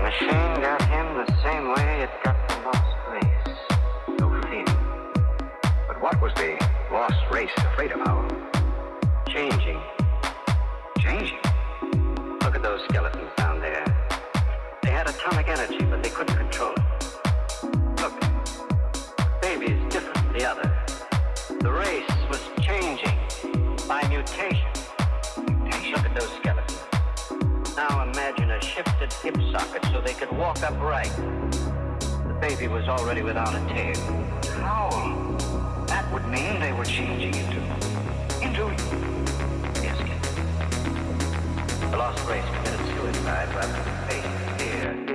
machine got him the same way it got the lost race. No fear. But what was the lost race afraid of, Howell? Changing. Changing? Look at those skeletons down there. They had atomic energy, but they couldn't control it. Look, baby's different from the other. The race was changing by mutation. Look at those skeletons. Now imagine a shifted hip socket so they could walk upright. The baby was already without a tail. How? That would mean they were changing into... Yes, kid. The lost race committed suicide rather than face fear.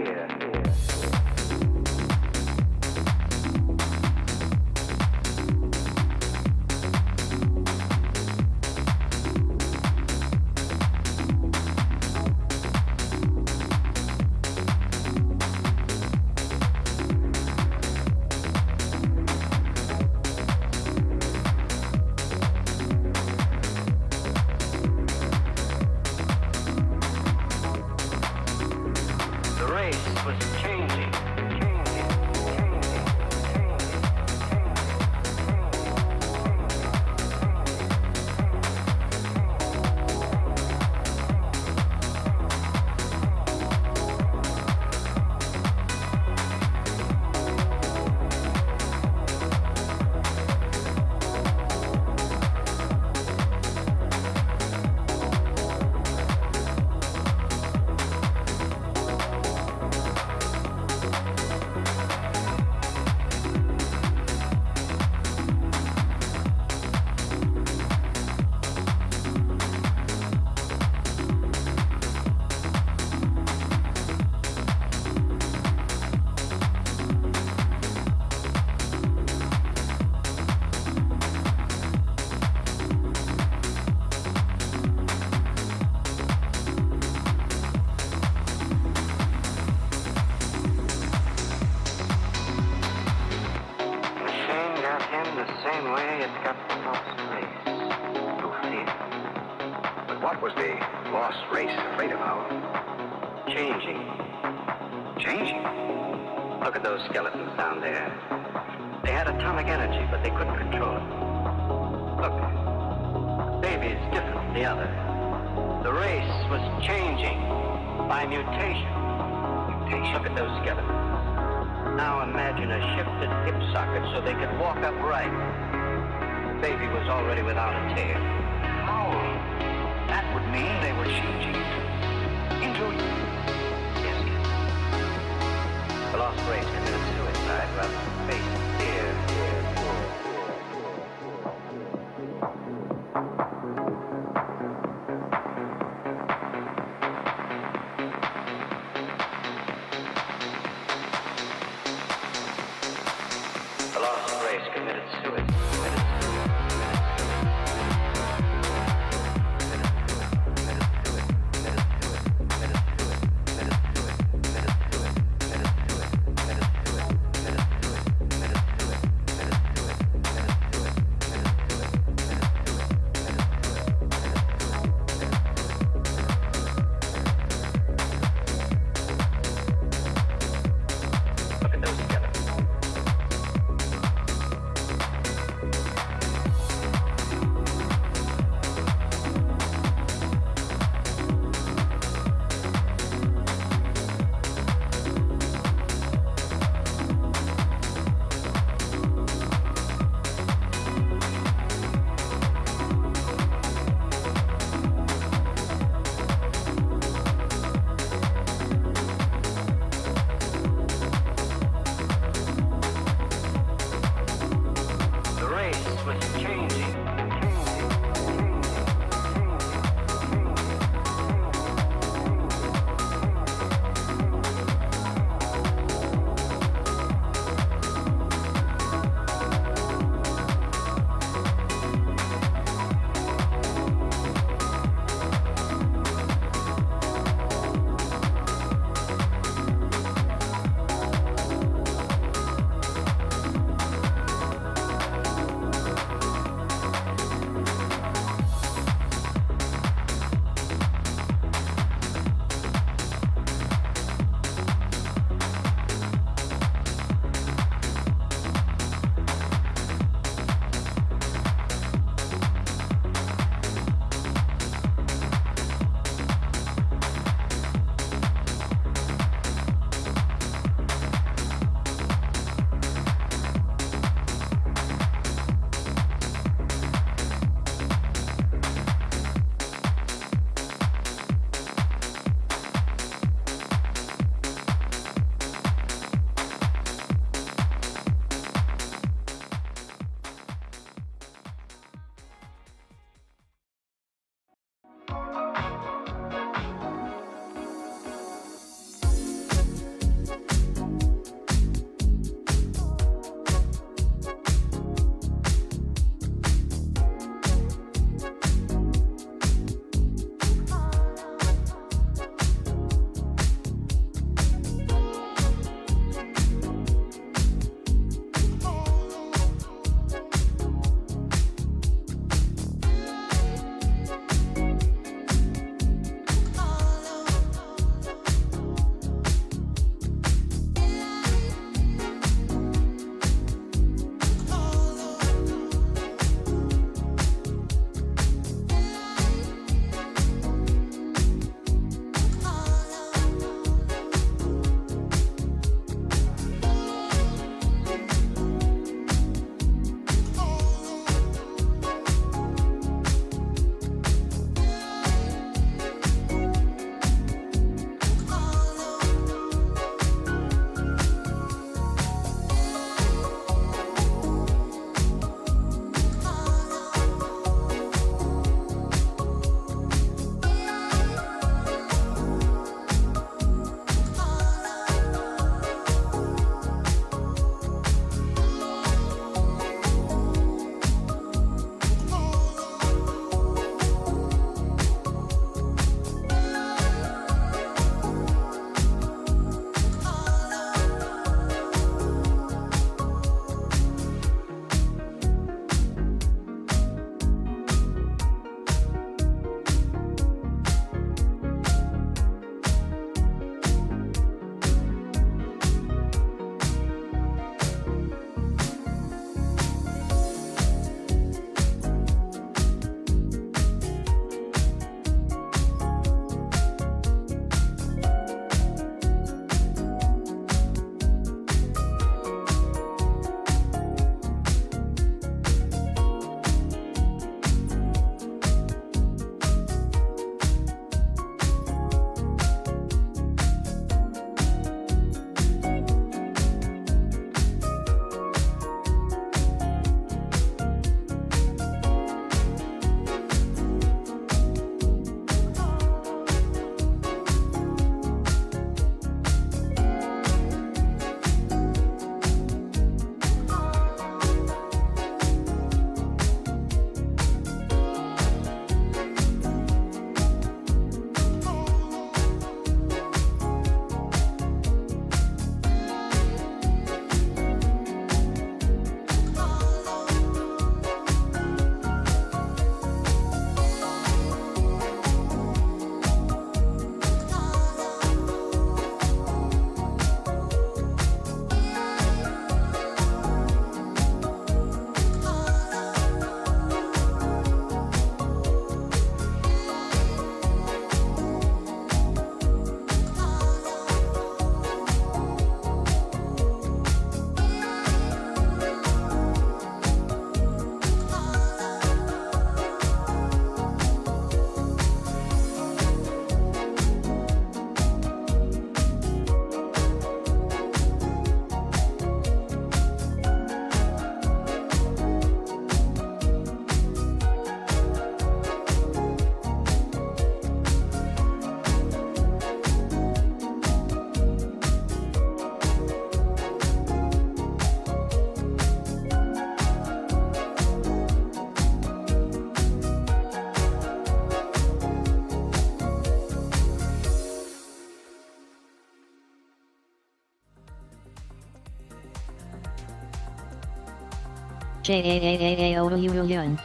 J-A-A-A-A-O-U-U-Yun.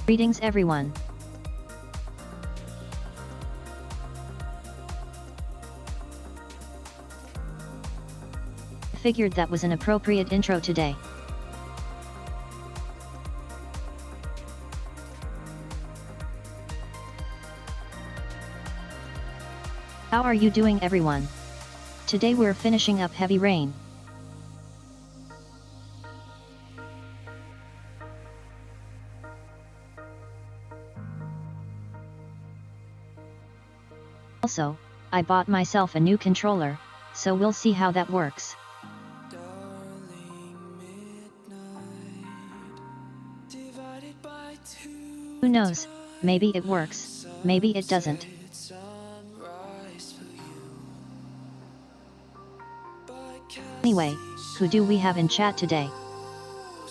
Greetings everyone. Figured that was an appropriate intro today. How are you doing everyone? Today we're finishing up Heavy Rain. Also, I bought myself a new controller, so we'll see how that works. Who knows, maybe it works, maybe it doesn't. Anyway, who do we have in chat today?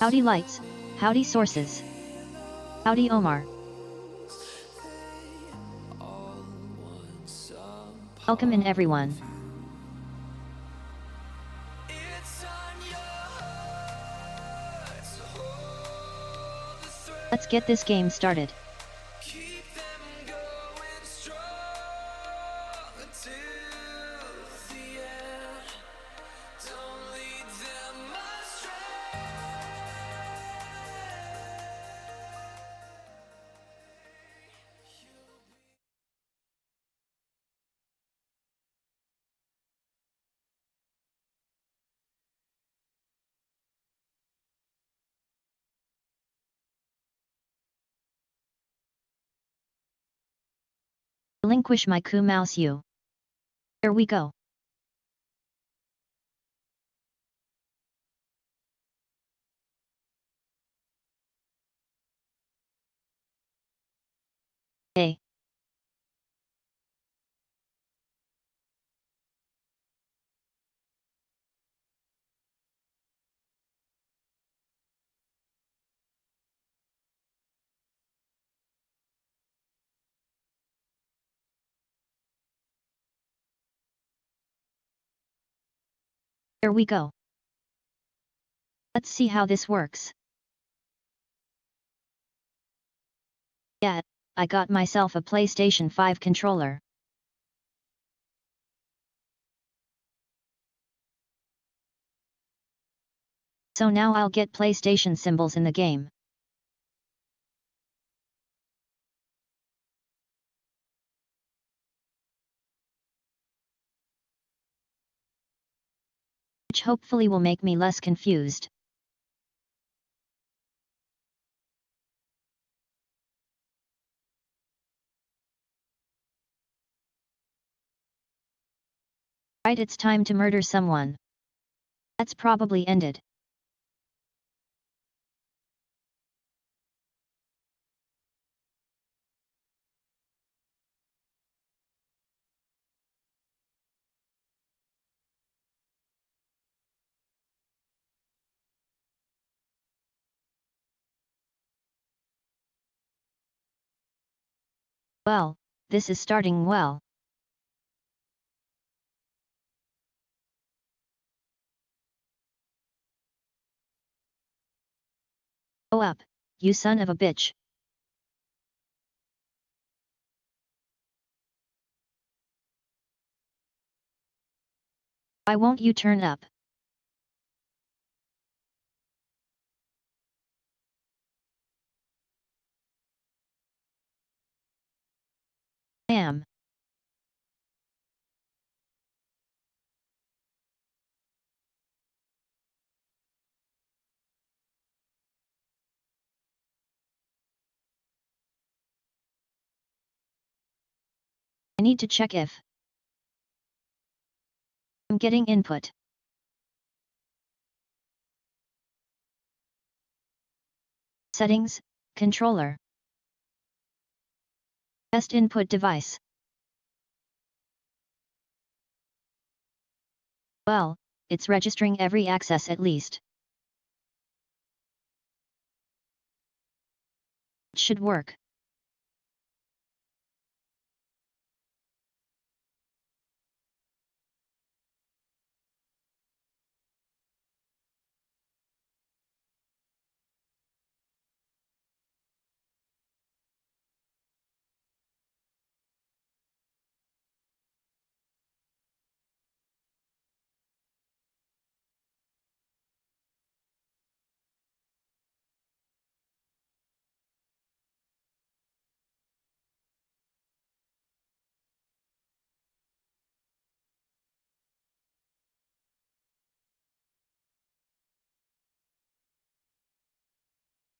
Howdy Lights, howdy Sources. Howdy Omar. Welcome in everyone. Let's get this game started. Relinquish my coup mouse you. Here we go. Hey. Here we go. Let's see how this works. Yeah, I got myself a PlayStation 5 controller. So now I'll get PlayStation symbols in the game. Which hopefully will make me less confused. Right, it's time to murder someone. That's probably ended. Well, this is starting well. Go up, you son of a bitch. Why won't you turn up? Am. I need to check if I'm getting input. Settings, controller. Best input device. Well, it's registering every access at least. It should work.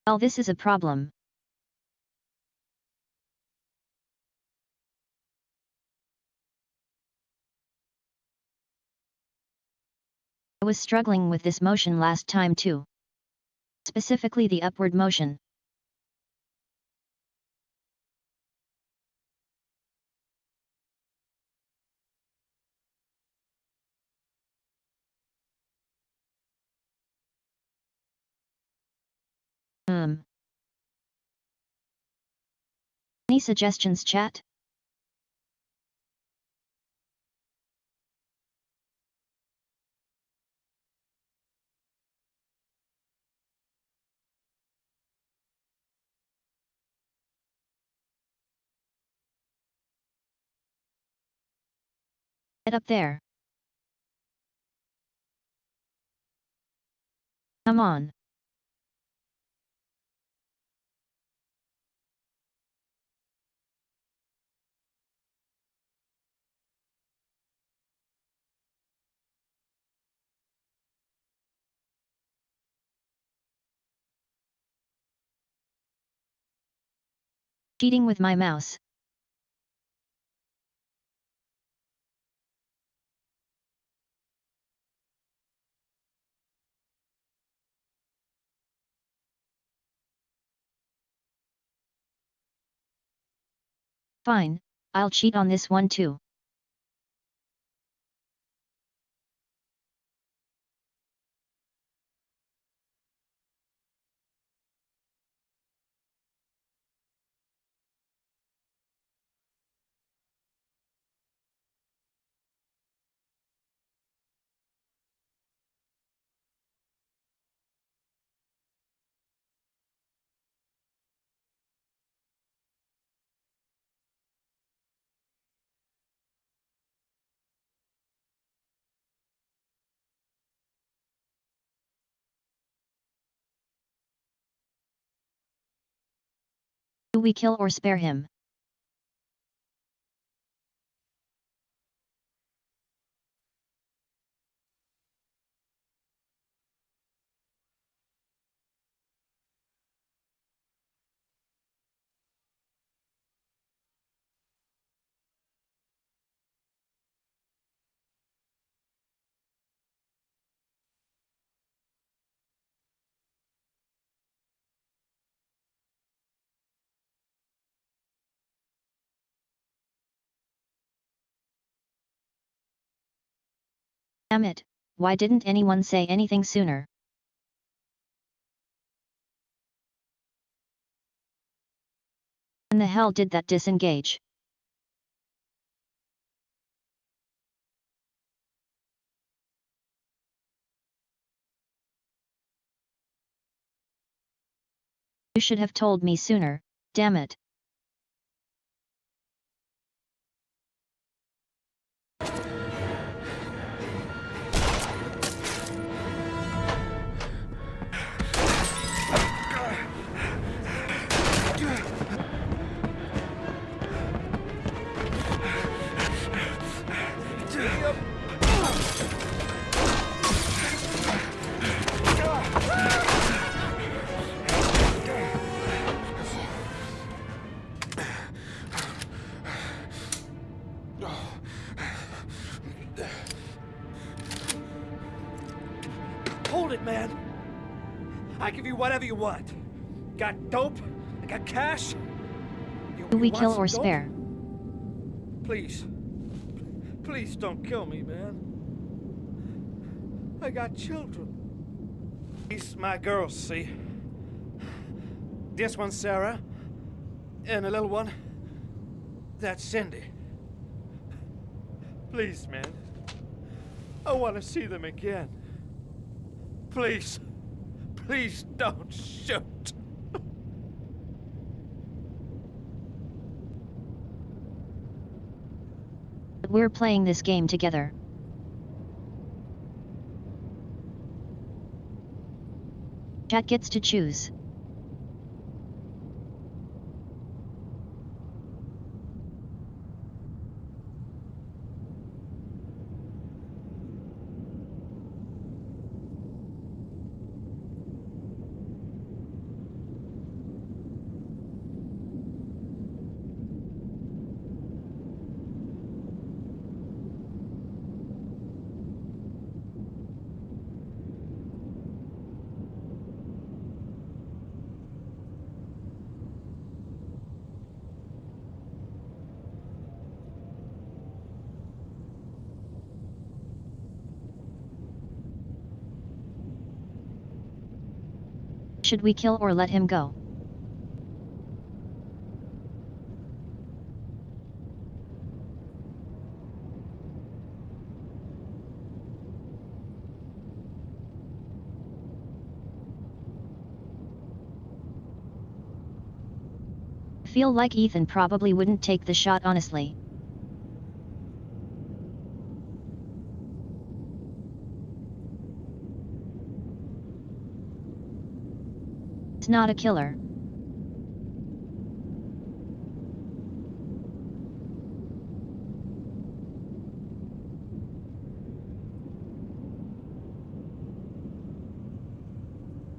Well, this is a problem. I was struggling with this motion last time too. Specifically the upward motion. Any suggestions, chat? Get up there. Come on. Cheating with my mouse. Fine, I'll cheat on this one too. Do we kill or spare him? Damn it, why didn't anyone say anything sooner? When the hell did that disengage? You should have told me sooner, damn it. Hold it, man. I give you whatever you want. Got dope? I got cash? Do we want kill some or dope? spare? Please. Please don't kill me, man. I got children. These my girls, see? This one's Sarah. And the little one, that's Cindy. Please, man. I want to see them again. Please. Please don't shoot. We're playing this game together. Chat gets to choose. Should we kill or let him go? Feel like Ethan probably wouldn't take the shot honestly. He's not a killer.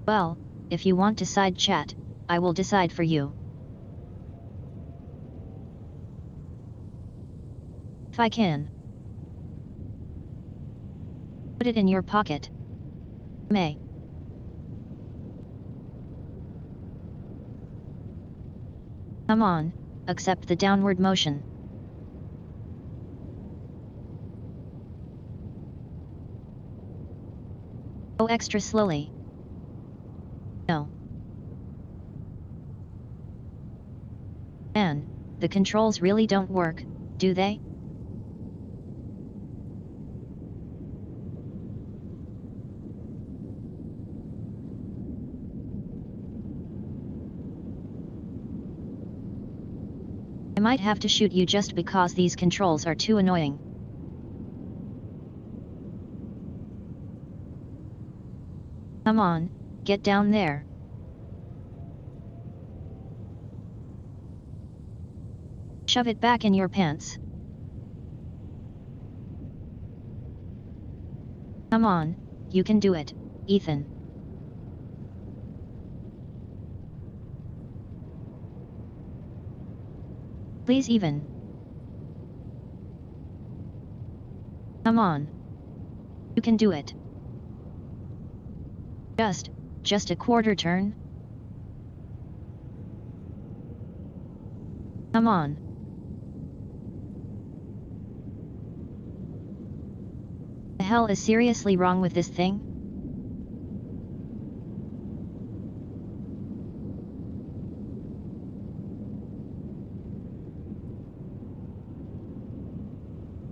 Well, if you want to side chat, I will decide for you. If I can. Put it in your pocket. May. Come on, accept the downward motion. Go extra slowly. No. Man, the controls really don't work, do they? I might have to shoot you just because these controls are too annoying. Come on, get down there. Shove it back in your pants. Come on, you can do it, Ethan. Please even. Come on. You can do it. Just a quarter turn. Come on. The hell is seriously wrong with this thing?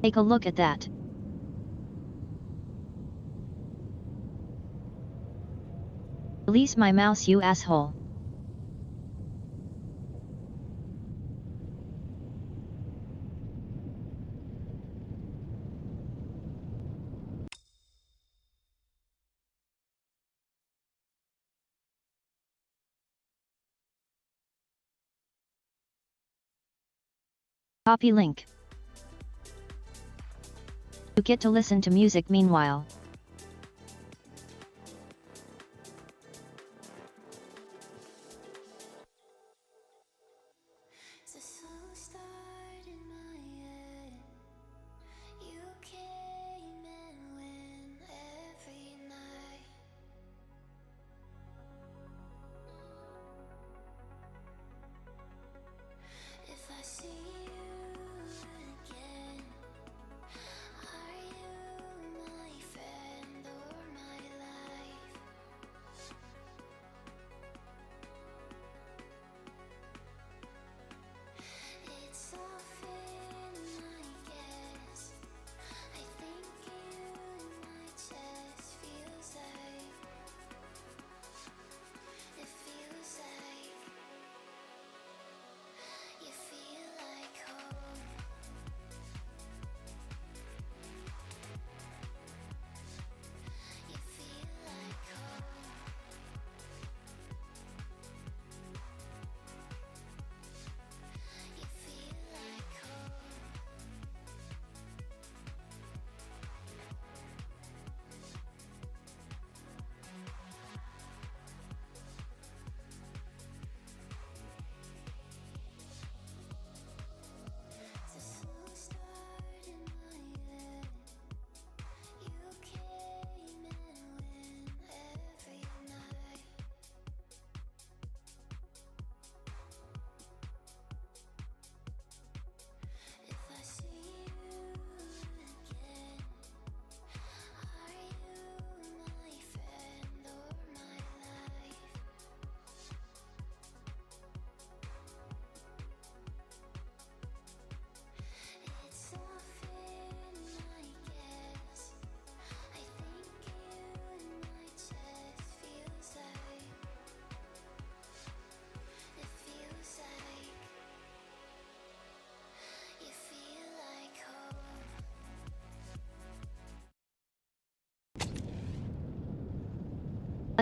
Take a look at that. Release my mouse, you asshole. Copy link. You get to listen to music meanwhile.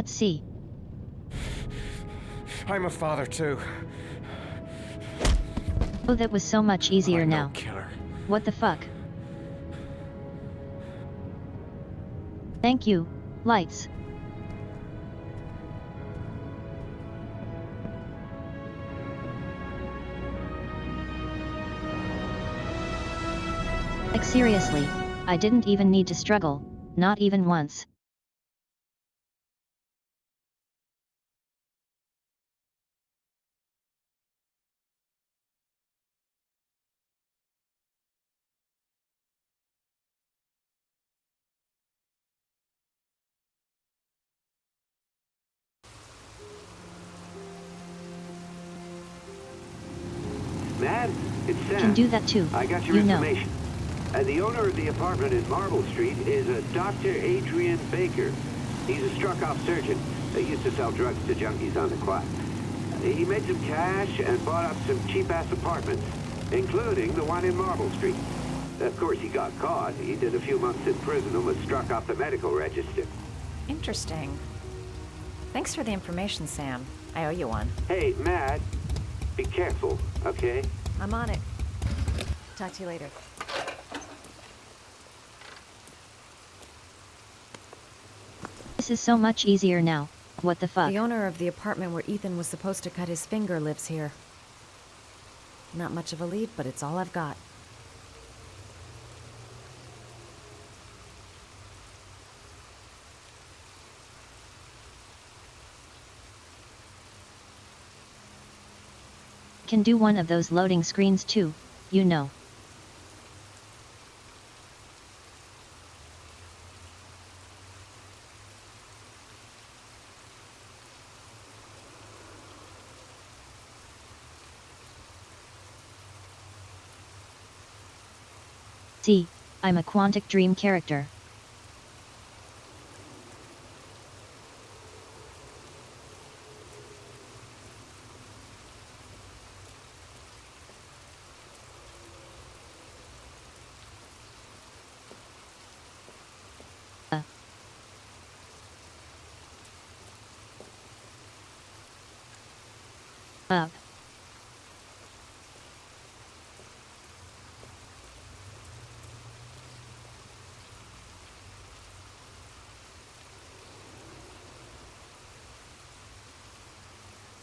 Let's see. I'm a father too. Oh, that was so much easier I'm now. no killer. What the fuck? Thank you, Lights. Like seriously, I didn't even need to struggle, not even once. Matt, it's Sam. Can do that too, I got your you know. information. The owner of the apartment in Marble Street is a Dr. Adrian Baker. He's a struck-off surgeon. He used to sell drugs to junkies on the quad. He made some cash and bought up some cheap-ass apartments, including the one in Marble Street. Of course, he got caught. He did a few months in prison and was struck off the medical register. Interesting. Thanks for the information, Sam. I owe you one. Hey, Matt, be careful, okay? I'm on it. Talk to you later. This is so much easier now. What the fuck? The owner of the apartment where Ethan was supposed to cut his finger lives here. Not much of a lead, but it's all I've got. Can do one of those loading screens too, you know. See, I'm a Quantic Dream character. Up.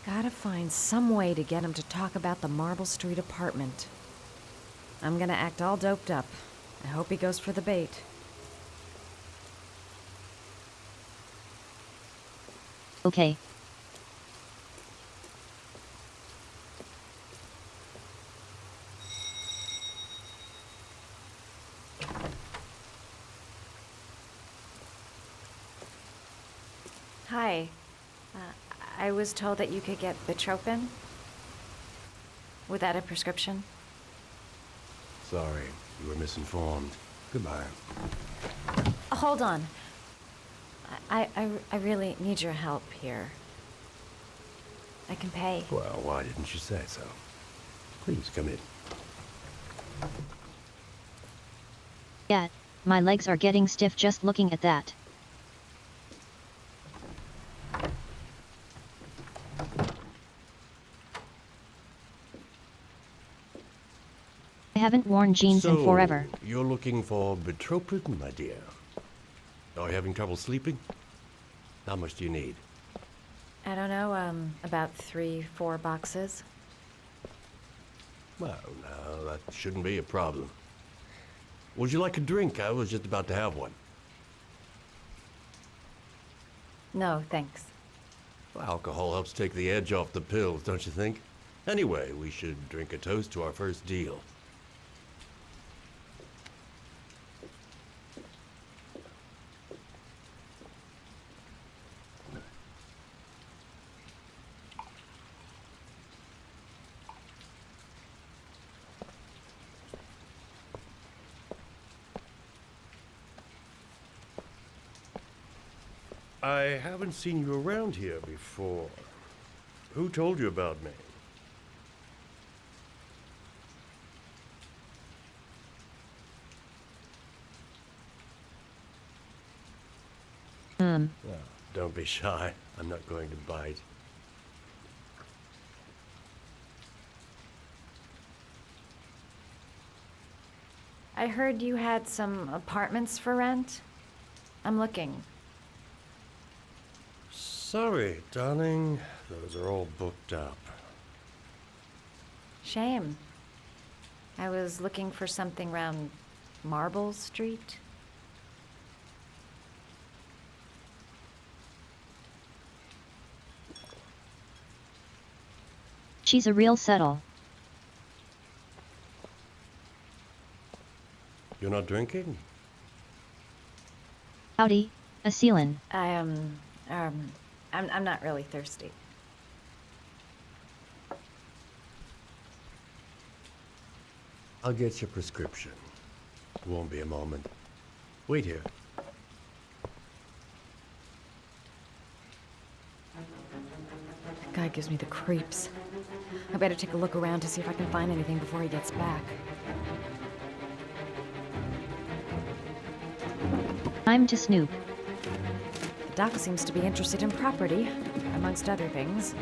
Gotta find some way to get him to talk about the Marble Street apartment. I'm gonna act all doped up. I hope he goes for the bait. Okay. Hi. I was told that you could get Bitropin without a prescription. Sorry, you were misinformed. Goodbye. Hold on. I really need your help here. I can pay. Well, why didn't you say so? Please, come in. Yeah, my legs are getting stiff just looking at that. I haven't worn jeans in forever. You're looking for Bitropin, my dear. Are you having trouble sleeping? How much do you need? I don't know, about 3-4 boxes. Well, no, that shouldn't be a problem. Would you like a drink? I was just about to have one. No, thanks. Well, alcohol helps take the edge off the pills, don't you think? Anyway, we should drink a toast to our first deal. I haven't seen you around here before. Who told you about me? Well, Don't be shy. I'm not going to bite. I heard you had some apartments for rent. I'm looking. Sorry, darling. Those are all booked up. Shame. I was looking for something around Marble Street. She's a real settle. You're not drinking? Howdy, a sealin'. I'm not really thirsty. I'll get your prescription. Won't be a moment. Wait here. That guy gives me the creeps. I better take a look around to see if I can find anything before he gets back. Time to snoop. The doc seems to be interested in property, amongst other things.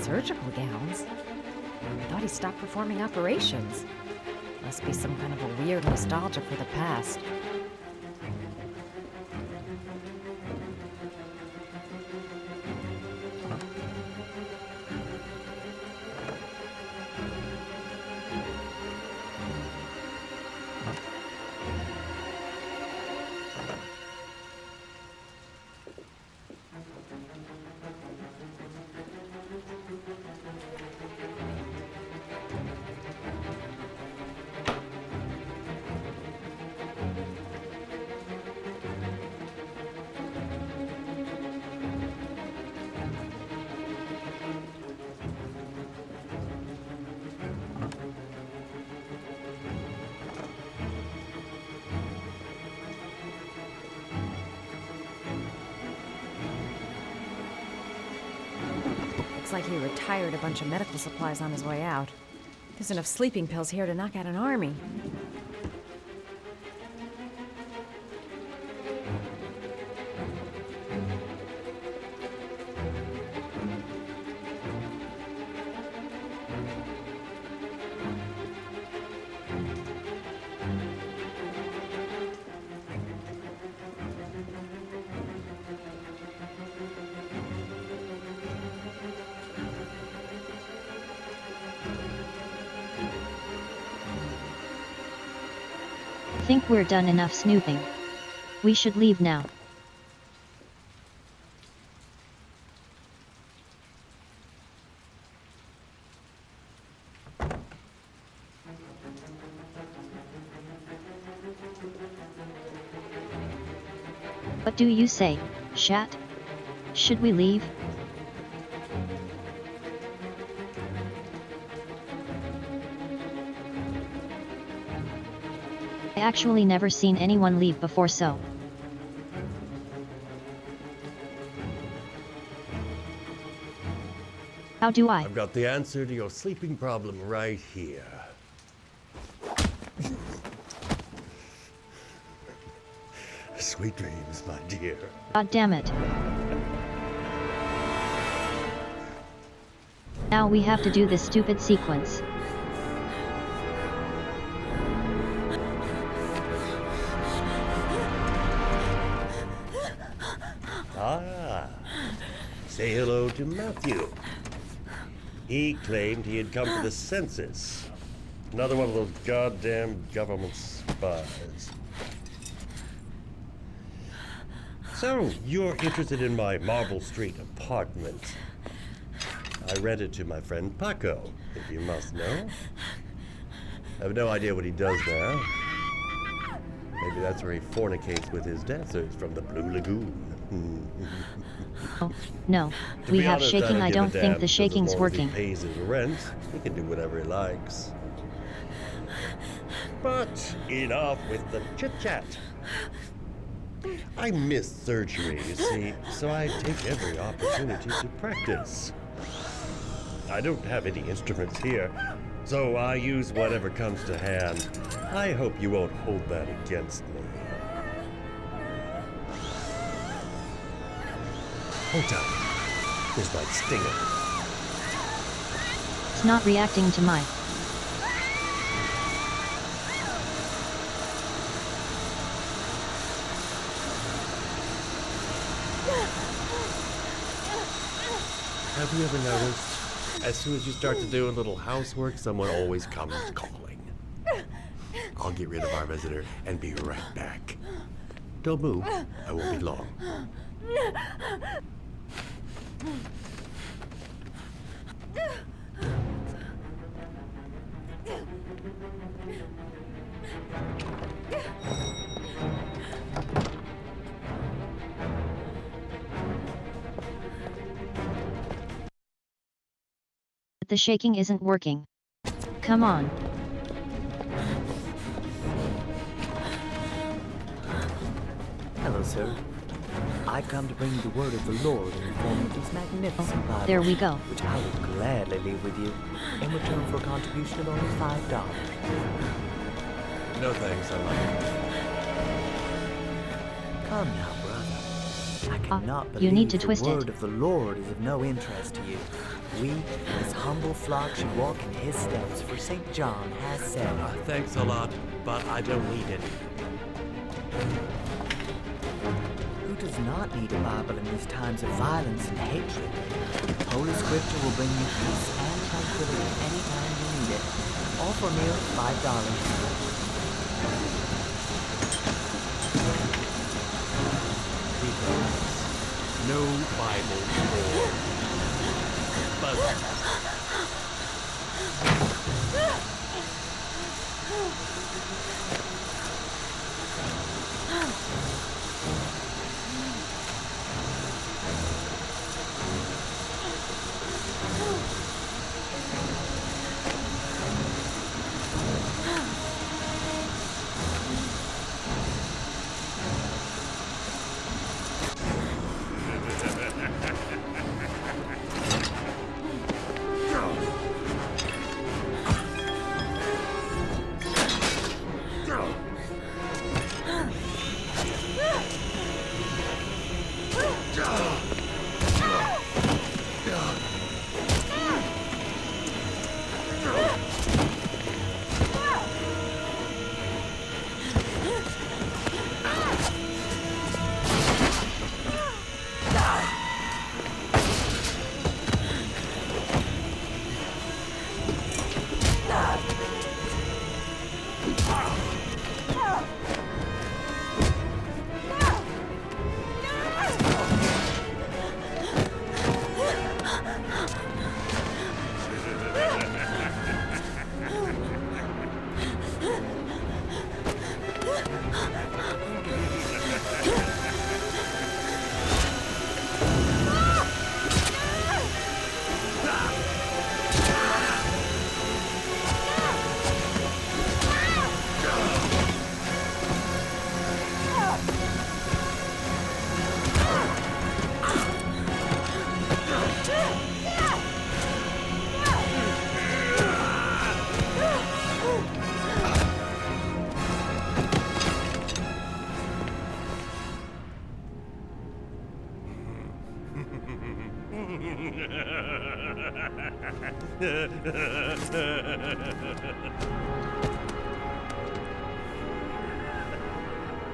Surgical gowns? I thought he stopped performing operations. Must be some kind of a weird nostalgia for the past. Looks like he retired a bunch of medical supplies on his way out. There's enough sleeping pills here to knock out an army. Think we're done enough snooping. We should leave now. What do you say, Shat? Should we leave? I actually never seen anyone leave before, so. How do I? I've got the answer to your sleeping problem right here. Sweet dreams, my dear. God damn it. Now we have to do this stupid sequence. Ah, say hello to Matthew. He claimed he had come for the census. Another one of those goddamn government spies. So, you're interested in my Marble Street apartment. I rent it to my friend Paco, if you must know. I have no idea what he does there. Maybe that's where he fornicates with his dancers from the Blue Lagoon. Oh, no, To we be have honest, shaking. I give a don't think damn, the because shaking's as long as working. He pays his rent. He can do whatever he likes. But enough with the chit-chat. I miss surgery, you see, so I take every opportunity to practice. I don't have any instruments here, so I use whatever comes to hand. I hope you won't hold that against me. Hold up. This might sting him. It's not reacting to my... Have you ever noticed, as soon as you start to do a little housework, someone always comes calling? I'll get rid of our visitor and be right back. Don't move. I won't be long. The shaking isn't working. Come on. Hello, sir. I've come to bring you the word of the Lord in the form of these magnificent Bibles, There we go. which I will gladly leave with you in return for a contribution of only $5. No thanks, I like it. Come now, brother. I cannot you believe need to the twist it. word of the Lord is of no interest to you. We, his humble flock, should walk in his steps, for St. John has said, Thanks a lot, but I don't need it. who does not need a Bible in these times of violence and hatred? Holy Scripture will bring you peace and tranquility anytime you need it. All for mere $5. No Bible for buzzers.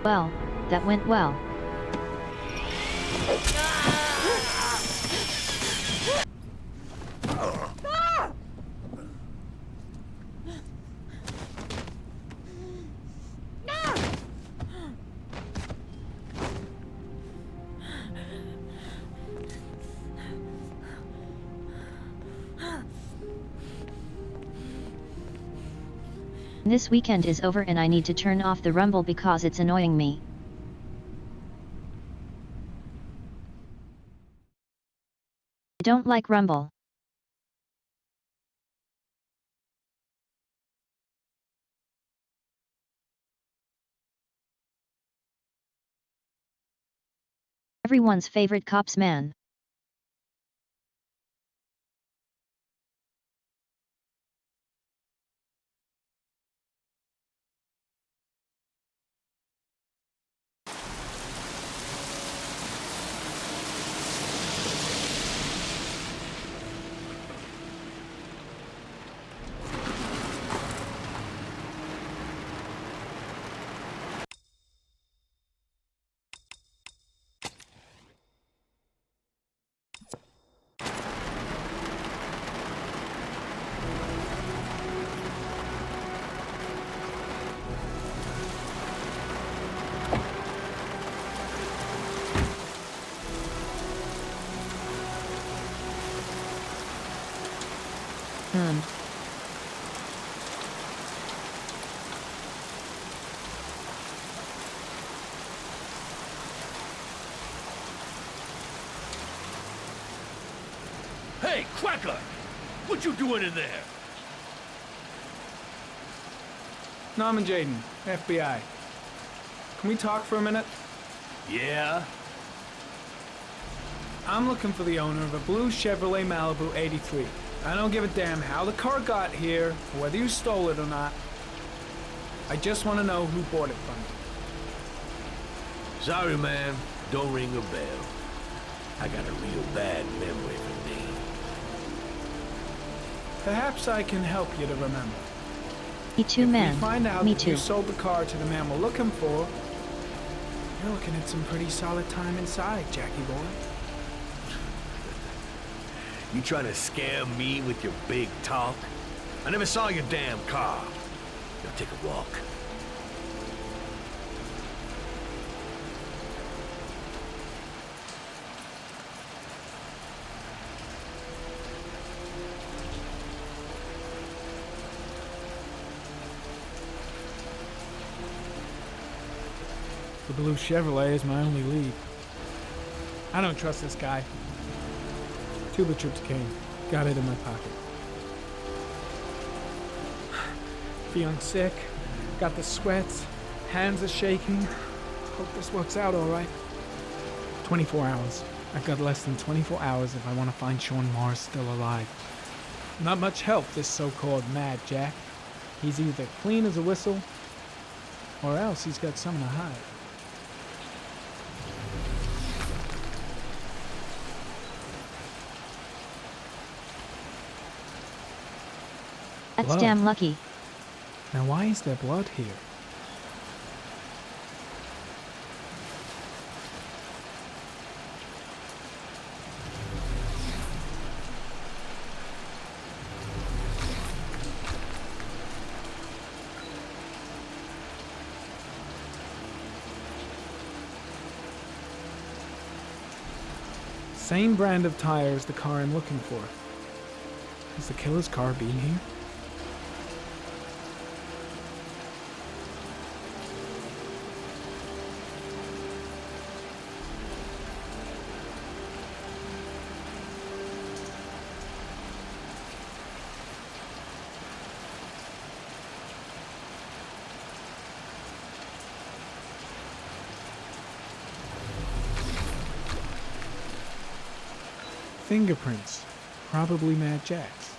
Well, that went well. This weekend is over and I need to turn off the rumble because it's annoying me. don't like rumble. Everyone's favorite cops man. Hey, Cracker! What you doing in there? Norman Jaden, FBI. Can we talk for a minute? Yeah? I'm looking for the owner of a blue Chevrolet Malibu 83. I don't give a damn how the car got here, or whether you stole it or not. I just want to know who bought it from you. Sorry, man. Don't ring a bell. I got a real bad memory for names. Perhaps I can help you to remember. Me too, If man. we find out Me that too. you sold the car to the man we're looking for, you're looking at some pretty solid time inside, Jackie boy. You trying to scare me with your big talk? I never saw your damn car. Now take a walk. The blue Chevrolet is my only lead. I don't trust this guy. Tuba Troops came. Got it in my pocket. Feeling sick. Got the sweats. Hands are shaking. Hope this works out all right. 24 hours. I've got less than 24 hours if I want to find Sean Mars still alive. Not much help, this so-called Mad Jack. He's either clean as a whistle, or else he's got something to hide. That's Blood. damn lucky. Now why is there blood here? Same brand of tire as the car I'm looking for. Has the killer's car been here? Fingerprints. Probably Mad Jack's.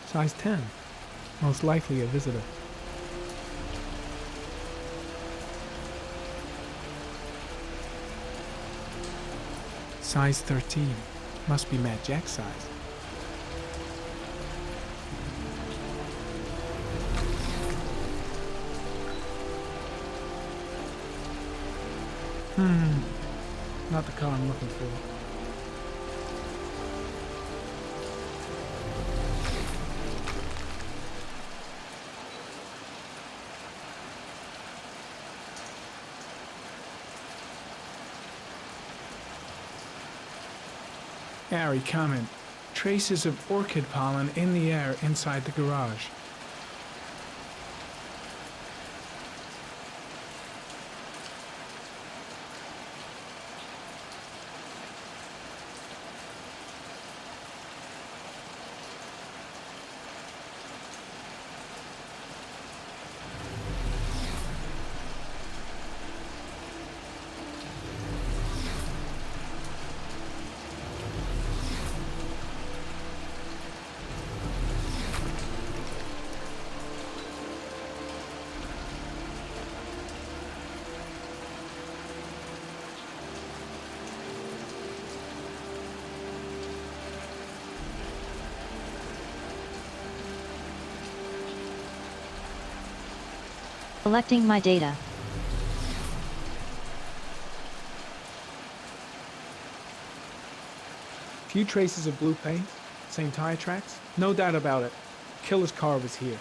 Size 10. Most likely a visitor. Size 13. Must be Mad Jack's size. Not the car I'm looking for. Harry, comment. traces of orchid pollen in the air inside the garage. Collecting my data. Few traces of blue paint, same tire tracks, no doubt about it. Killer's car was here.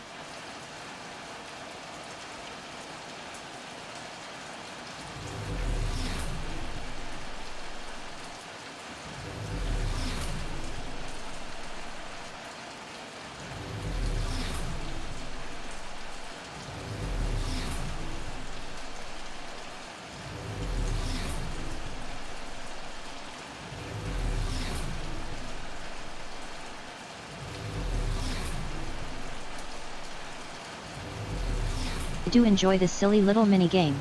I do enjoy this silly little mini game.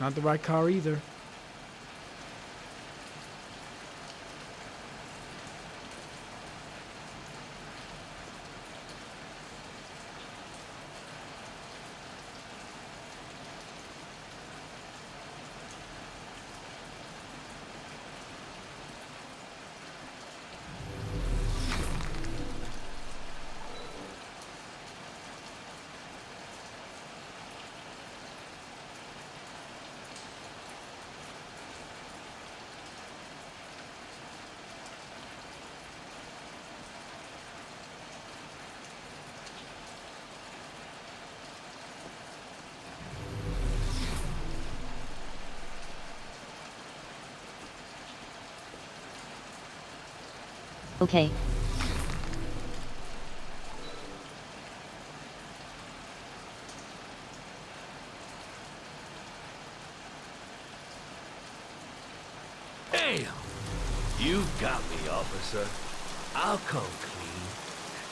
Not the right car either. Okay. Damn! You got me, officer. I'll come clean.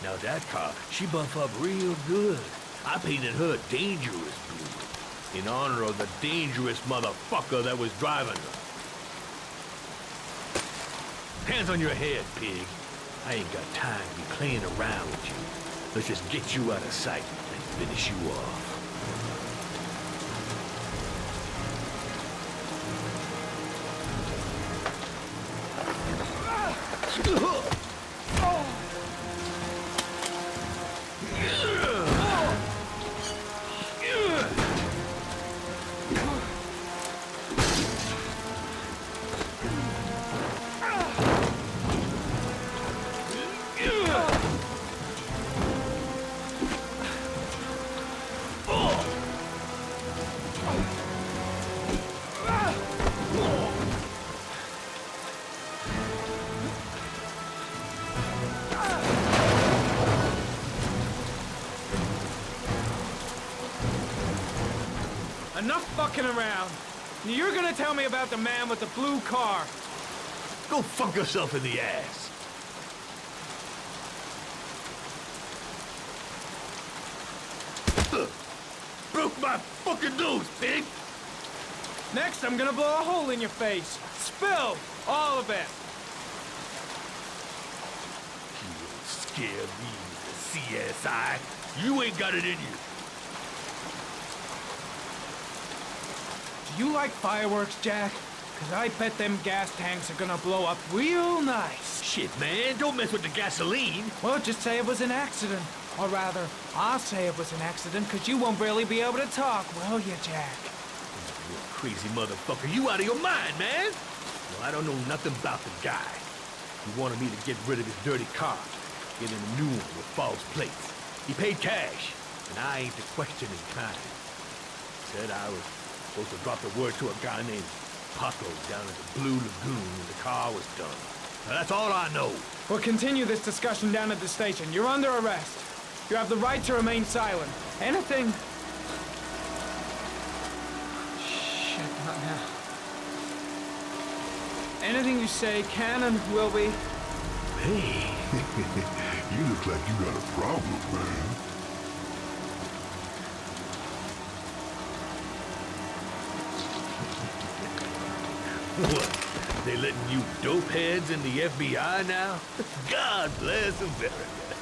Now that car, she buff up real good. I painted her dangerous blue in honor of the dangerous motherfucker that was driving her. Hands on your head, pig. I ain't got time to be playing around with you. Let's just get you out of sight and finish you off. Enough fucking around. You're gonna tell me about the man with the blue car. Go fuck yourself in the ass. Broke my fucking nose, pig! Next, I'm gonna blow a hole in your face. Spill! All of it! You won't scare me with the CSI. You ain't got it in you. Do you like fireworks, Jack? Cause I bet them gas tanks are gonna blow up real nice. Shit, man, don't mess with the gasoline. Well, just say it was an accident. Or rather, I'll say it was an accident, cause you won't really be able to talk, will you, Jack? You crazy motherfucker. You out of your mind, man. Well, I don't know nothing about the guy. He wanted me to get rid of his dirty car, get him a new one with false plates. He paid cash, and I ain't the questioning kind. Said I was supposed to drop the word to a guy named Paco down at the Blue Lagoon when the car was done. Now, that's all I know. We'll continue this discussion down at the station. You're under arrest. You have the right to remain silent. Anything... Shit, not now. Anything you say can and will be... Hey. You look like you got a problem, man. What? They letting you dope heads in the FBI now? God bless America.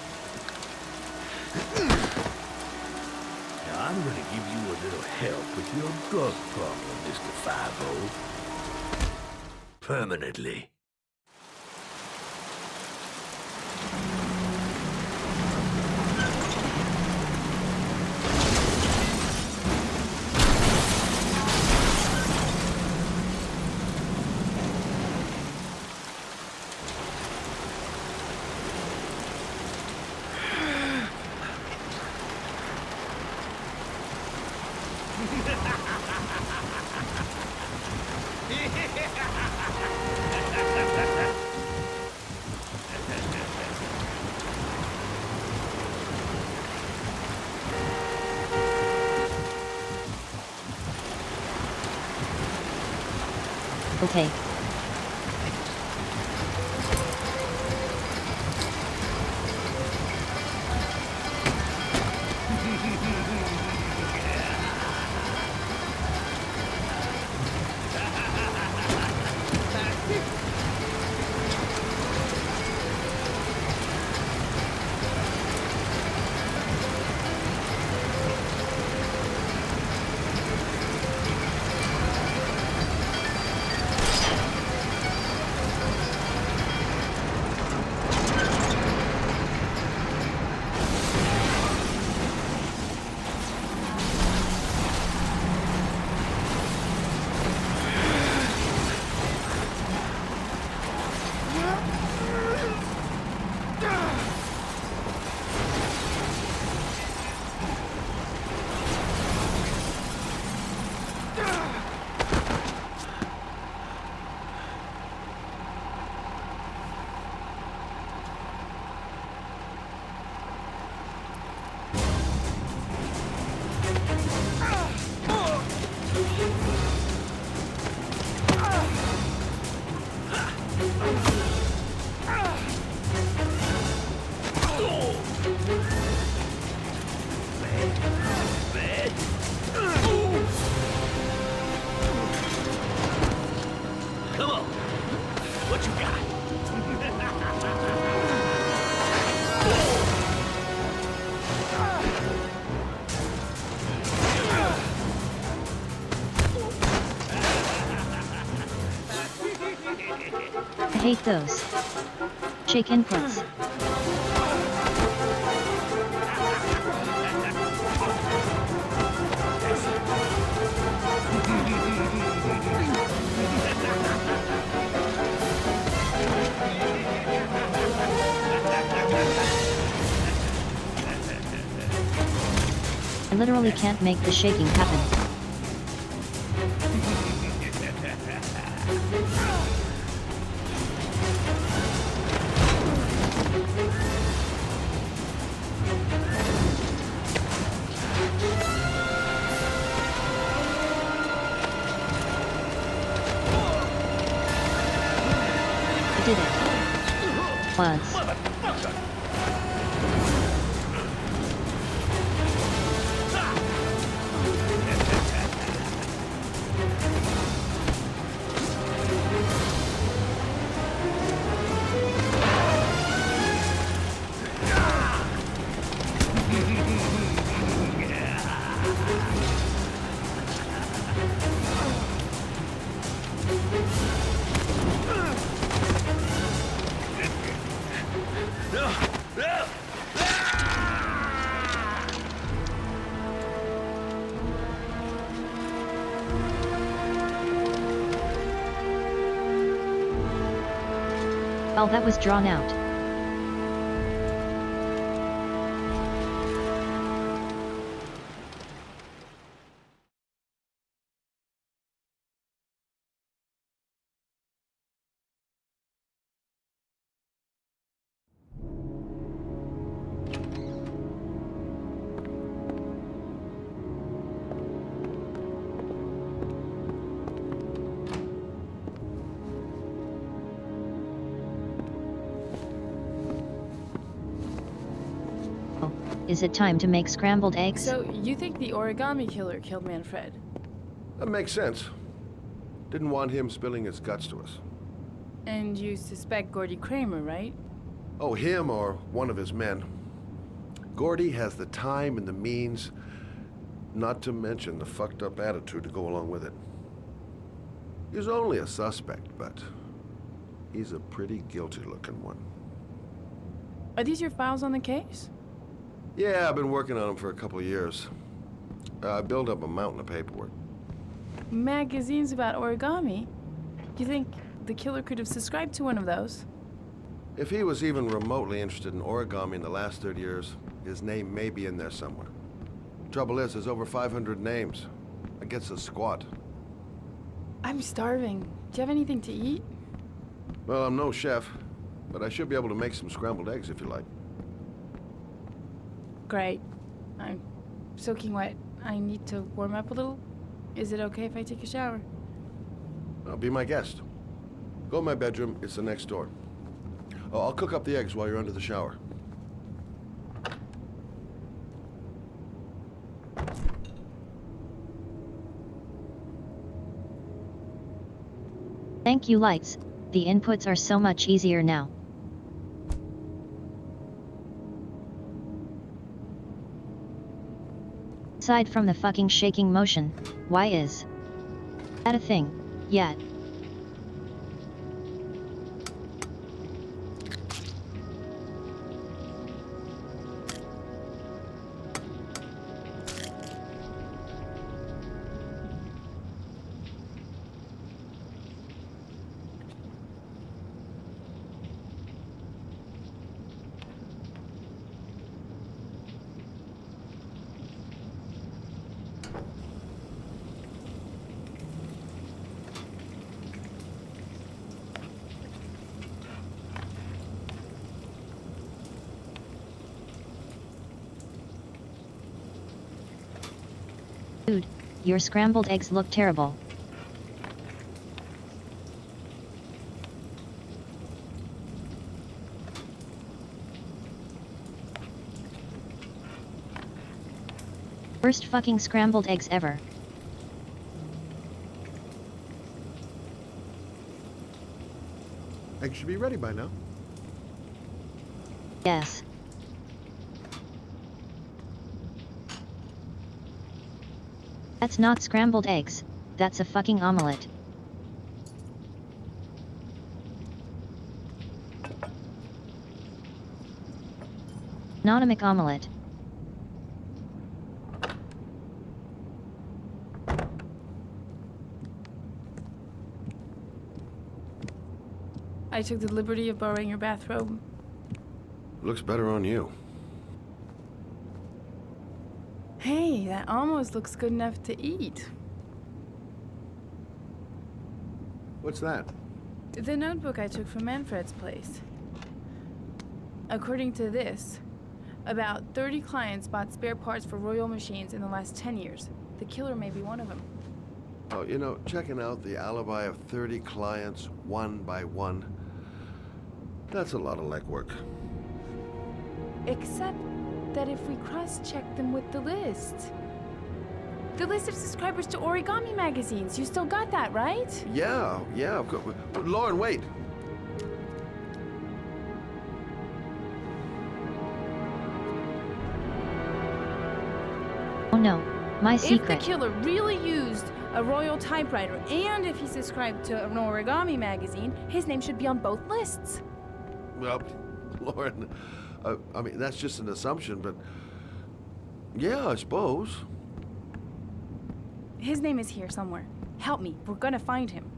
Now, I'm gonna give you a little help with your drug problem, Mr. 5-0. Permanently. Okay. Come on. What you got? I hate those. Shake inputs. I literally can't make the shaking happen. I did it. Once. Well, that was drawn out. Is it time to make scrambled eggs? So, you think the origami killer killed Manfred? That makes sense. Didn't want him spilling his guts to us. And you suspect Gordy Kramer, right? Oh, him or one of his men. Gordy has the time and the means, not to mention the fucked up attitude to go along with it. He's only a suspect, but he's a pretty guilty looking one. Are these your files on the case? Yeah, I've been working on him for a couple of years. I built up a mountain of paperwork. Magazines about origami? You think the killer could have subscribed to one of those? If he was even remotely interested in origami in the last 30 years, his name may be in there somewhere. Trouble is, there's over 500 names. That gets us squat. I'm starving. Do you have anything to eat? Well, I'm no chef, but I should be able to make some scrambled eggs if you like. Great. I'm soaking wet. I need to warm up a little. Is it okay if I take a shower? Be my guest. Go in my bedroom. It's the next door. Oh, I'll cook up the eggs while you're under the shower. Thank you, lights. The inputs are so much easier now. Aside from the fucking shaking motion, why is that a thing yet? Dude, your scrambled eggs look terrible. Worst fucking scrambled eggs ever. Eggs should be ready by now. Yes. That's not scrambled eggs, that's a fucking omelette. Not a McOmelette. I took the liberty of borrowing your bathrobe. Looks better on you. Hey, that almost looks good enough to eat. What's that? The notebook I took from Manfred's place. According to this, about 30 clients bought spare parts for Royal machines in the last 10 years. The killer may be one of them. Oh, you know, checking out the alibi of 30 clients one by one, that's a lot of legwork. Except that if we cross-check them with the list. The list of subscribers to origami magazines. You still got that, right? Yeah, of course. Lauren, wait. Oh no, my secret. If the killer really used a royal typewriter, and if he's subscribed to an origami magazine, his name should be on both lists. Well, Lauren, I mean, that's just an assumption, but yeah, I suppose. His name is here somewhere. Help me, we're gonna find him.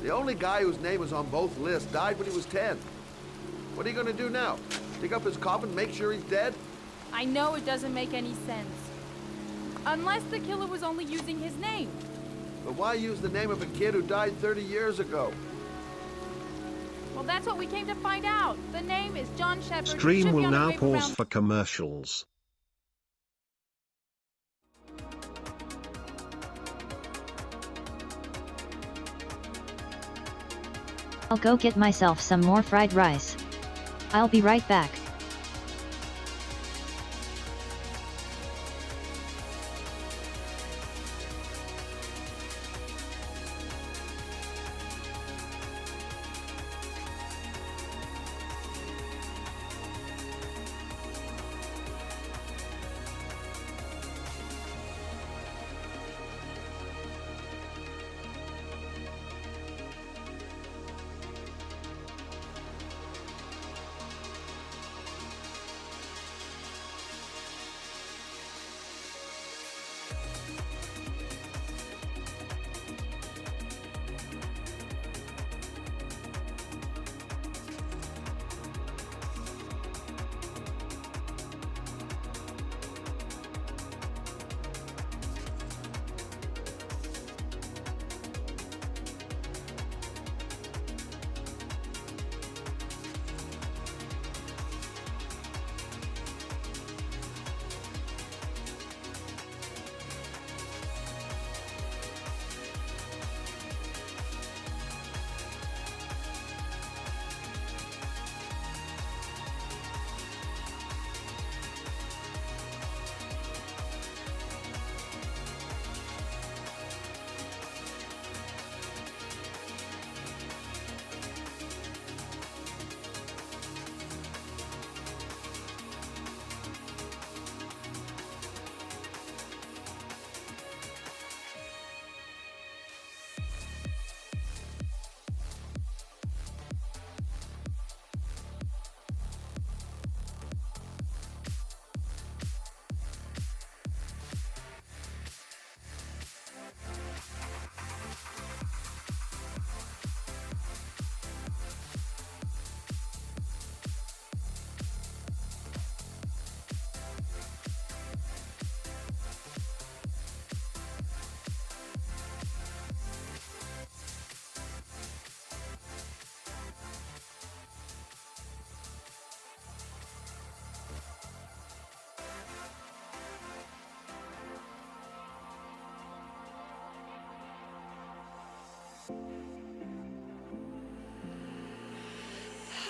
The only guy whose name was on both lists died when he was 10. What are you gonna do now? Dig up his coffin, make sure he's dead? I know it doesn't make any sense. Unless the killer was only using his name. But why use the name of a kid who died 30 years ago? Well, that's what we came to find out. The name is John Shepard. Stream will now pause for commercials. I'll go get myself some more fried rice. I'll be right back.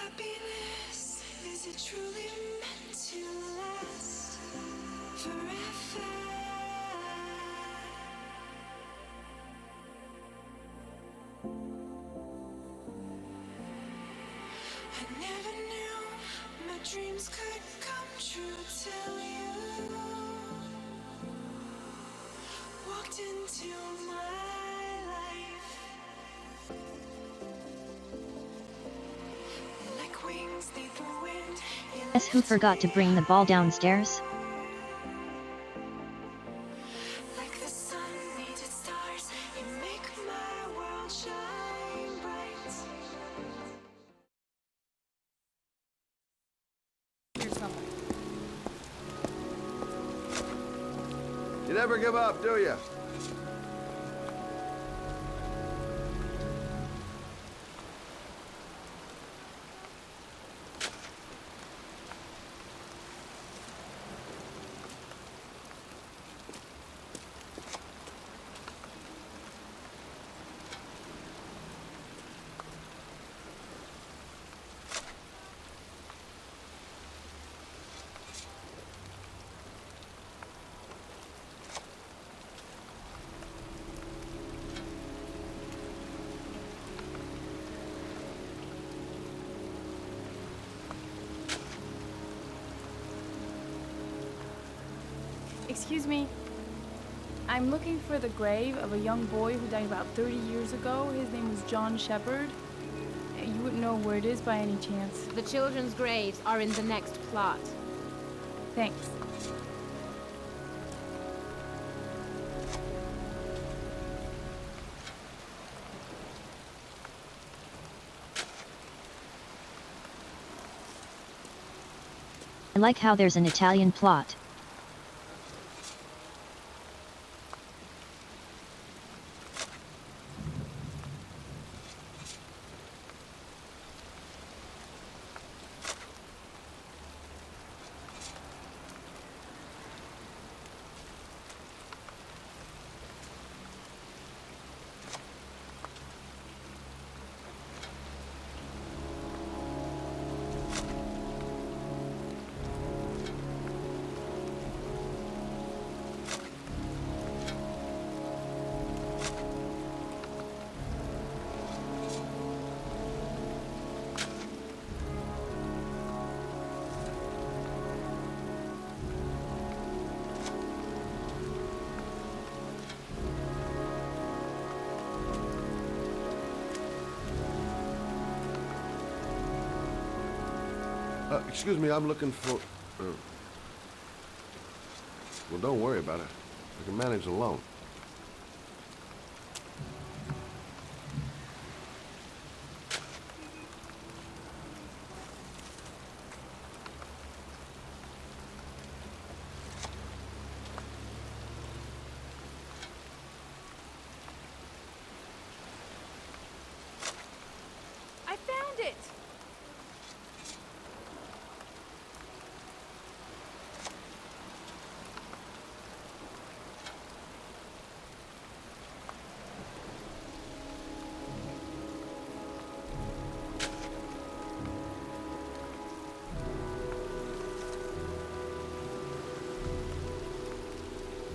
Happiness, is it truly meant to last forever? I never knew my dreams could come true till you walked into my life. Like wings need the wind. Guess who forgot to bring the ball downstairs? Like the sun needed stars, you make my world shine bright. Here's something. You never give up, do you? Excuse me. I'm looking for the grave of a young boy who died about 30 years ago. His name was John Shepard. You wouldn't know where it is by any chance. The children's graves are in the next plot. Thanks. I like how there's an Italian plot. Excuse me, I'm looking for... Well, don't worry about it. I can manage alone. I found it!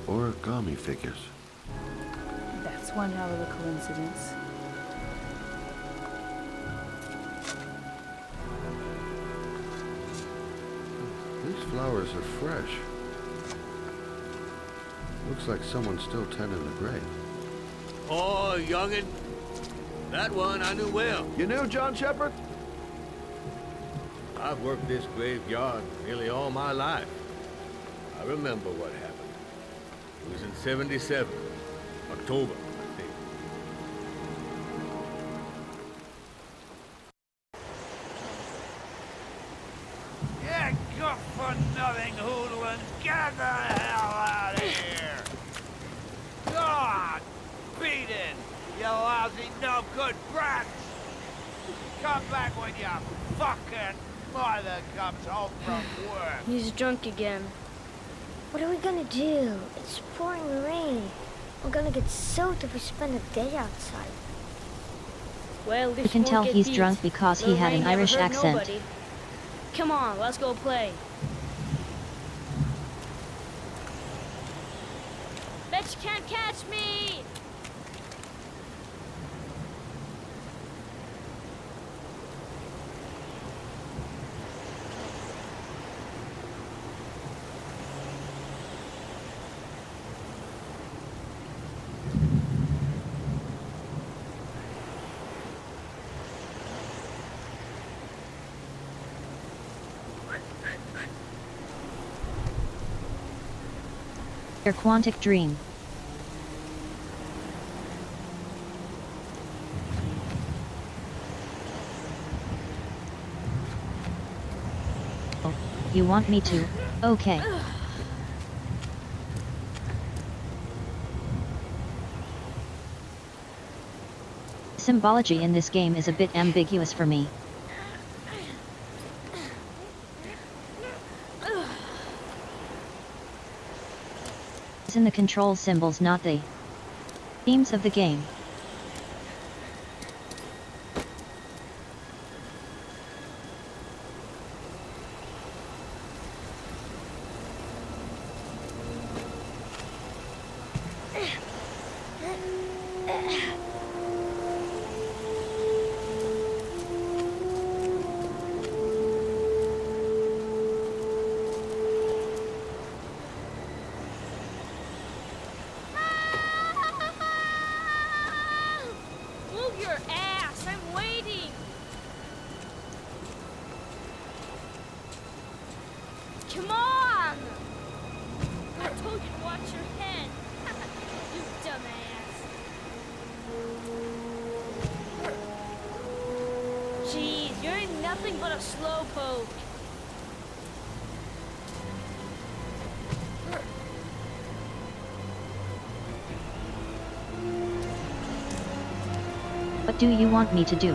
Origami figures. That's one hell of a coincidence. These flowers are fresh. Looks like someone's still tending the grave. Oh, youngin'. That one I knew well. You knew John Shepard? I've worked this graveyard nearly all my life. I remember what happened. It was in 77, October, I think. Yeah, good for nothing hoodlums. Get the hell out of here! God, beat it, you lousy no good brats! Come back when your fucking mother comes home from work. He's drunk again. What are we gonna do? It's pouring rain. We're gonna get soaked if we spend a day outside. Well, You can tell he's drunk because he had an Irish accent. Nobody. Come on, let's go play. Bitch can't catch me! Your quantic dream. Oh, you want me to? Okay. Symbology in this game is a bit ambiguous for me. It's in the control symbols, not the themes of the game. you can watch your head. You dumbass. Jeez, you're nothing but a slowpoke. What do you want me to do?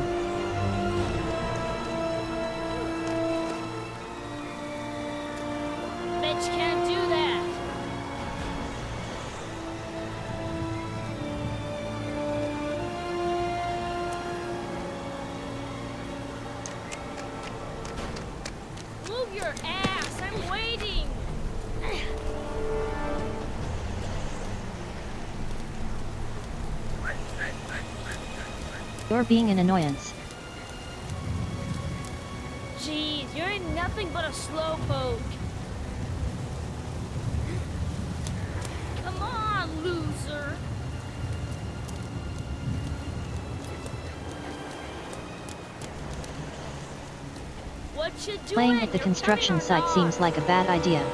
Bet you can't do that. Move your ass, I'm waiting. You're being an annoyance. Jeez, you're nothing but a slowpoke. Come on, loser. What you doing? Playing at the You're construction coming or site not? seems like a bad idea.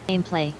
Gameplay.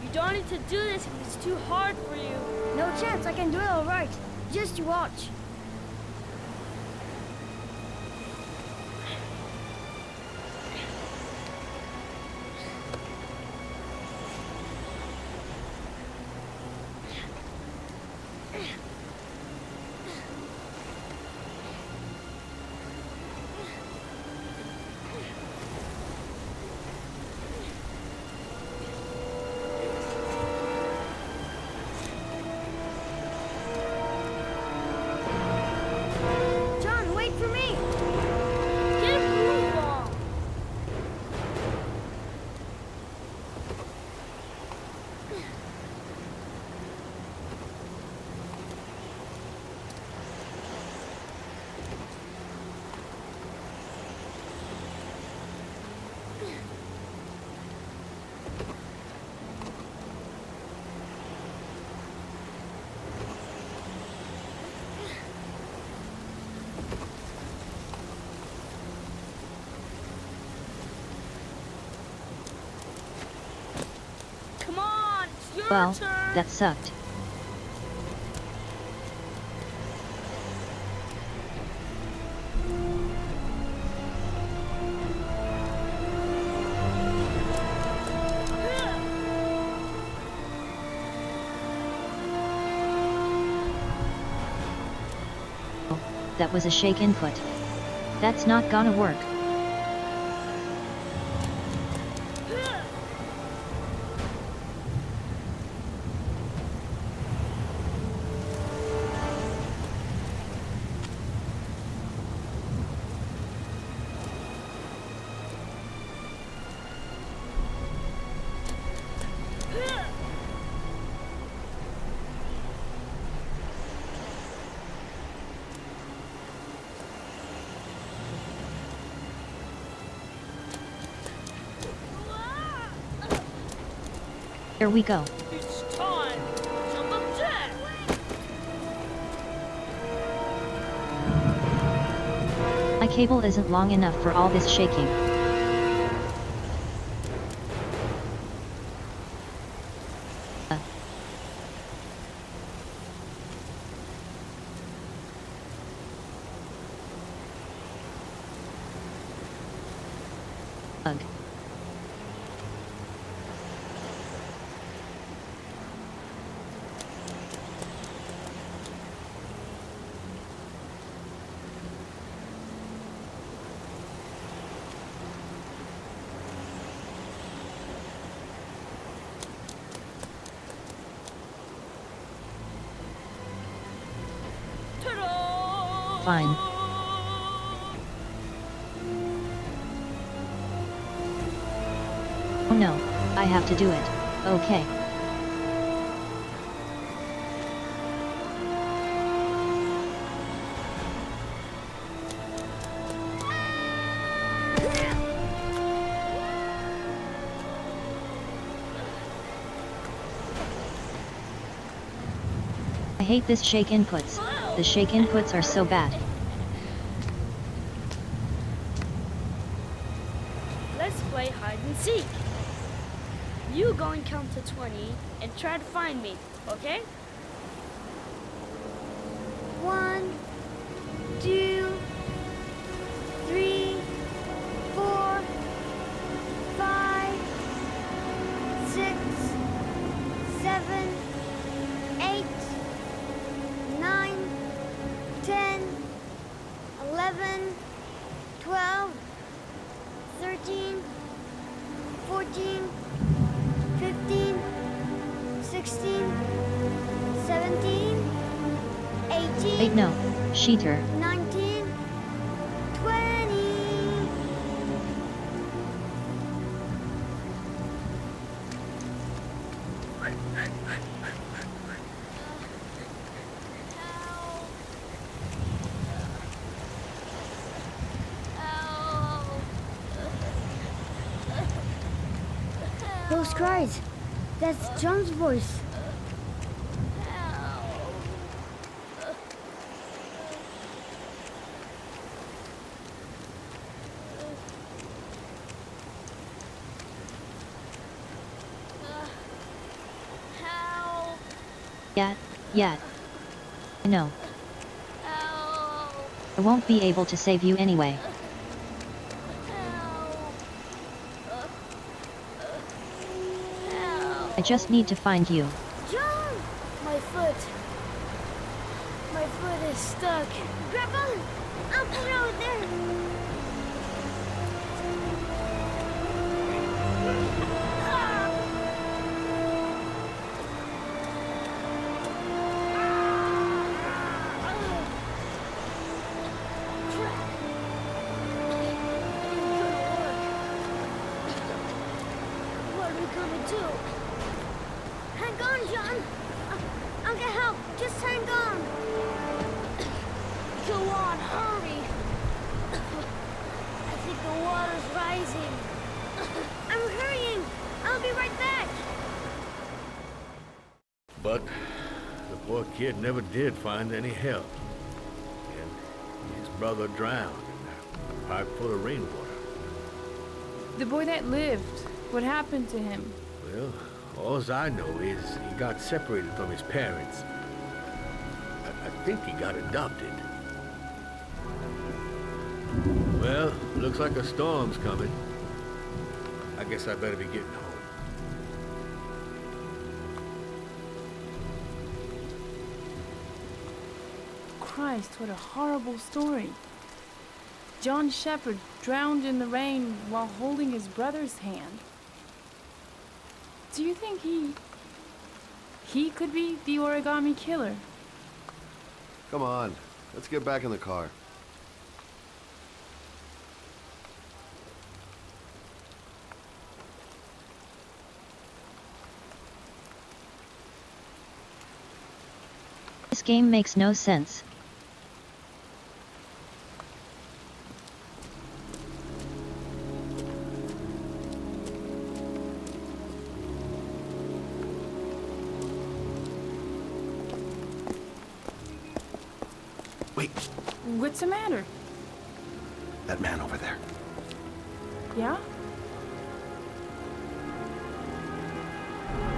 You don't need to do this if it's too hard for you. No chance, I can do it all right. Just you watch. John, wait for me. Get a move on. Come on, it's your Well, turn. that sucked. Oh, that was a shake input. That's not gonna work. Here we go. It's time. Jump up jack. My cable isn't long enough for all this shaking. Ugh. Fine. Oh no, I have to do it. Okay. I hate this shake inputs. The shake inputs are so bad. Let's play hide and seek. You go and count to 20 and try to find me, okay? 1, 2, 3, 4, 5, 6, 7, 8, 9, 10, 11, 12, 13, 14, 15, 16, 17, 18. Wait, no, Sheeter. 19, 20. Those cries. That's John's voice. Yet. No. I won't be able to save you anyway. I just need to find you. John! My foot. My foot is stuck. Grandpa, I'll put it out there. What are we gonna do? Hang on, John. I'll get help. Just hang on. Go on, hurry. I think the water's rising. I'm hurrying. I'll be right back. But the poor kid never did find any help. And his brother drowned in a pipe full of rainwater. The boy that lived, what happened to him? Well, all I know is he got separated from his parents. I think he got adopted. Well, looks like a storm's coming. I guess I better be getting home. Christ, what a horrible story. John Shepherd drowned in the rain while holding his brother's hand. Do you think he could be the origami killer? Come on, let's get back in the car. This game makes no sense. Wait, What's the matter? that man over there. Yeah?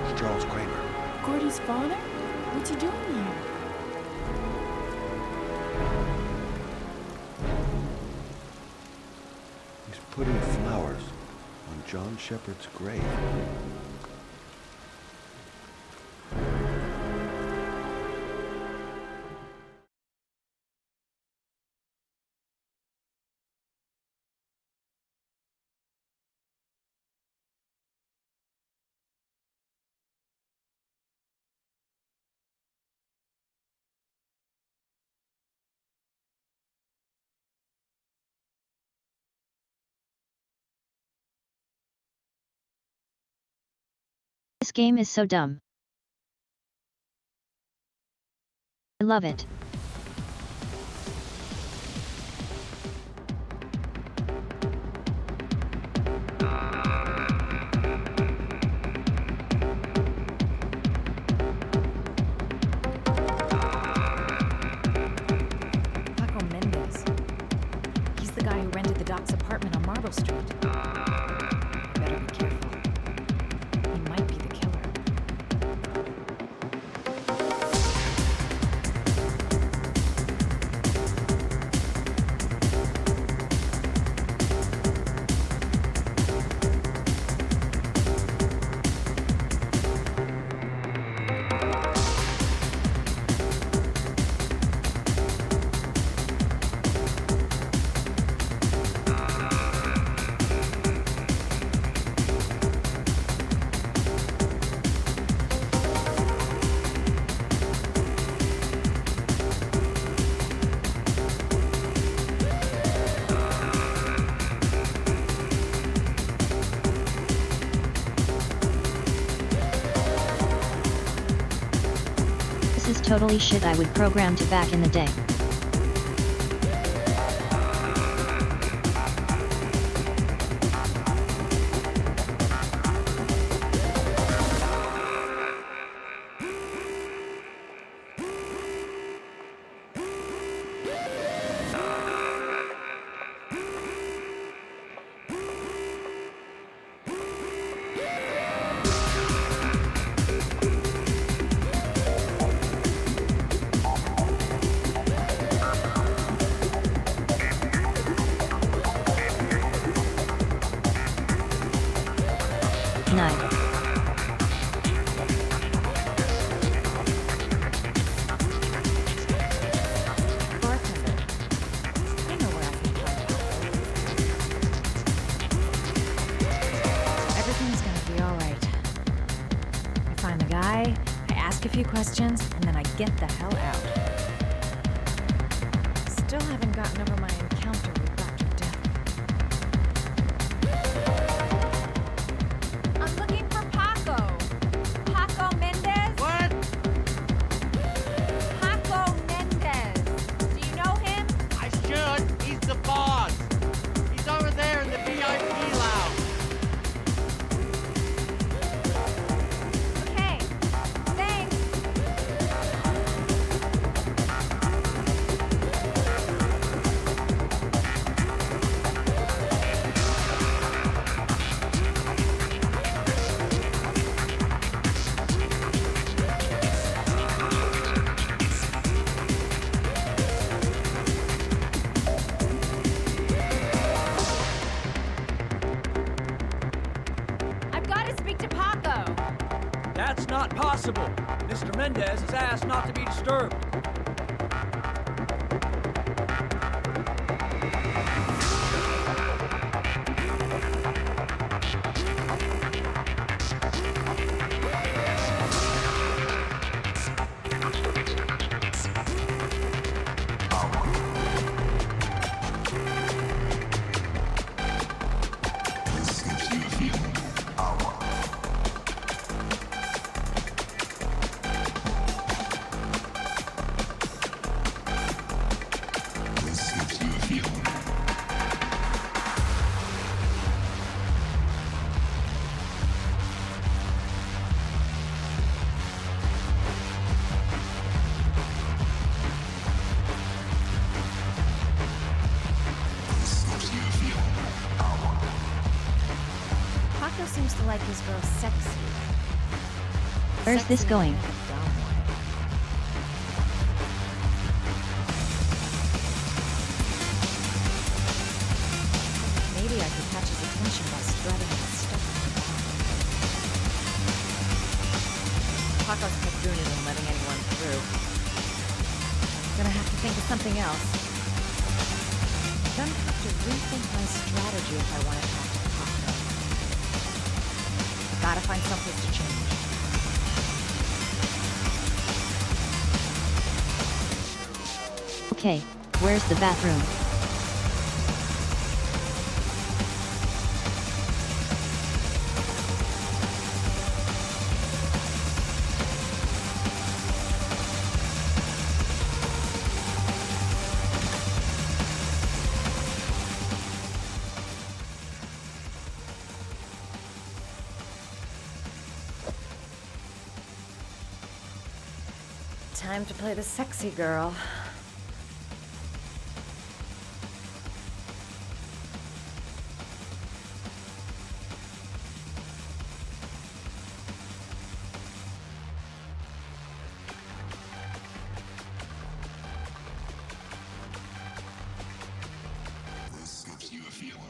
It's Charles Kramer. Gordy's father? What's he doing here? He's putting flowers John Shepard's grave. This game is so dumb. I love it. Paco Mendez. He's the guy who rented the Doc's apartment on Marble Street. I better be careful. He might be the killer. This is totally shit I would program to back in the day. Night. Bartender. I know where I can find help. Everything's gonna be alright. I find the guy, I ask a few questions, and then I get the hell out. Still haven't gotten over my encounter with Dr. Death. I'm looking for Paco. Paco Mendez? What? Paco Mendez. Do you know him? I should. He's the boss. He's over there in the VIP lounge. Okay. Thanks. I've got to speak to Paco. That's not possible. Mr. Mendez has asked not to be disturbed. Paco seems to like his girl sexy. Where's this Sexy going? in a dumb way. Maybe I could catch his attention by strutting in That goon isn't letting anyone through. Gonna have to think of something else. Gonna have to rethink my strategy if I want to talk to Pop, though. Gotta find someplace to change. Okay, where's the bathroom? Time to play the sexy girl. This gives you a feeling.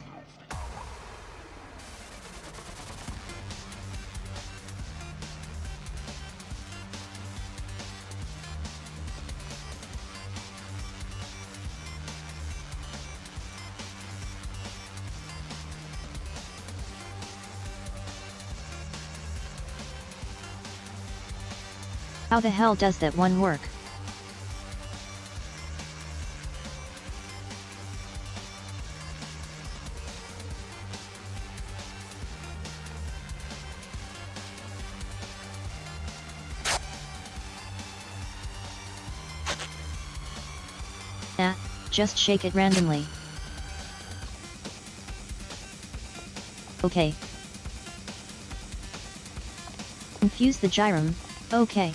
How the hell does that one work? Nah, just shake it randomly. Okay. Infuse the gyrum, okay.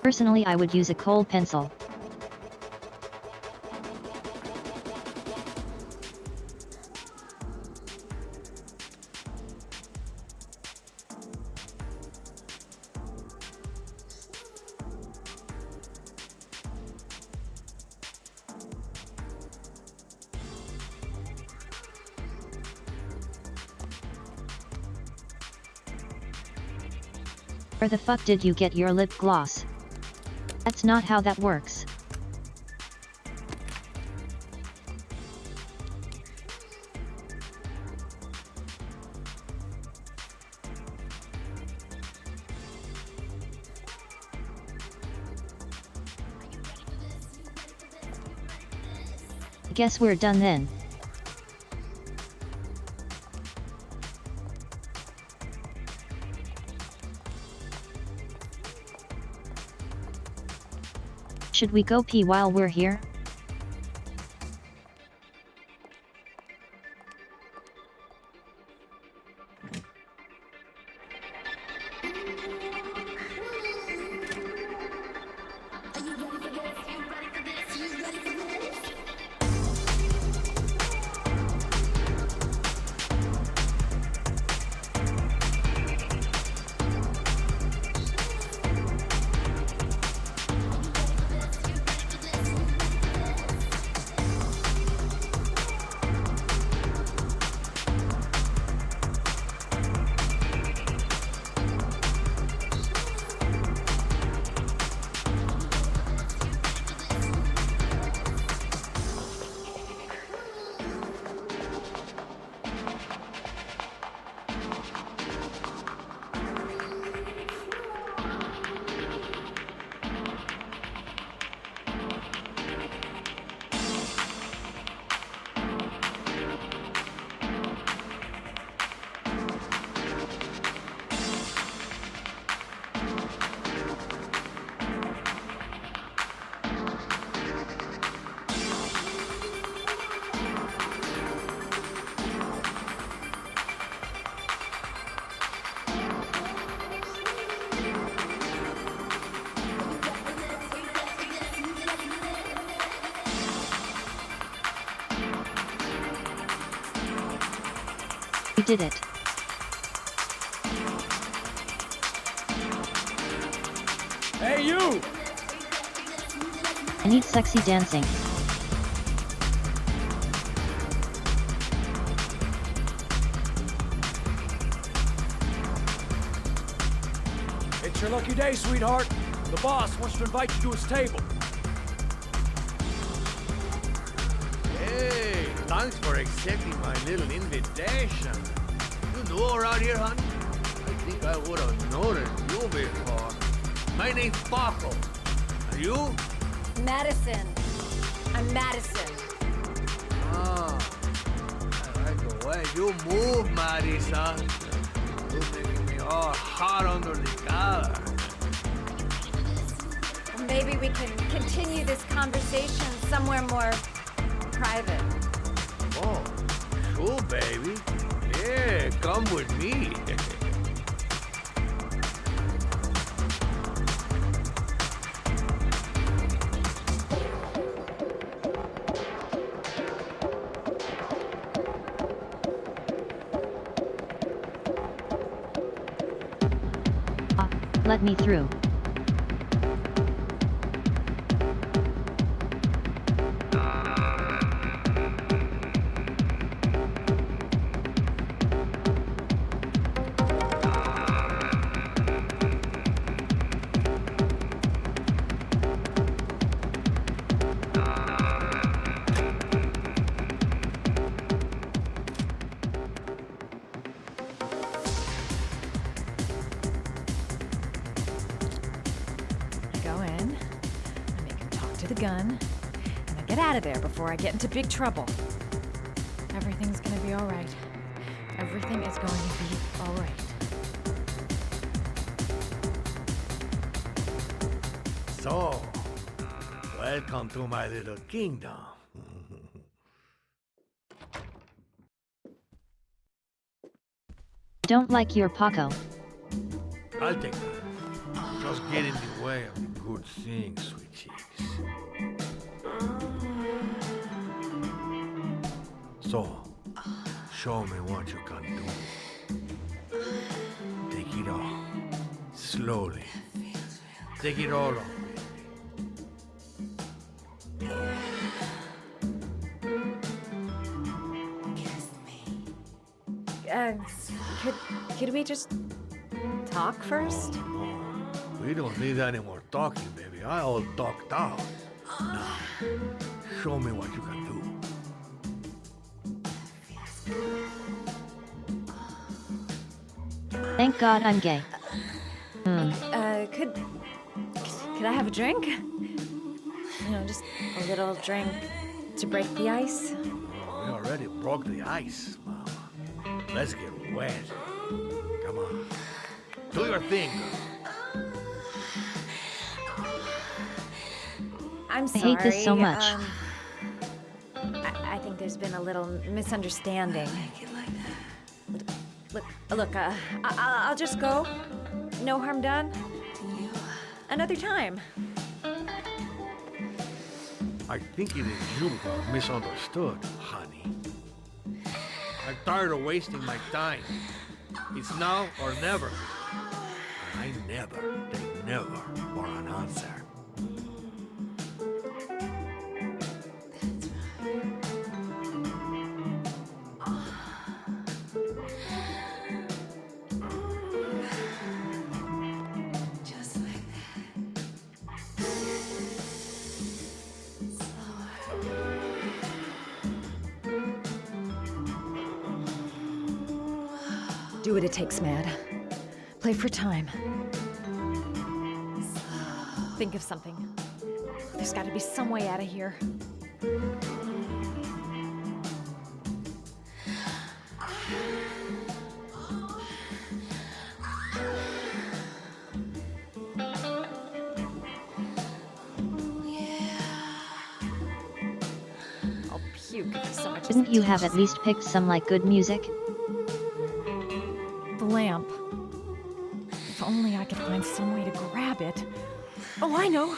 Personally, I would use a coal pencil. Where the fuck did you get your lip gloss? That's not how that works. Guess we're done then. Should we go pee while we're here? You did it. Hey, you! I need sexy dancing. It's your lucky day, sweetheart. The boss wants to invite you to his table. Hey, thanks for accepting my little invitation. You know around here, honey? I think I would have noticed you before. My name's Paco. And you? Madison. I'm Madison. Ah, I like the way you move, Marisa. You're making me all hot under the collar. Maybe we can continue this conversation somewhere more private. Oh, sure, baby. Yeah, come with me. Let me through. The gun, and I get out of there before I get into big trouble. Everything's gonna be all right. Everything is going to be all right. So, welcome to my little kingdom. Don't like your Paco. I'll take that. Just get in the way of the good things, sweet cheeks. So, show me what you can do. Take it all. Slowly. Take it all on. Could we just talk first? We don't need any more talking, baby. I all talked out. Now, show me what you can do. Thank God I'm gay. Could I have a drink? You know, just a little drink to break the ice. Oh, we already broke the ice, Mama. Let's get wet. Come on. Do your thing, girl. I'm I sorry. hate this so much. I think there's been a little misunderstanding. Look, I'll just go. No harm done. Another time. I think it is you who misunderstood, honey. I'm tired of wasting my time. It's now or never. And I never take never for an answer. Do what it takes, Mad. Play for time. Think of something. There's got to be some way out of here. I'll puke if so much. Shouldn't you have at least picked some like good music? The lamp. If only I could find some way to grab it. Oh, I know.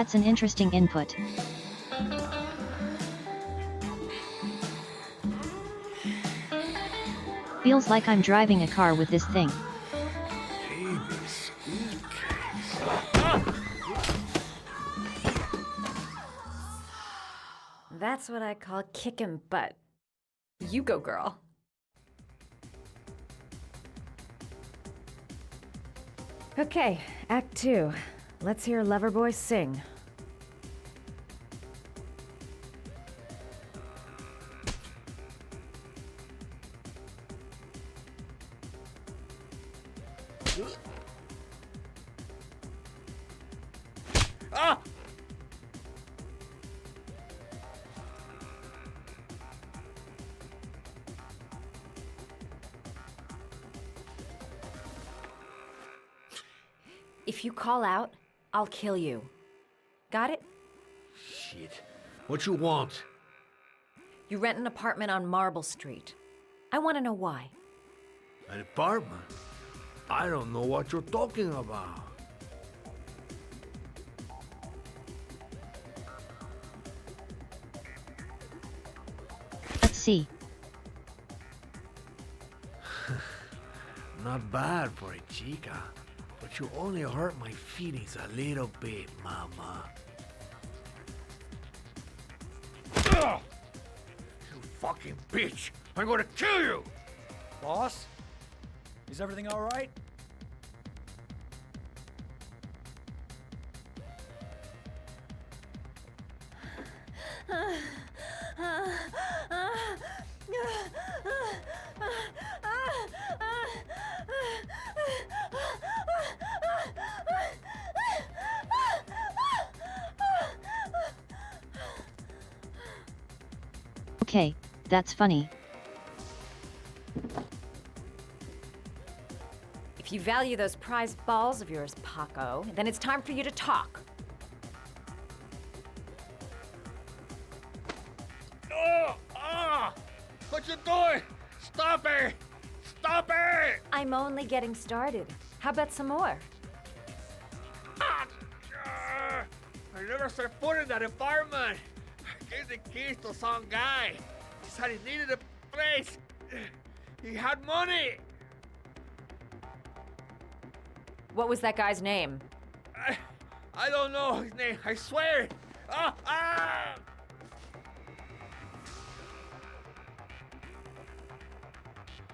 That's an interesting input. Feels like I'm driving a car with this thing. That's what I call kicking butt. You go, girl. Okay, Act 2. Let's hear Loverboy sing. Ah! If you call out, I'll kill you. Got it? Shit. What you want? You rent an apartment on Marble Street. I want to know why. An apartment? I don't know what you're talking about. Let's see. Not bad for a chica, but you only hurt my feelings a little bit, mama. Ugh! You fucking bitch! I'm gonna kill you! Boss? Is everything all right? Okay, that's funny. If you value those prize balls of yours, Paco, then it's time for you to talk. Oh! Ah! What you doing? Stop it! Stop it! I'm only getting started. How about some more? Ah! I never set foot in that apartment. I gave the keys to some guy. He said he needed a place. He had money. What was that guy's name? I don't know his name. I swear. Ah! Ah!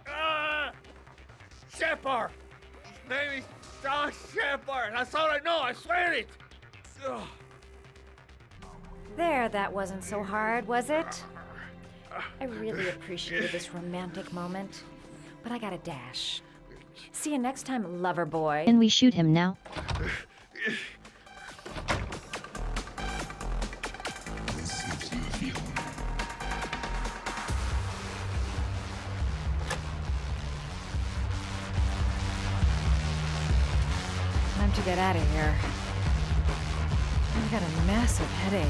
Ah! Shepard. His name is John Shepard. That's all I know. I swear it. Ugh. There, that wasn't so hard, was it? I really appreciated this romantic moment, but I gotta dash. See you next time, lover boy. Can we shoot him now? Time to get out of here. I got a massive headache.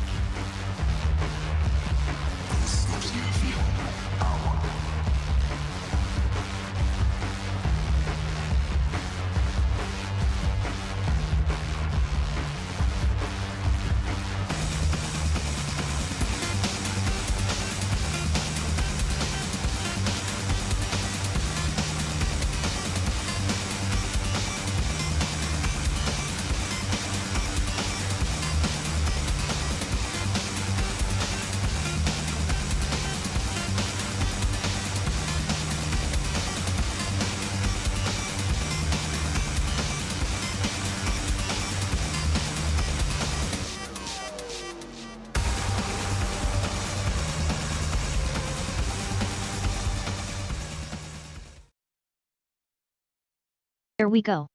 Here we go.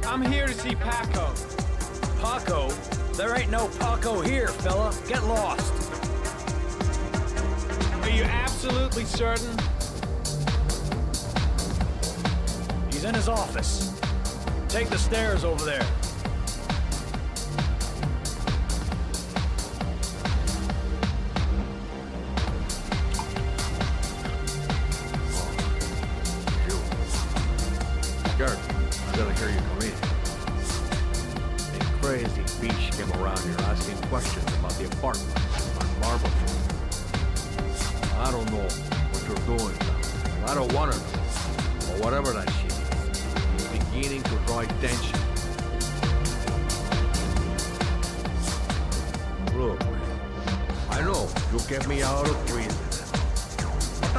I'm here to see Paco. Paco? There ain't no Paco here, fella. Get lost. Are you absolutely certain? He's in his office. Take the stairs over there. A crazy beach came around here asking questions about the apartment on Marble Street. I don't know what you're doing now. I don't want to know. Or whatever that shit is. It's beginning to draw attention. Look, I know you kept me out of prison.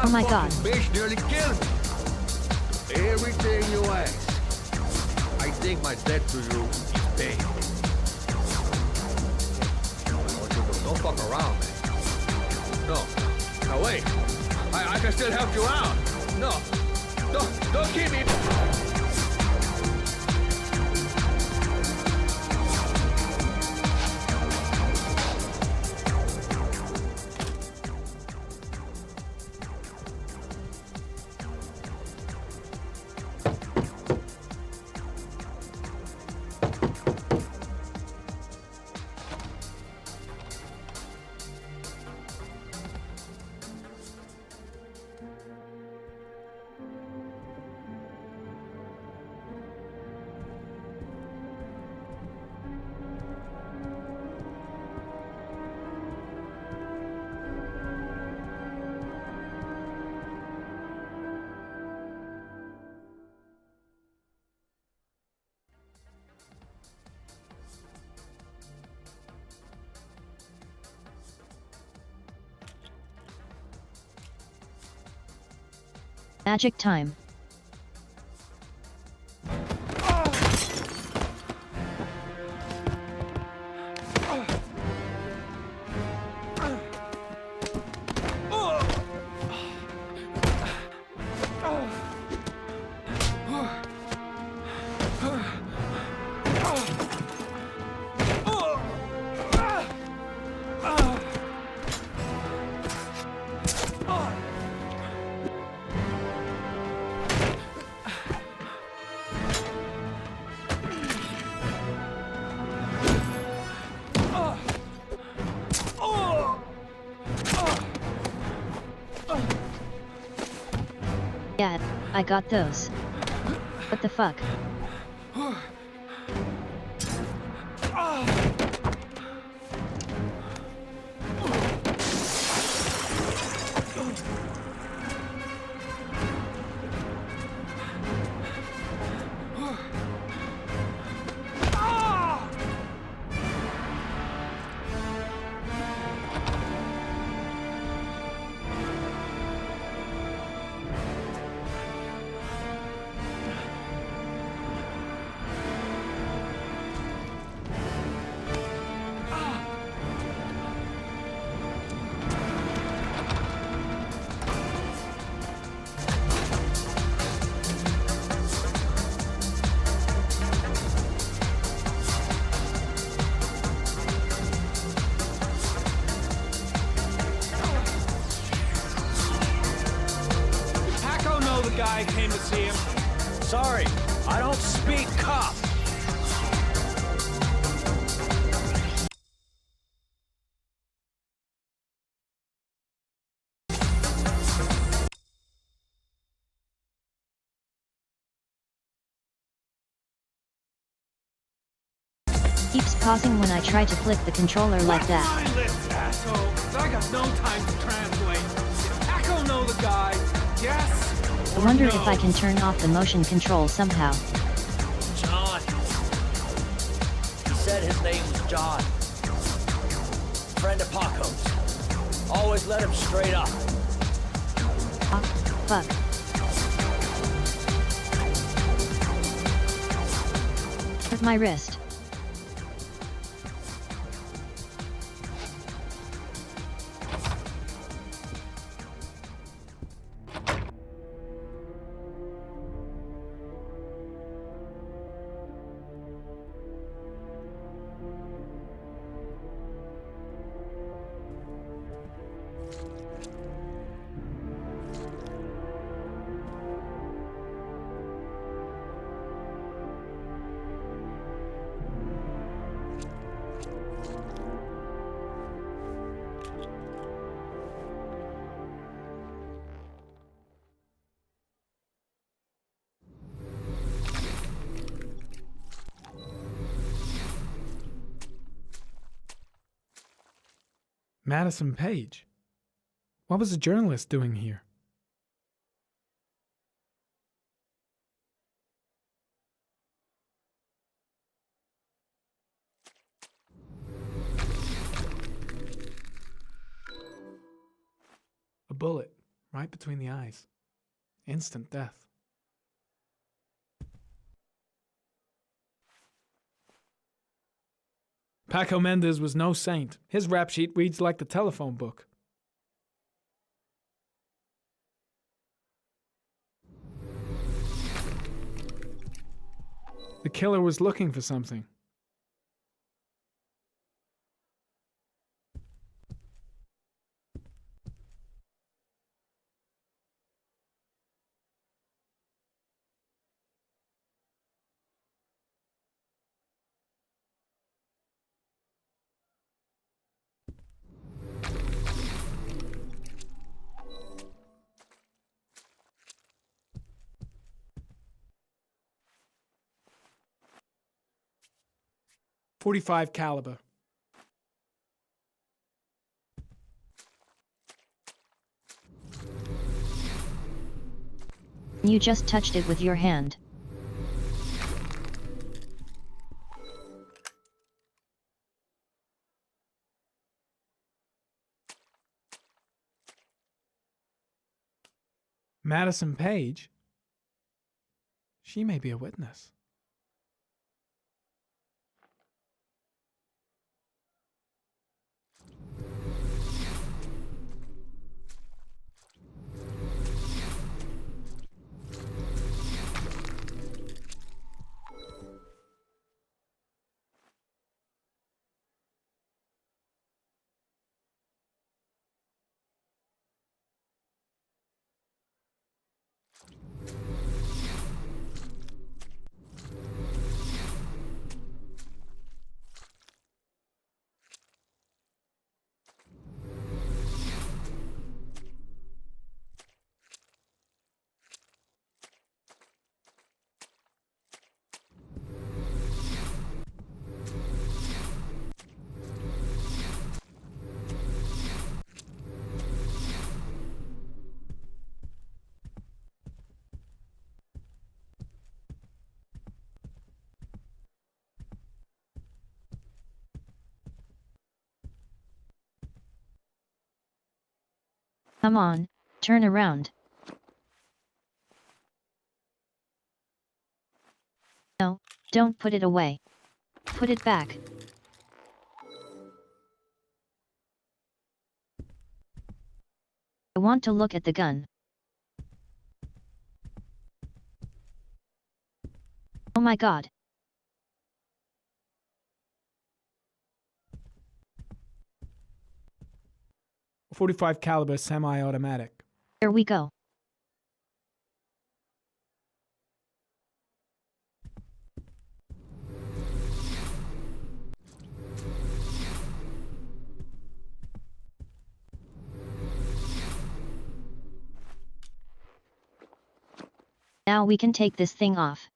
Oh my God. Bitch nearly killed me. Everything you ask, I think my debt to you is paid. What you do? Don't fuck around, man. No. Now wait. I can still help you out. No. Don't keep me. Magic time. Yeah, I got those. What the fuck? Guy came to see him. Sorry, I don't speak cop. Keeps pausing when I try to flip the controller like that. My lips, asshole. I got no time to translate. Did Paco know the guy? Yes. I wonder if I can turn off the motion control somehow. John. He said his name was John. Friend of Paco's. Always let him straight up. Fuck. Hurt my wrist. Madison Page? What was a journalist doing here? A bullet, right between the eyes. Instant death. Paco Mendez was no saint. His rap sheet reads like the telephone book. The killer was looking for something. .45 caliber. You just touched it with your hand. Madison Page? She may be a witness. Come on, turn around. No, don't put it away. Put it back. I want to look at the gun. Oh my god. .45 caliber semi-automatic. Here we go. Now we can take this thing off.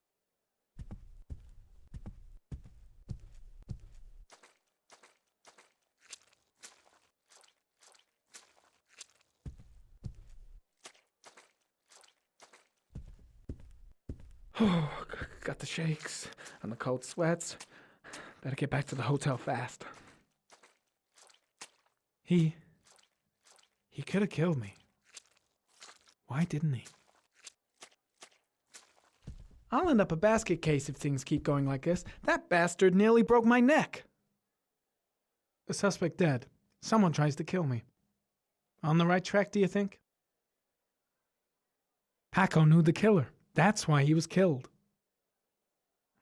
Oh, got the shakes and the cold sweats. Better get back to the hotel fast. He could have killed me. Why didn't he? I'll end up a basket case if things keep going like this. That bastard nearly broke my neck. The suspect dead. Someone tries to kill me. On the right track, do you think? Paco knew the killer. That's why he was killed.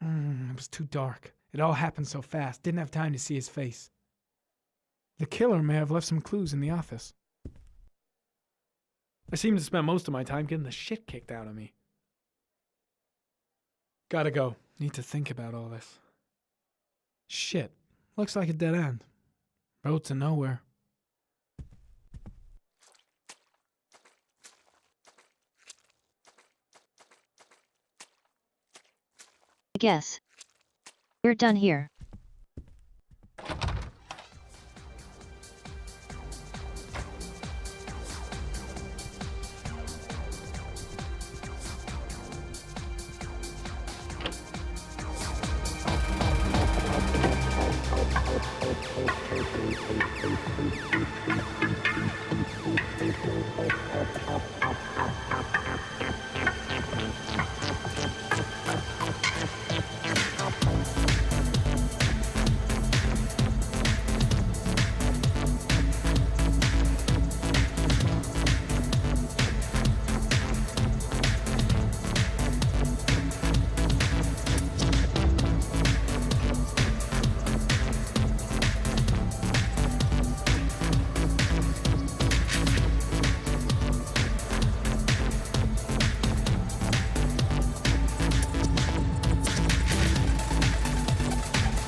It was too dark. It all happened so fast. Didn't have time to see his face. The killer may have left some clues in the office. I seem to spend most of my time getting the shit kicked out of me. Gotta go. Need to think about all this. Shit. Looks like a dead end. Road to nowhere. I guess we're done here.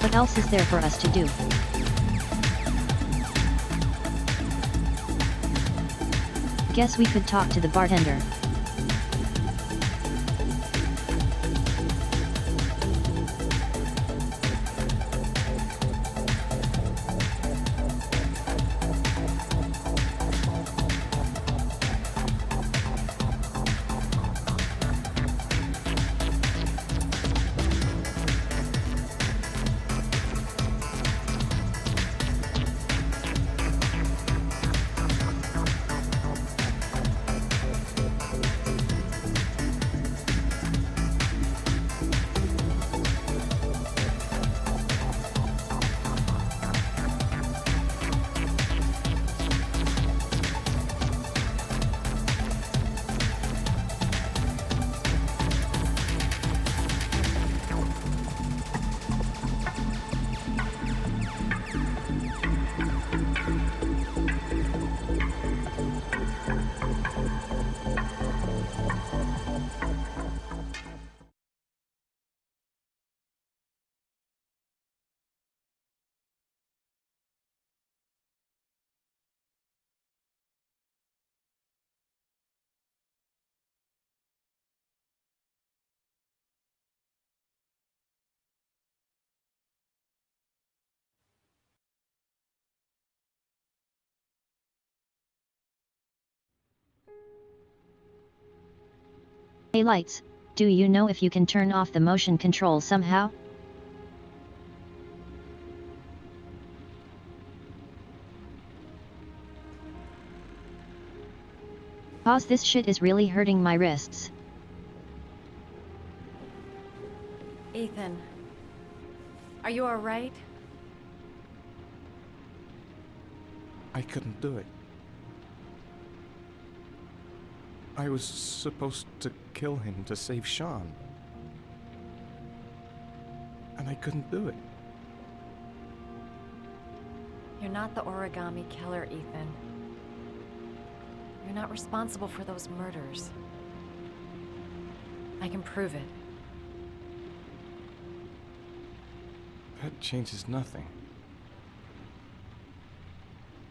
What else is there for us to do? Guess we could talk to the bartender. Hey Lights, do you know if you can turn off the motion control somehow? Pause, this shit is really hurting my wrists. Ethan, are you alright? I couldn't do it. I was supposed to kill him to save Sean. And I couldn't do it. You're not the origami killer, Ethan. You're not responsible for those murders. I can prove it. That changes nothing.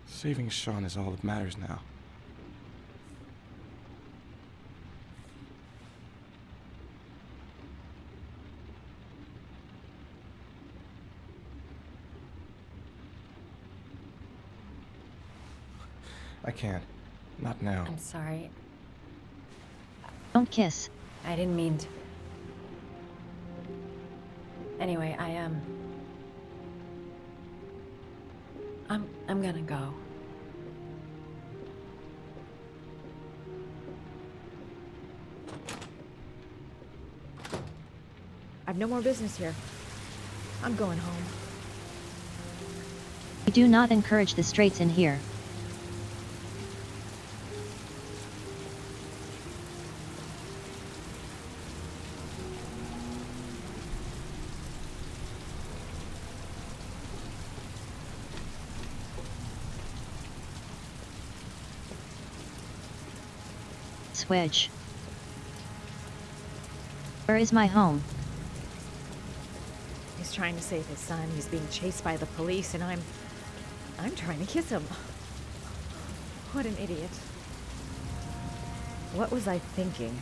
Saving Sean is all that matters now. I can't. Not now. I'm sorry. Don't kiss. I didn't mean to. Anyway, I'm gonna go. I've no more business here. I'm going home. We do not encourage the straights in here. Switch. Where is my home? He's trying to save his son. He's being chased by the police, and I'm trying to kiss him. What an idiot. What was I thinking?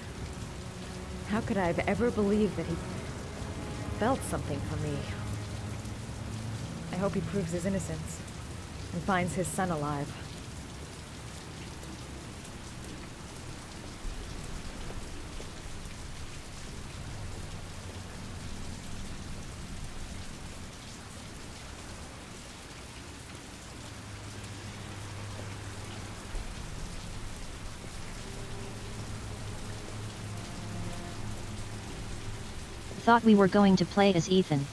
How could I have ever believed that he felt something for me? I hope he proves his innocence and finds his son alive. Thought we were going to play as Ethan.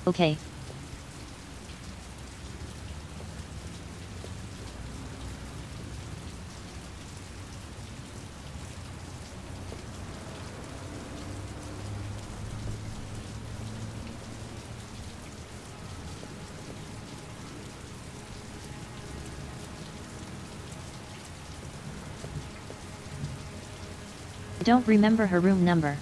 Okay. don't remember her room number.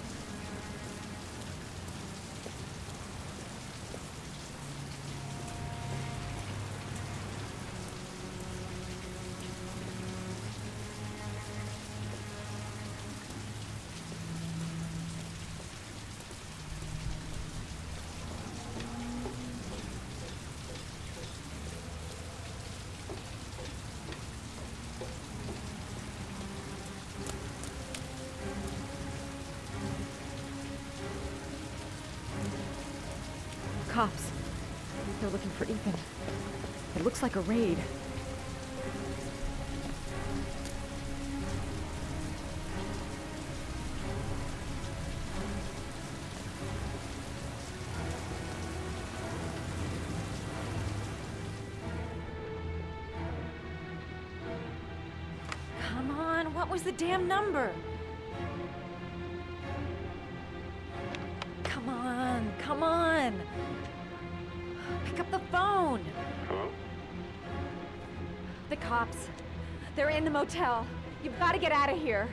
Cops. They're looking for Ethan. It looks like a raid. Come on, what was the damn number? Come on, come on. Pick up the phone. Hello? The cops. They're in the motel. You've got to get out of here.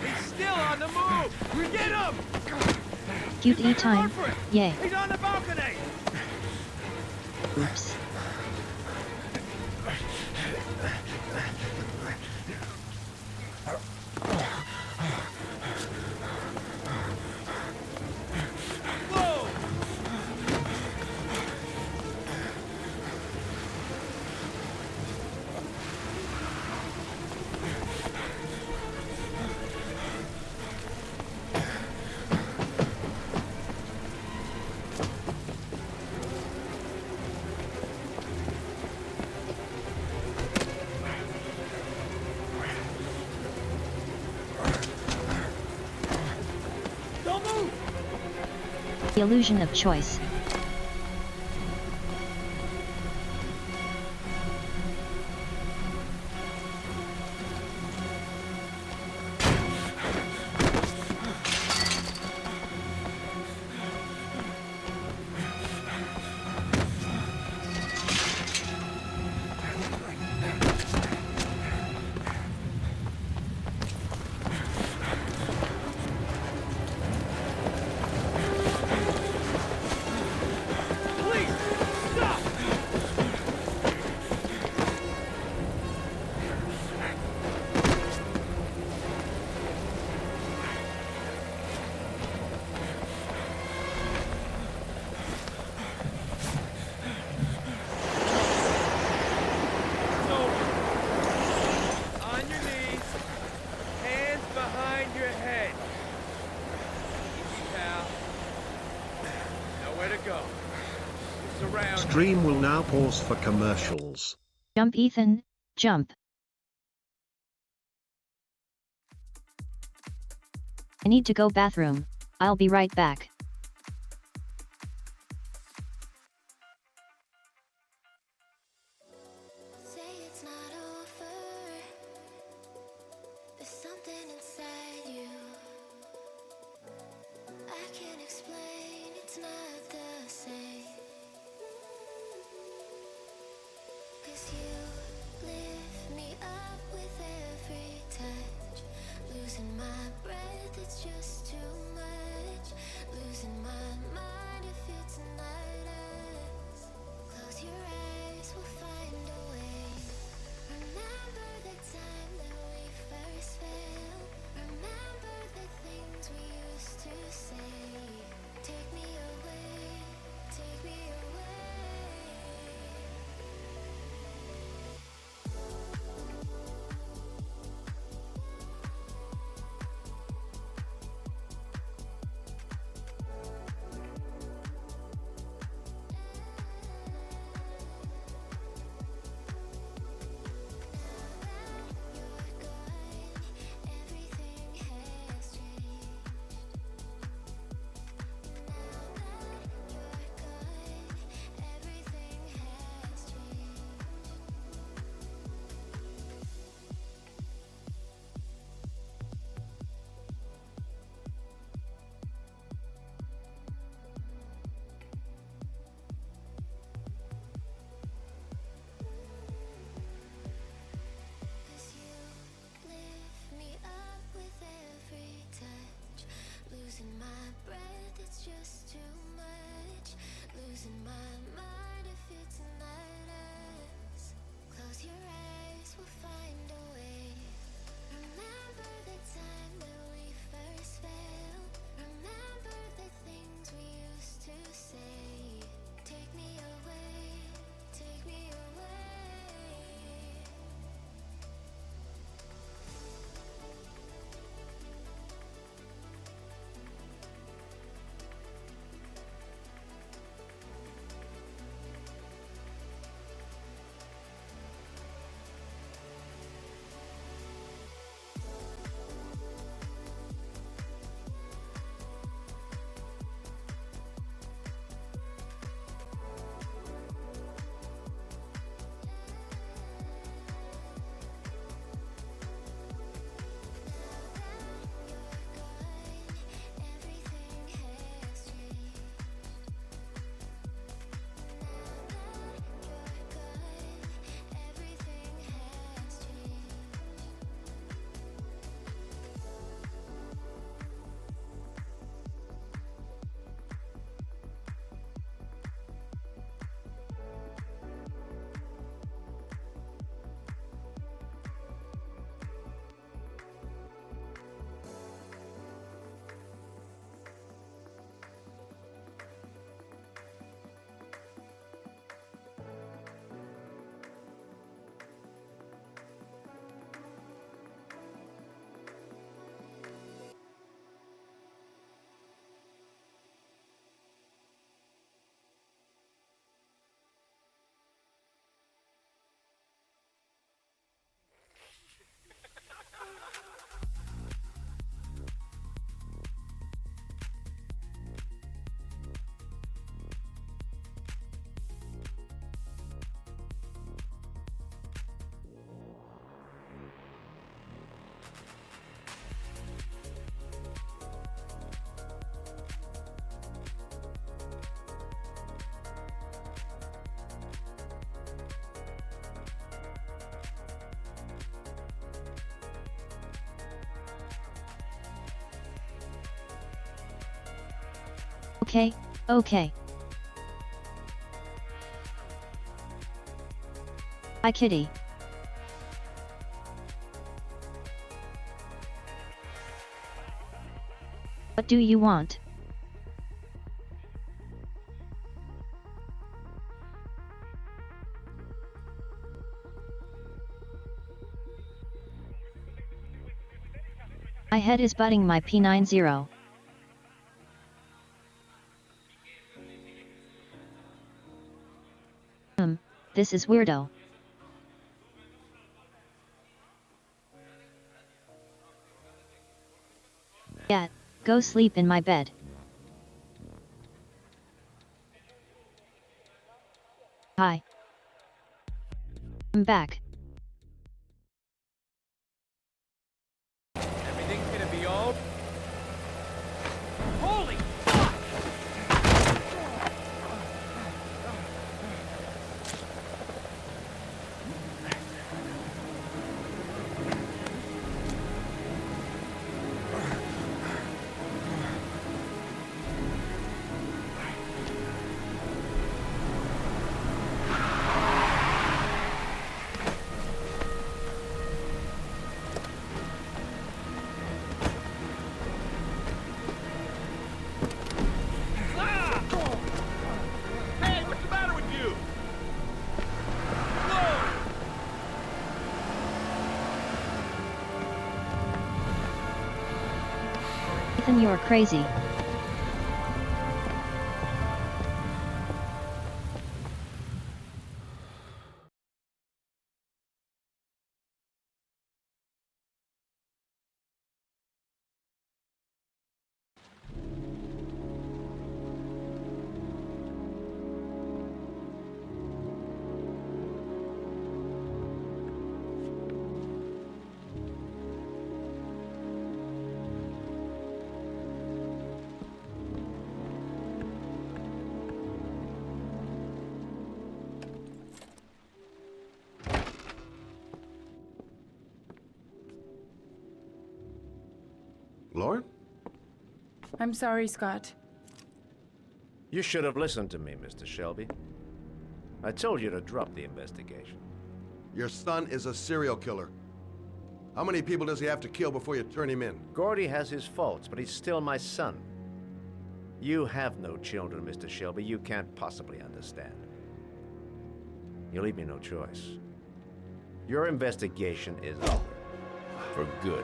He's still on the move! Get him! QT time. Yay. He's on the balcony! Oops. Whoa! The illusion of choice. Stream will now pause for commercials. Jump, Ethan, jump. I need to go bathroom. I'll be right back. Say it's not over. There's something inside you. I can't explain, it's not the same. 'Cause you lift me up with every touch. Losing my breath, it's just too much. Okay, okay. Hi, kitty. What do you want? My head is butting my P90. This is weirdo. Yeah, go sleep in my bed. Hi. I'm back. Everything's gonna be all... Holy... Hey, what's the matter with you? Ethan, you're crazy. Lauren? I'm sorry, Scott. You should have listened to me, Mr. Shelby. I told you to drop the investigation. Your son is a serial killer. How many people does he have to kill before you turn him in? Gordy has his faults, but he's still my son. You have no children, Mr. Shelby. You can't possibly understand. You leave me no choice. Your investigation is over. For good.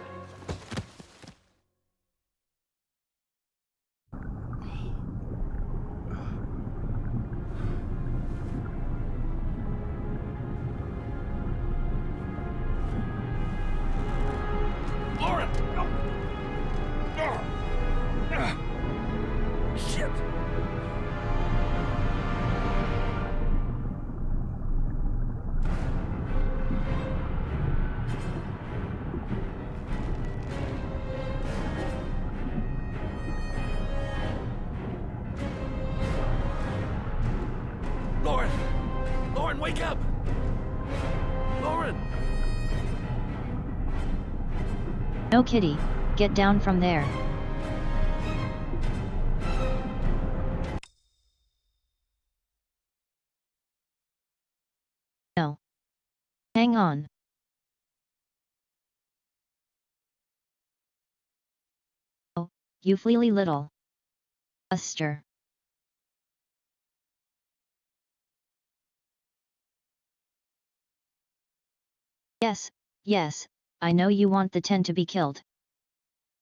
Lauren! Shit! Lauren! Lauren, wake up! Lauren! No, kitty, get down from there. No. Hang on. Oh, you fleely little buster. Yes, yes, I know you want the 10 to be killed.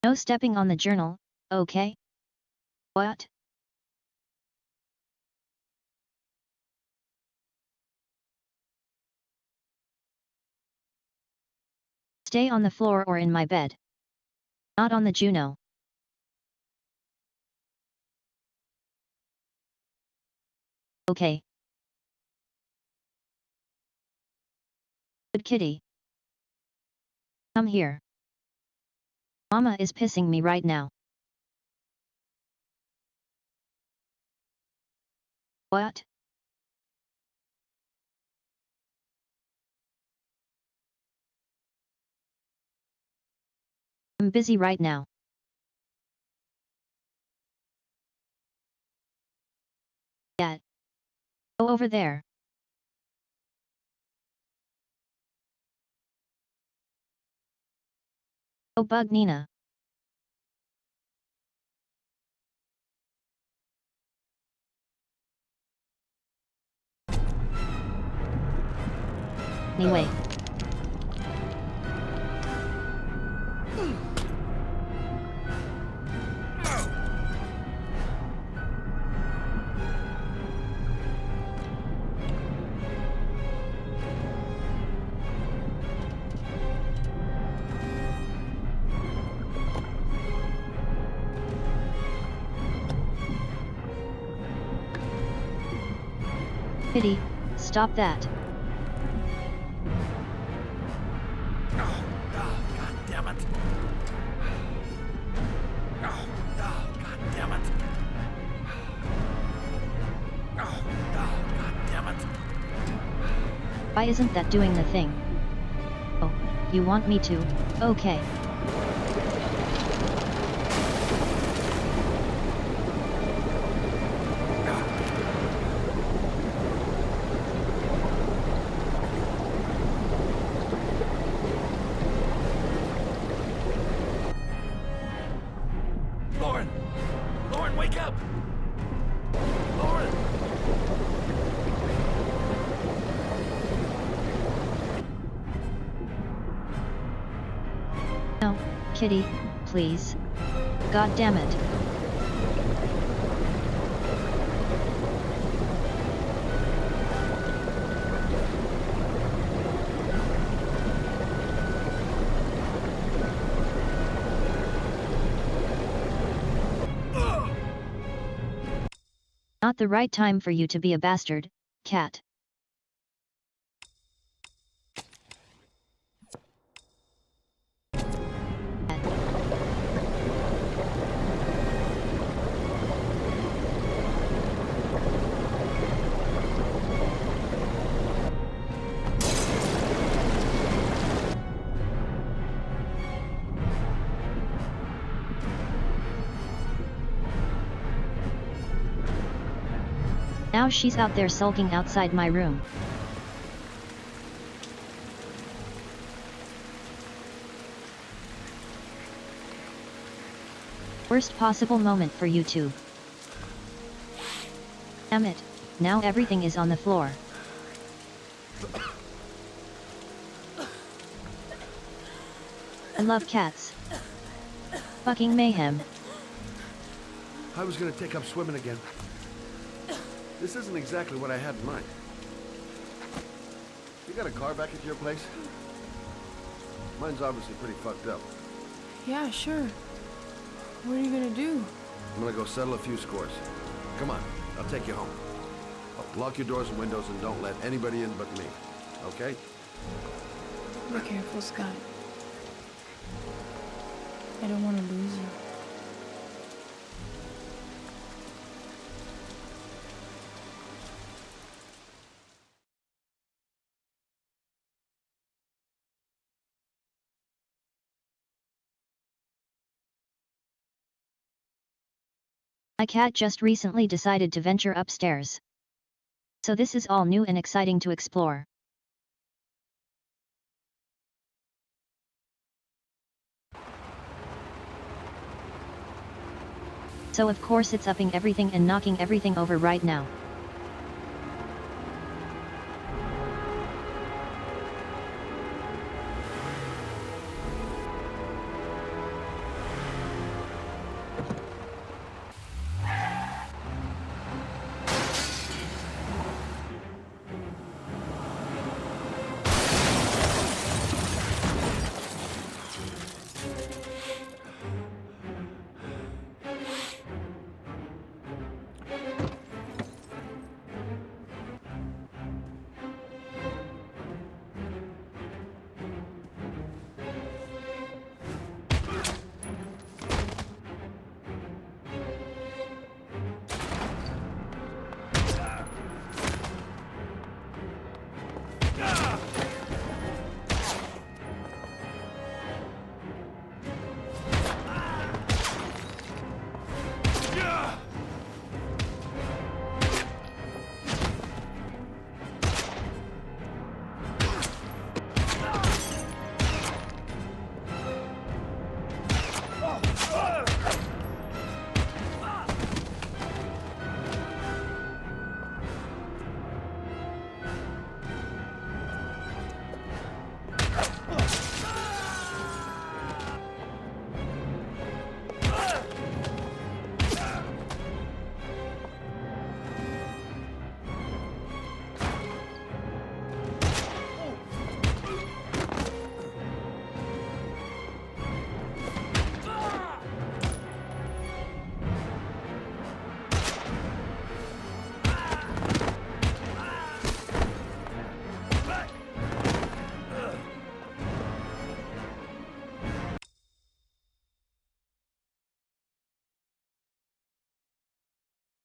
No stepping on the journal, okay? What? Stay on the floor or in my bed. Not on the Juno. Okay. Good kitty. Come here. Mama is pissing me right now. What? I'm busy right now. Yet. Go over there. Go bug Nina. Anyway. Pity, stop that. Oh, God damn it. Oh, God damn it. Oh, God damn it. Why isn't that doing the thing? Oh, you want me to? Okay. Lauren! Lauren, wake up! Lauren! No, Kitty, please. God damn it. Not the right time for you to be a bastard, cat. Now she's out there sulking outside my room. Worst possible moment for YouTube. Damn it, now everything is on the floor. I love cats. Fucking mayhem. I was gonna take up swimming again. This isn't exactly what I had in mind. You got a car back at your place? Mine's obviously pretty fucked up. Yeah, sure. What are you gonna do? I'm gonna go settle a few scores. Come on, I'll take you home. Lock your doors and windows and don't let anybody in but me. Okay? Be careful, Scott. I don't want to lose you. My cat just recently decided to venture upstairs. So this is all new and exciting to explore. So of course it's upping everything and knocking everything over right now.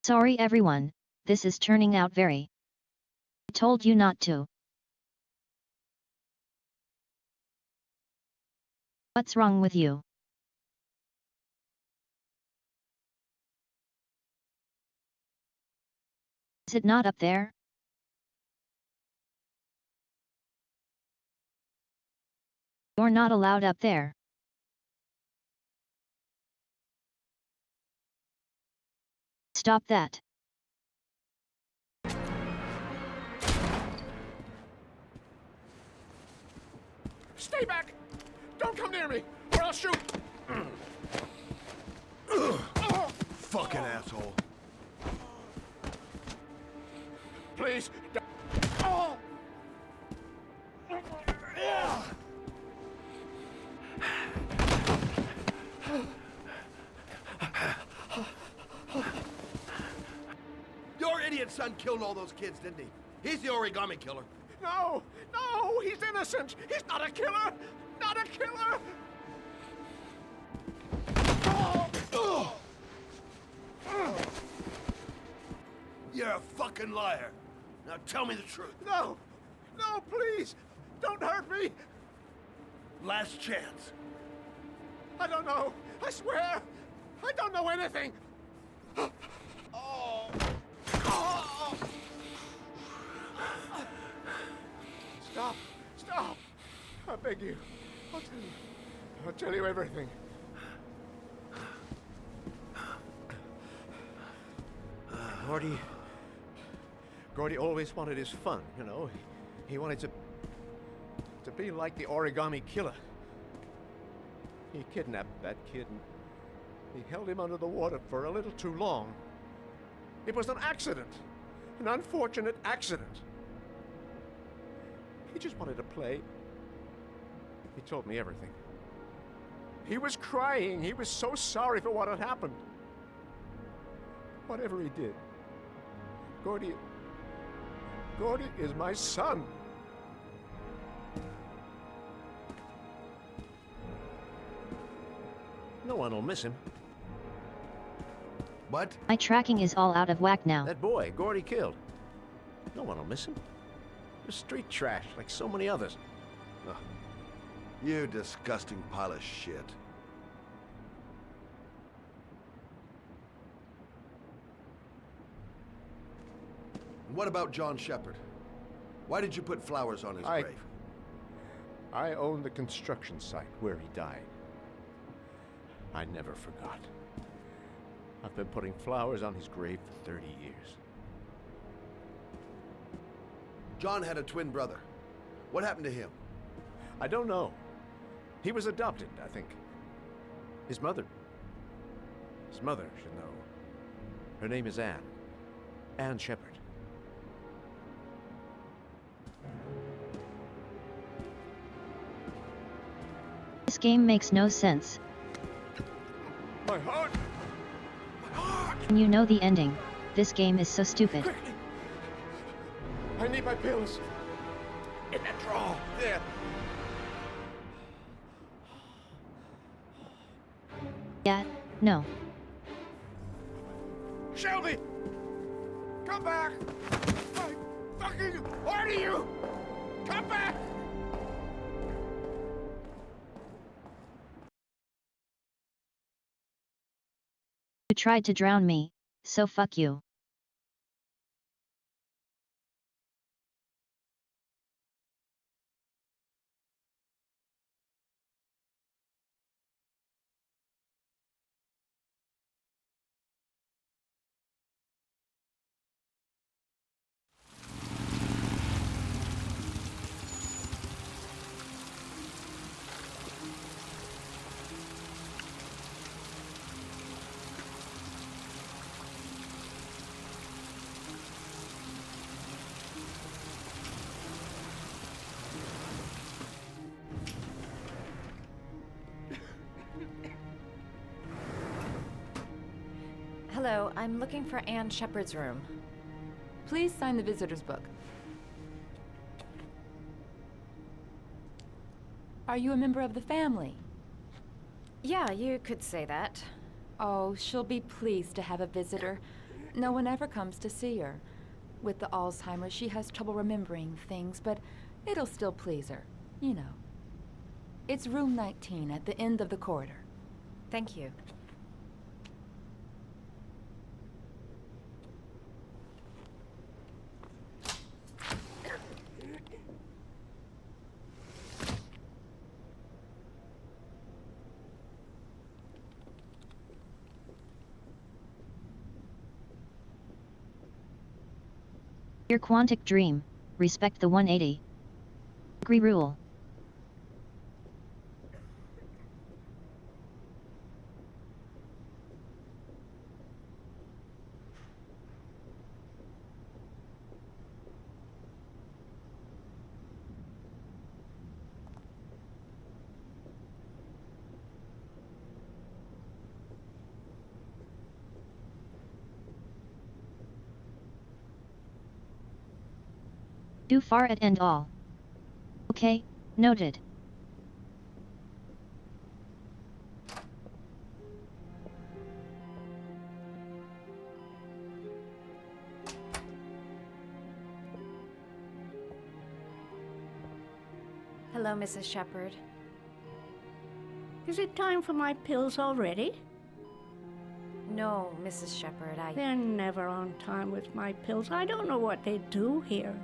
Sorry everyone, this is turning out very. I told you not to. What's wrong with you? Is it not up there? You're not allowed up there. Stop that. Stay back! Don't come near me, or I'll shoot! Fucking asshole. Please, Your idiot son killed all those kids, didn't he? He's the origami killer. No! No! He's innocent! He's not a killer! Not a killer! You're a fucking liar. Now tell me the truth. No! No, please! Don't hurt me! Last chance. I don't know! I swear! I don't know anything! Stop! Stop! I beg you. I'll tell you. I'll tell you everything. Gordy always wanted his fun, you know. He wanted to be like the origami killer. He kidnapped that kid and he held him under the water for a little too long. It was an accident. An unfortunate accident. He just wanted to play. He told me everything. He was crying. He was so sorry for what had happened. Whatever he did, Gordy is my son. No one will miss him. What? My tracking is all out of whack now. That boy, Gordy killed. No one will miss him. He was street trash, like so many others. Ugh. You disgusting pile of shit. And what about John Shepard? Why did you put flowers on his grave? I own the construction site where he died. I never forgot. I've been putting flowers on his grave for 30 years. John had a twin brother. What happened to him? I don't know. He was adopted, I think. His mother should know. Her name is Anne. Anne Shepard. This game makes no sense. My heart! And you know the ending. This game is so stupid. Quickly! I need my pills. In that drawer. There. Yeah, no. Shelby! Come back! I fucking order you! Come back! You tried to drown me, so fuck you. Hello, I'm looking for Anne Shepard's room. Please sign the visitor's book. Are you a member of the family? Yeah, you could say that. Oh, she'll be pleased to have a visitor. No one ever comes to see her. With the Alzheimer's, she has trouble remembering things, but it'll still please her. You know. It's room 19 at the end of the corridor. Thank you. Your quantic dream. Respect the 180 degree rule. Too far at end all. Okay, noted. Hello, Mrs. Shepherd. Is it time for my pills already? No, Mrs. Shepherd, They're never on time with my pills. I don't know what they do here.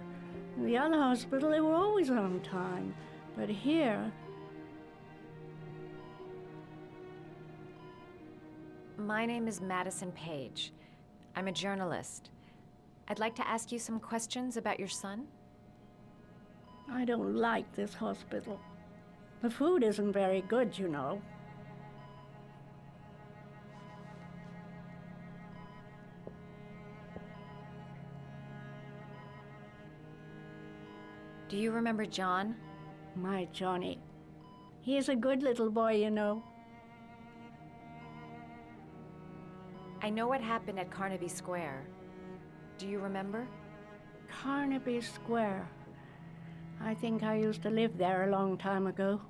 In the other hospital, they were always on time. But here... My name is Madison Page. I'm a journalist. I'd like to ask you some questions about your son. I don't like this hospital. The food isn't very good, you know. Do you remember John? My Johnny. He is a good little boy, you know. I know what happened at Carnaby Square. Do you remember? Carnaby Square. I think I used to live there a long time ago.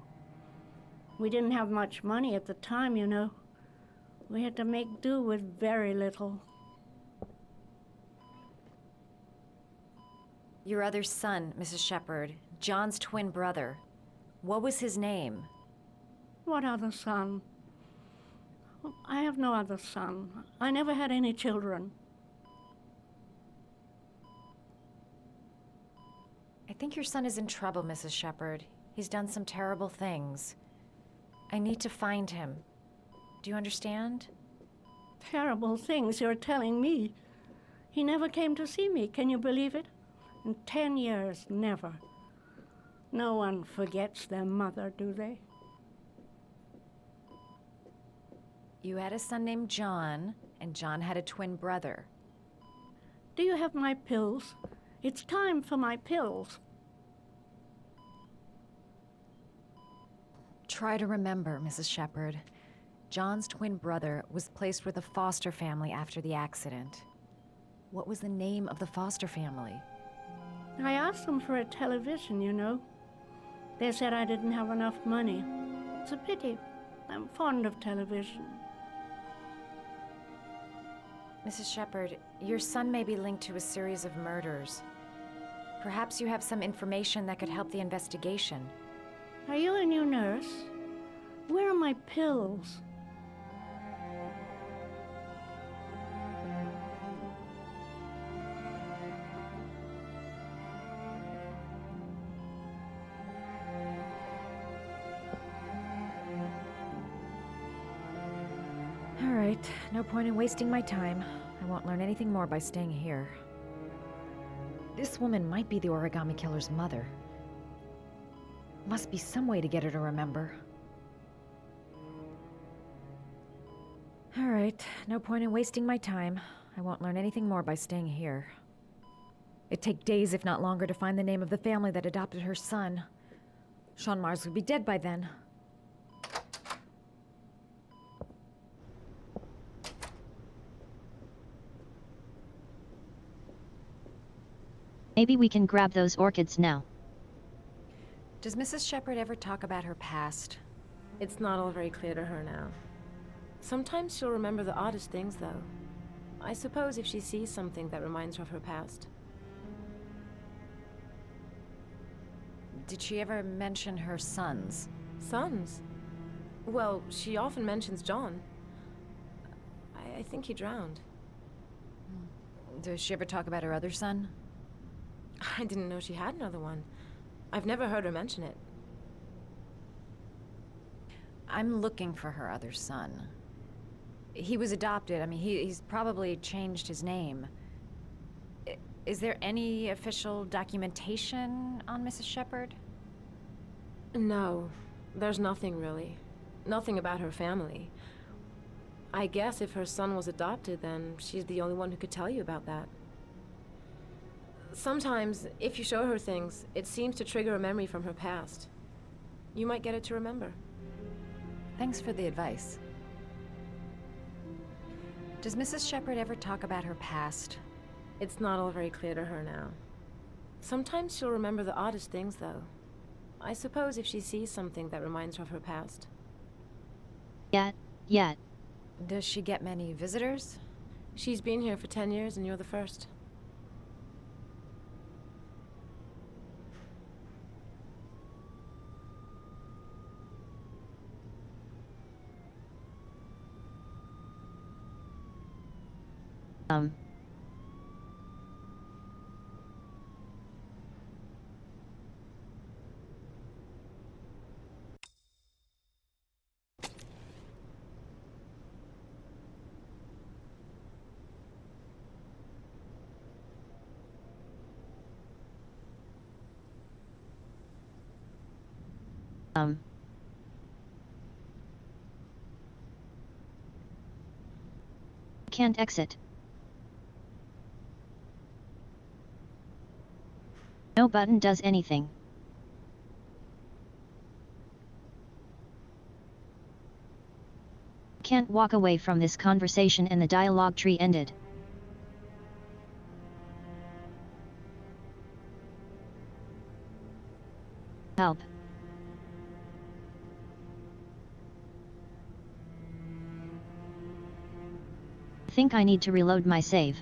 We didn't have much money at the time, you know. We had to make do with very little. Your other son, Mrs. Shepherd, John's twin brother. What was his name? What other son? I have no other son. I never had any children. I think your son is in trouble, Mrs. Shepherd. He's done some terrible things. I need to find him. Do you understand? Terrible things you're telling me. He never came to see me, can you believe it? In 10 years, never. No one forgets their mother, do they? You had a son named John, and John had a twin brother. Do you have my pills? It's time for my pills. Try to remember, Mrs. Shepherd. John's twin brother was placed with a foster family after the accident. What was the name of the foster family? I asked them for a television, you know. They said I didn't have enough money. It's a pity. I'm fond of television. Mrs. Shepherd, your son may be linked to a series of murders. Perhaps you have some information that could help the investigation. Are you a new nurse? Where are my pills? All right, no point in wasting my time. I won't learn anything more by staying here. This woman might be the origami killer's mother. Must be some way to get her to remember. All right, no point in wasting my time. I won't learn anything more by staying here. It'd take days, if not longer, to find the name of the family that adopted her son. Sean Mars would be dead by then. Maybe we can grab those orchids now. Does Mrs. Shepherd ever talk about her past? It's not all very clear to her now. Sometimes she'll remember the oddest things, though. I suppose if she sees something that reminds her of her past. Did she ever mention her sons? Sons? Well, she often mentions John. I think he drowned. Does she ever talk about her other son? I didn't know she had another one. I've never heard her mention it. I'm looking for her other son. He was adopted. I mean, he's probably changed his name. Is there any official documentation on Mrs. Shepherd? No, there's nothing really. Nothing about her family. I guess if her son was adopted, then she's the only one who could tell you about that. Sometimes, if you show her things, it seems to trigger a memory from her past. You might get it to remember. Thanks for the advice. Does Mrs. Shepherd ever talk about her past? It's not all very clear to her now. Sometimes she'll remember the oddest things, though. I suppose if she sees something that reminds her of her past. Yet. Does she get many visitors? She's been here for 10 years and you're the first. Can't exit. No button does anything. Can't walk away from this conversation and the dialogue tree ended. Help. Think I need to reload my save.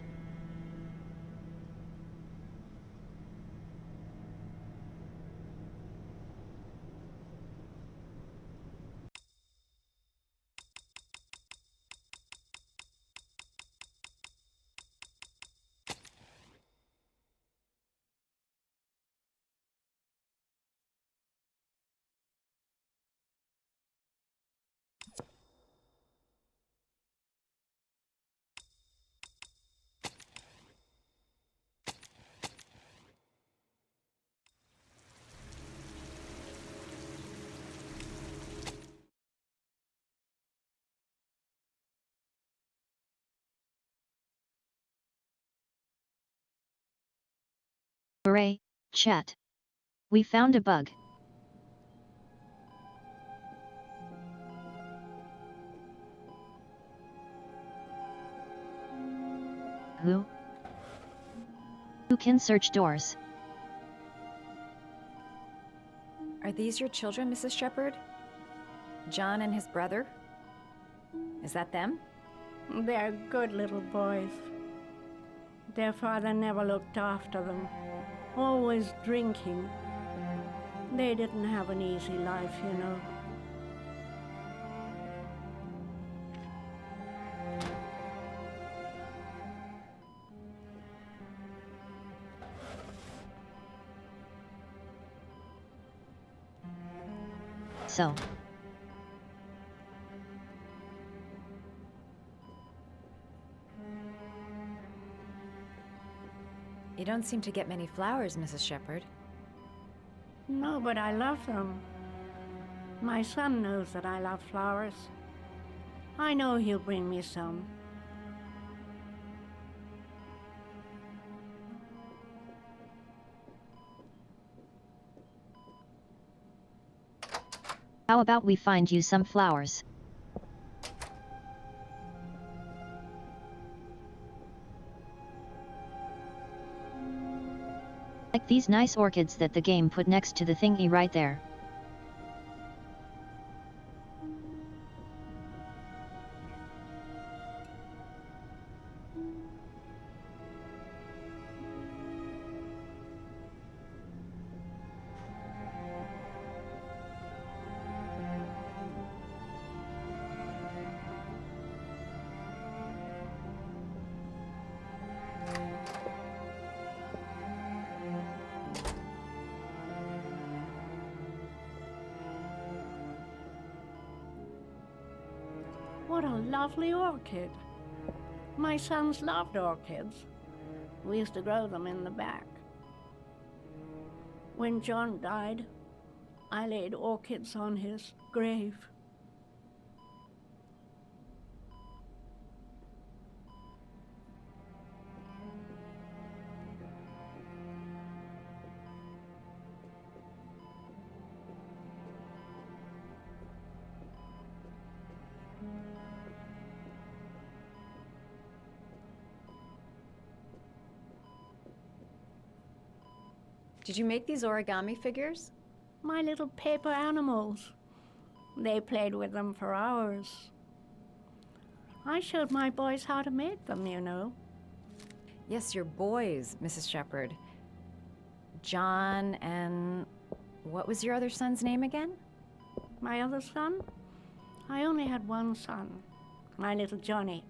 Hooray, chat. We found a bug. Who can search doors? Are these your children, Mrs. Shepherd? John and his brother? Is that them? They're good little boys. Their father never looked after them, always drinking. They didn't have an easy life, you know. So. You don't seem to get many flowers, Mrs. Shepherd. No, but I love them. My son knows that I love flowers. I know he'll bring me some. How about we find you some flowers? Like these nice orchids that the game put next to the thingy right there. What a lovely orchid. My sons loved orchids. We used to grow them in the back. When John died, I laid orchids on his grave. Did you make these origami figures? My little paper animals. They played with them for hours. I showed my boys how to make them, you know. Yes, your boys, Mrs. Shepherd. John and... what was your other son's name again? My other son? I only had one son, my little Johnny.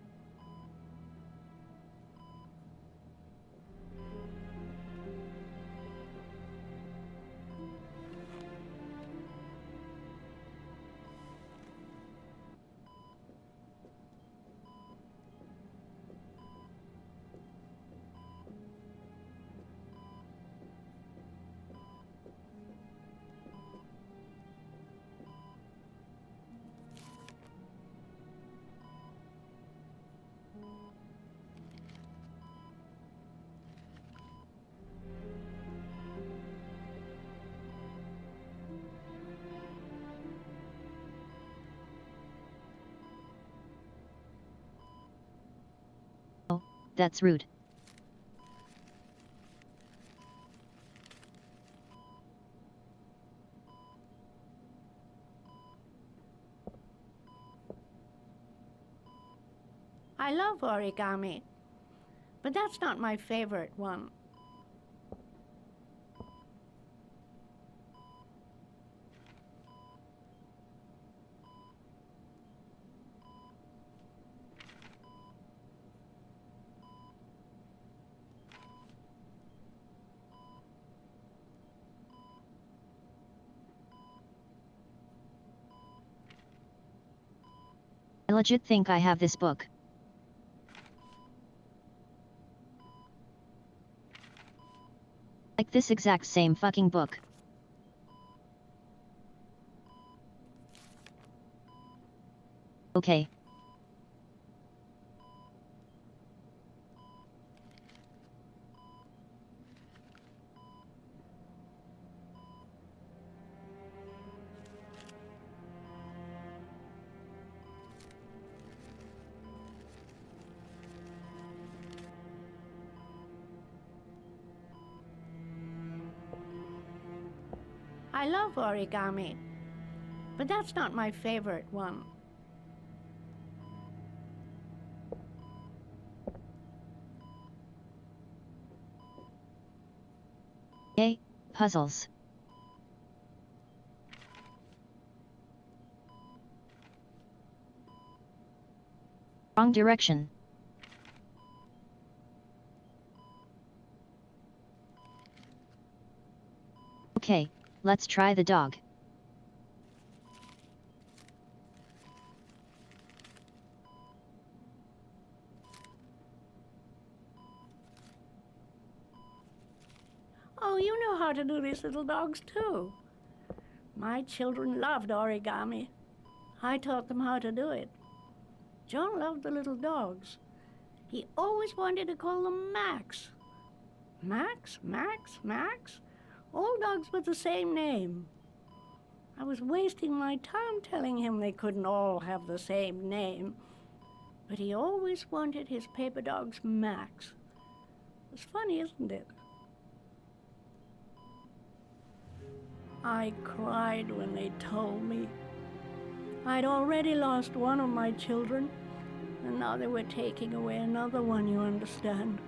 That's rude. I love origami, but that's not my favorite one. I legit think I have this book. Like this exact same fucking book. Okay. I love origami, but that's not my favorite one. Yay, puzzles. Wrong direction. Okay, let's try the dog. Oh, you know how to do these little dogs too. My children loved origami. I taught them how to do it. John loved the little dogs. He always wanted to call them Max. Max, Max, Max? All dogs with the same name. I was wasting my time telling him they couldn't all have the same name. But he always wanted his paper dogs Max. It's funny, isn't it? I cried when they told me. I'd already lost one of my children, and now they were taking away another one, you understand.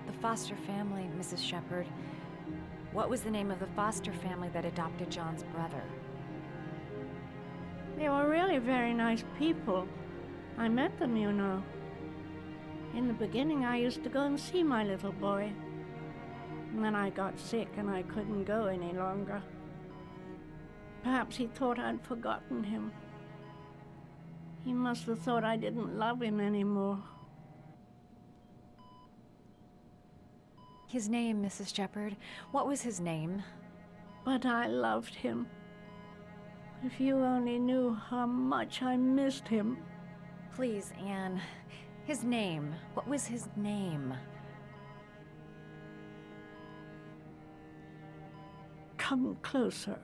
The foster family, Mrs. Shepherd. What was the name of the foster family that adopted John's brother? They were really very nice people. I met them, you know. In the beginning, I used to go and see my little boy. And then I got sick and I couldn't go any longer. Perhaps he thought I'd forgotten him. He must have thought I didn't love him anymore. His name, Mrs. Shepherd. What was his name? But I loved him. If you only knew how much I missed him. Please, Anne. His name. What was his name? Come closer.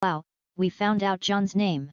Wow, we found out John's name.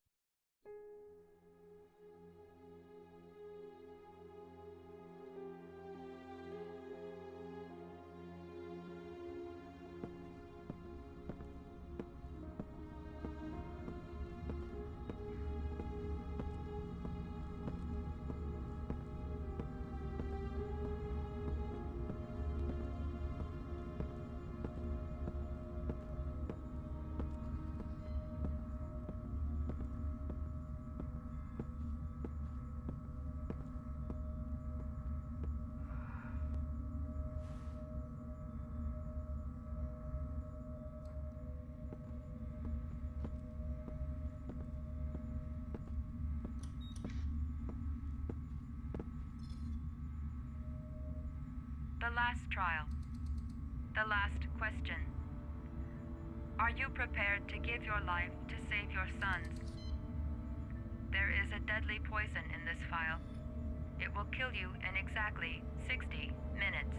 The last trial. The last question. Are you prepared to give your life to save your sons? There is a deadly poison in this vial. It will kill you in exactly 60 minutes.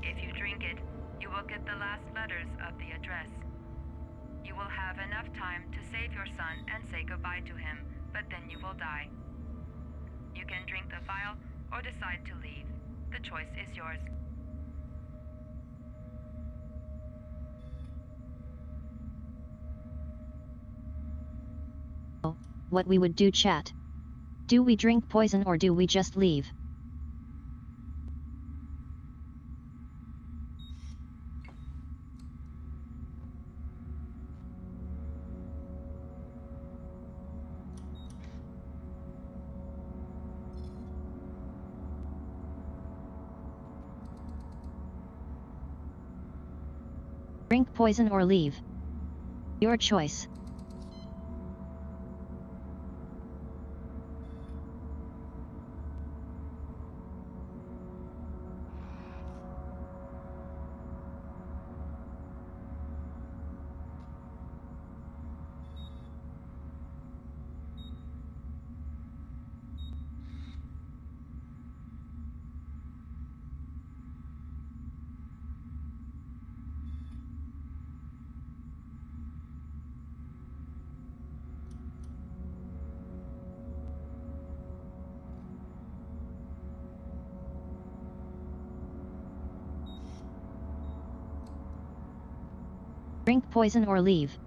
If you drink it, you will get the last letters of the address. You will have enough time to save your son and say goodbye to him, but then you will die. You can drink the vial or decide to leave. The choice is yours. What we would do, chat. Do we drink poison or do we just leave? Drink poison or leave. Your choice. Drink poison or leave.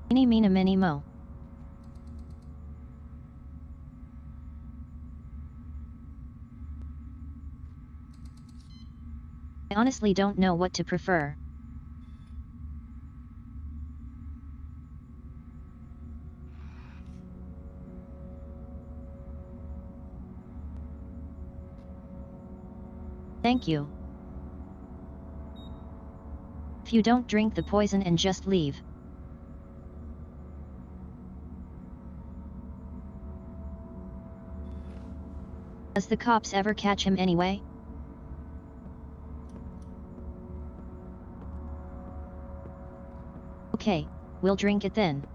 Eeny meena miny mo. I honestly don't know what to prefer. Thank you. If you don't drink the poison and just leave. Does the cops ever catch him anyway? Okay, we'll drink it then.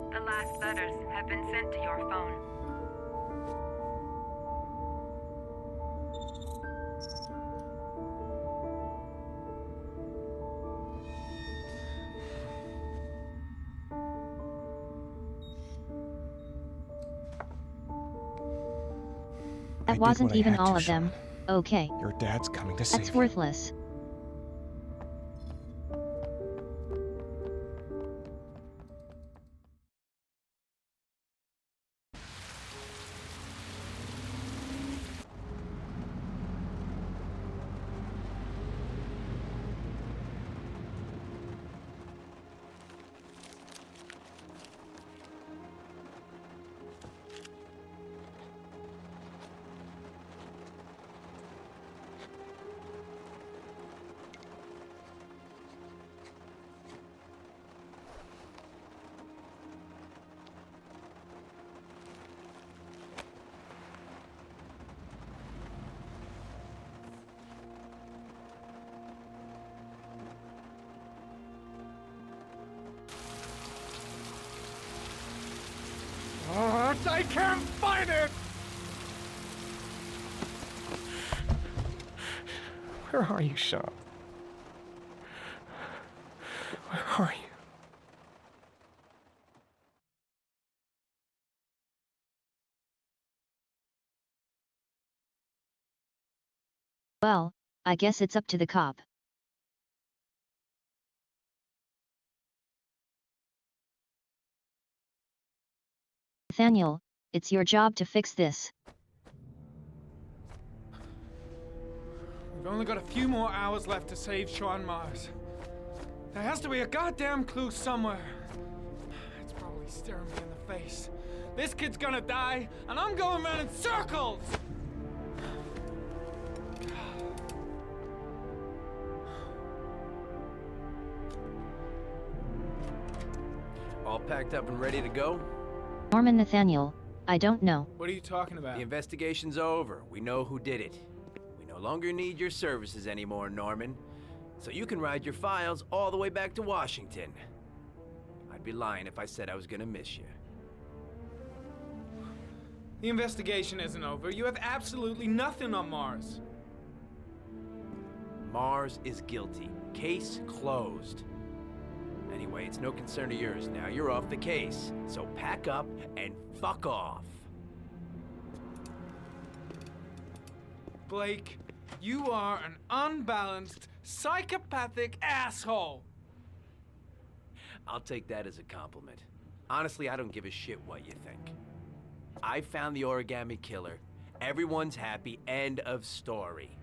The last letters have been sent to your phone. That wasn't even all of them. Okay. Your dad's coming to save you. That's worthless. I can't find it! Where are you, Sean? Where are you? Well, I guess it's up to the cop. Nathaniel, it's your job to fix this. We've only got a few more hours left to save Sean Mars. There has to be a goddamn clue somewhere. It's probably staring me in the face. This kid's gonna die, and I'm going around in circles! All packed up and ready to go? Norman Nathaniel, I don't know. What are you talking about? The investigation's over. We know who did it. We no longer need your services anymore, Norman. So you can ride your files all the way back to Washington. I'd be lying if I said I was gonna miss you. The investigation isn't over. You have absolutely nothing on Mars. Mars is guilty. Case closed. Anyway, it's no concern of yours now. You're off the case. So pack up and fuck off. Blake, you are an unbalanced, psychopathic asshole. I'll take that as a compliment. Honestly, I don't give a shit what you think. I found the origami killer. Everyone's happy. End of story.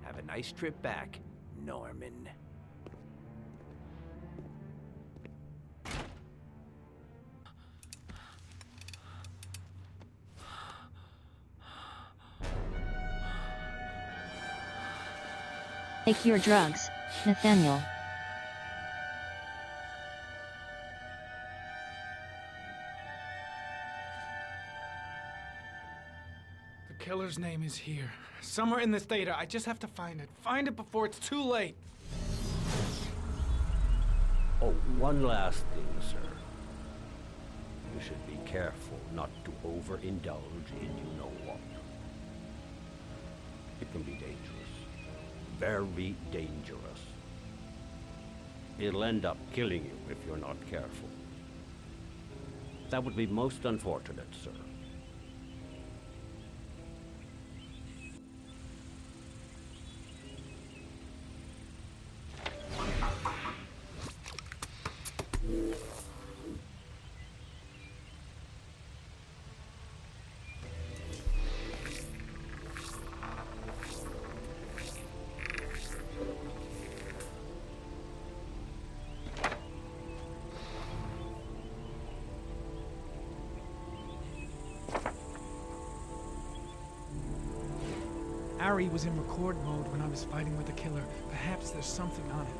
Have a nice trip back, Norman. Take your drugs, Nathaniel. killer's name is here. Somewhere in this data. I just have to find it. Find it before it's too late. Oh, one last thing, sir. You should be careful not to overindulge in you know what. It can be dangerous. Very dangerous. It'll end up killing you if you're not careful. That would be most unfortunate, sir. Ari was in record mode when I was fighting with the killer. Perhaps there's something on it.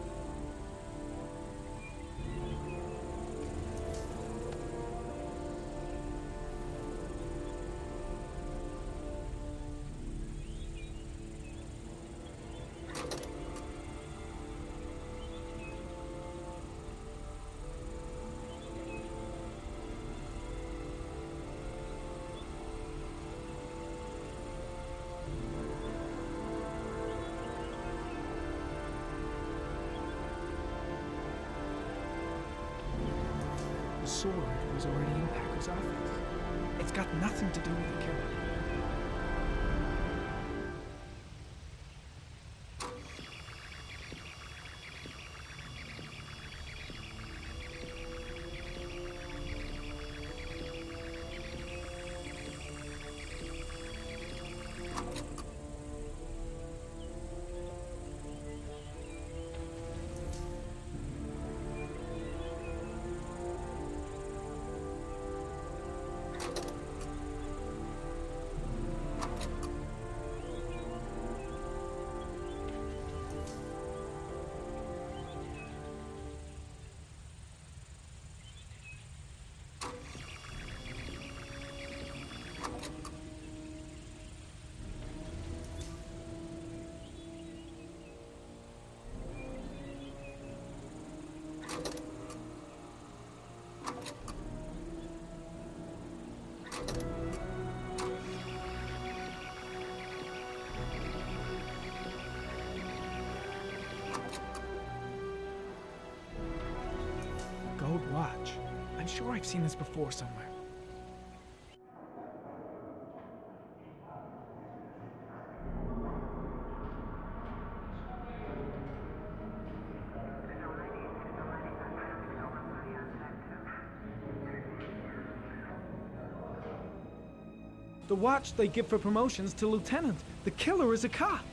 The sword was already in Paco's office. It's got nothing to do with the killer. Gold watch. I'm sure I've seen this before somewhere. The watch they give for promotions to lieutenant. The killer is a cop.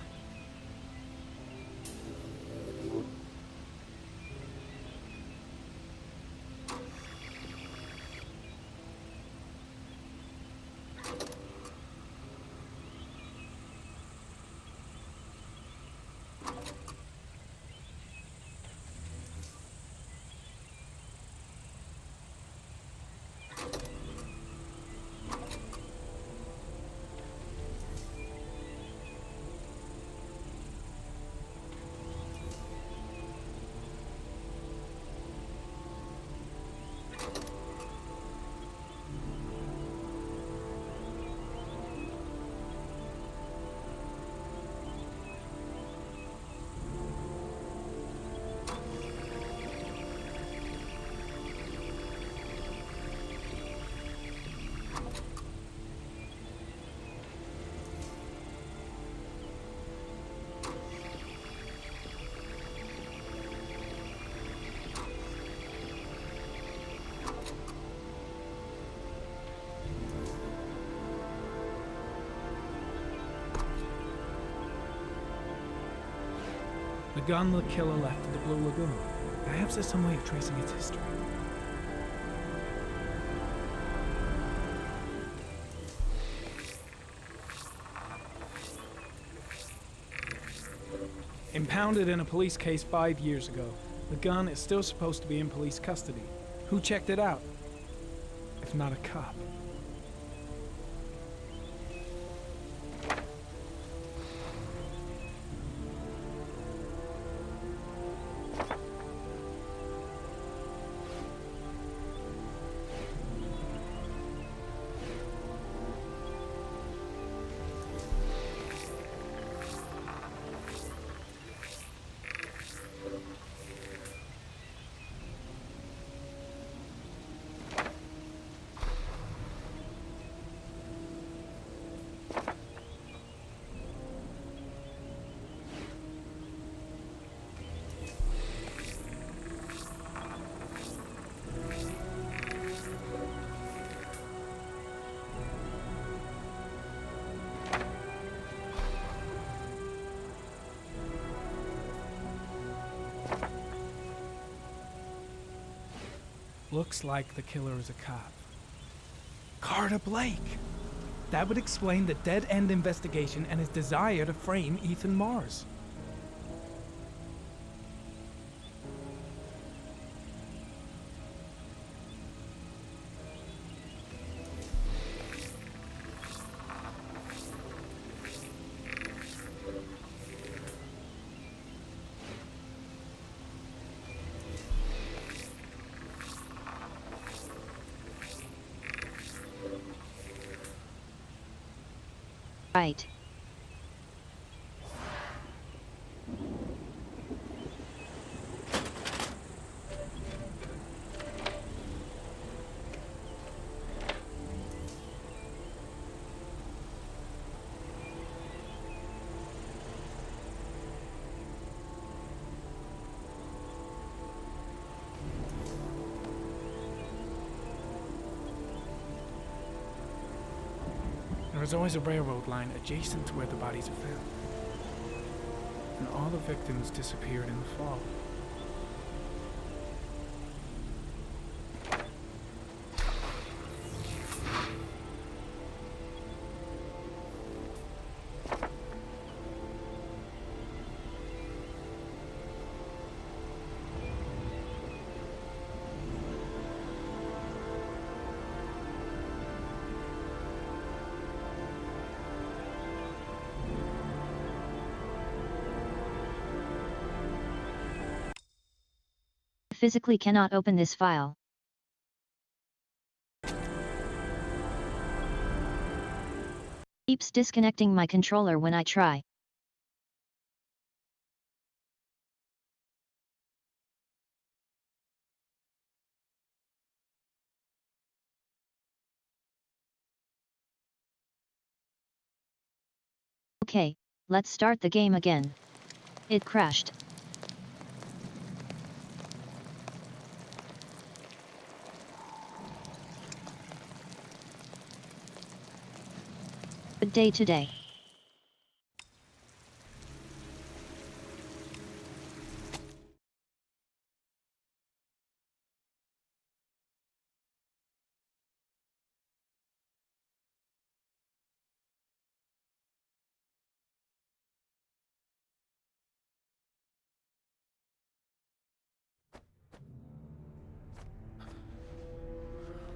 The gun the killer left in the Blue Lagoon. Perhaps there's some way of tracing its history. Impounded in a police case 5 years ago, the gun is still supposed to be in police custody. Who checked it out? If not a cop. Looks like the killer is a cop. Carter Blake! That would explain the dead-end investigation and his desire to frame Ethan Mars. Right. There is always a railroad line adjacent to where the bodies are found. And all the victims disappeared in the fall. Physically cannot open this file. Keeps disconnecting my controller when I try. Okay, let's start the game again. It crashed. Good day today.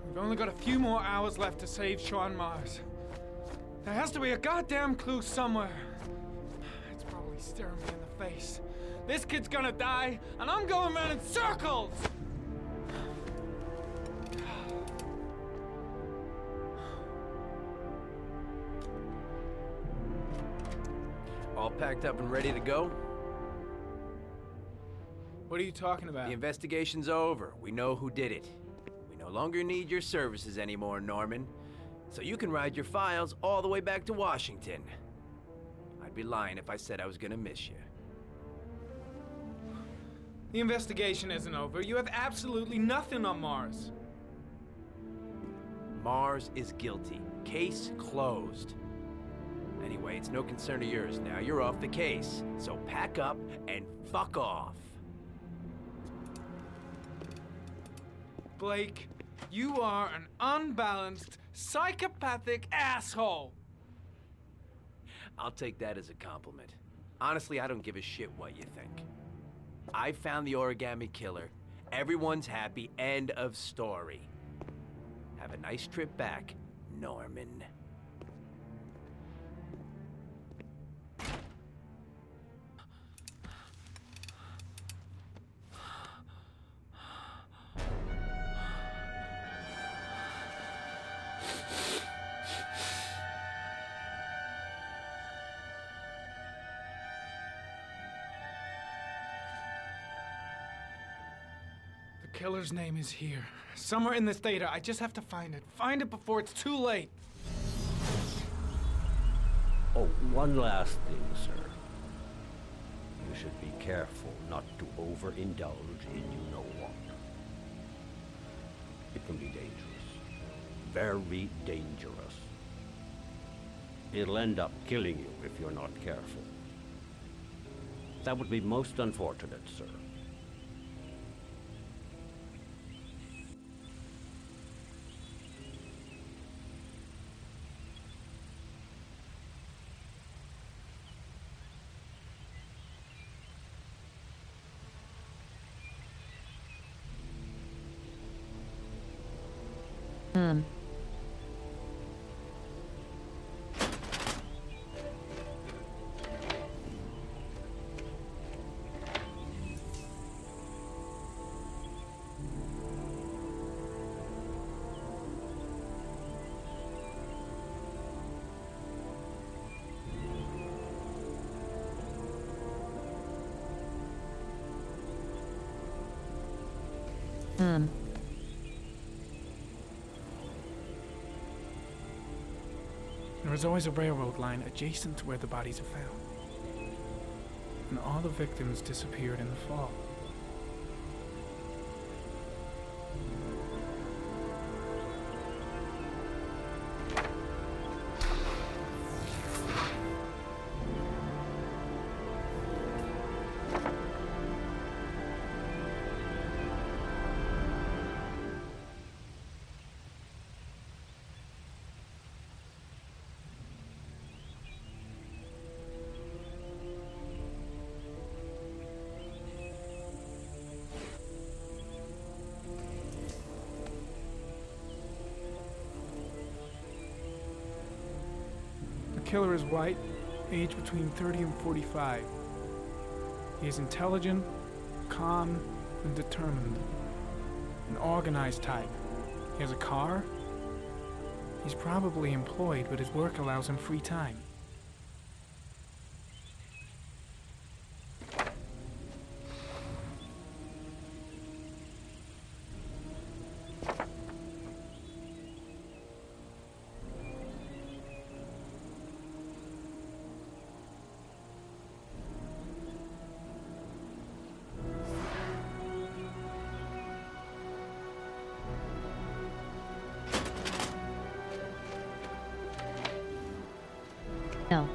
We've only got a few more hours left to save Sean Mars. There has to be a goddamn clue somewhere. It's probably staring me in the face. This kid's gonna die, and I'm going around in circles! All packed up and ready to go? What are you talking about? The investigation's over. We know who did it. We no longer need your services anymore, Norman. So you can ride your files all the way back to Washington. I'd be lying if I said I was gonna miss you. The investigation isn't over. You have absolutely nothing on Mars. Mars is guilty. Case closed. Anyway, it's no concern of yours now. You're off the case. So pack up and fuck off. Blake, you are an unbalanced, psychopathic asshole! I'll take that as a compliment. Honestly, I don't give a shit what you think. I found the origami killer. Everyone's happy. End of story. Have a nice trip back, Norman. The killer's name is here. Somewhere in this data. I just have to find it. Find it before it's too late. Oh, one last thing, sir. You should be careful not to overindulge in you-know-what. It can be dangerous. Very dangerous. It'll end up killing you if you're not careful. That would be most unfortunate, sir. There is always a railroad line adjacent to where the bodies are found. And all the victims disappeared in the fall. The killer is white, aged between 30 and 45. He is intelligent, calm, and determined. An organized type. He has a car. He's probably employed, but his work allows him free time. No.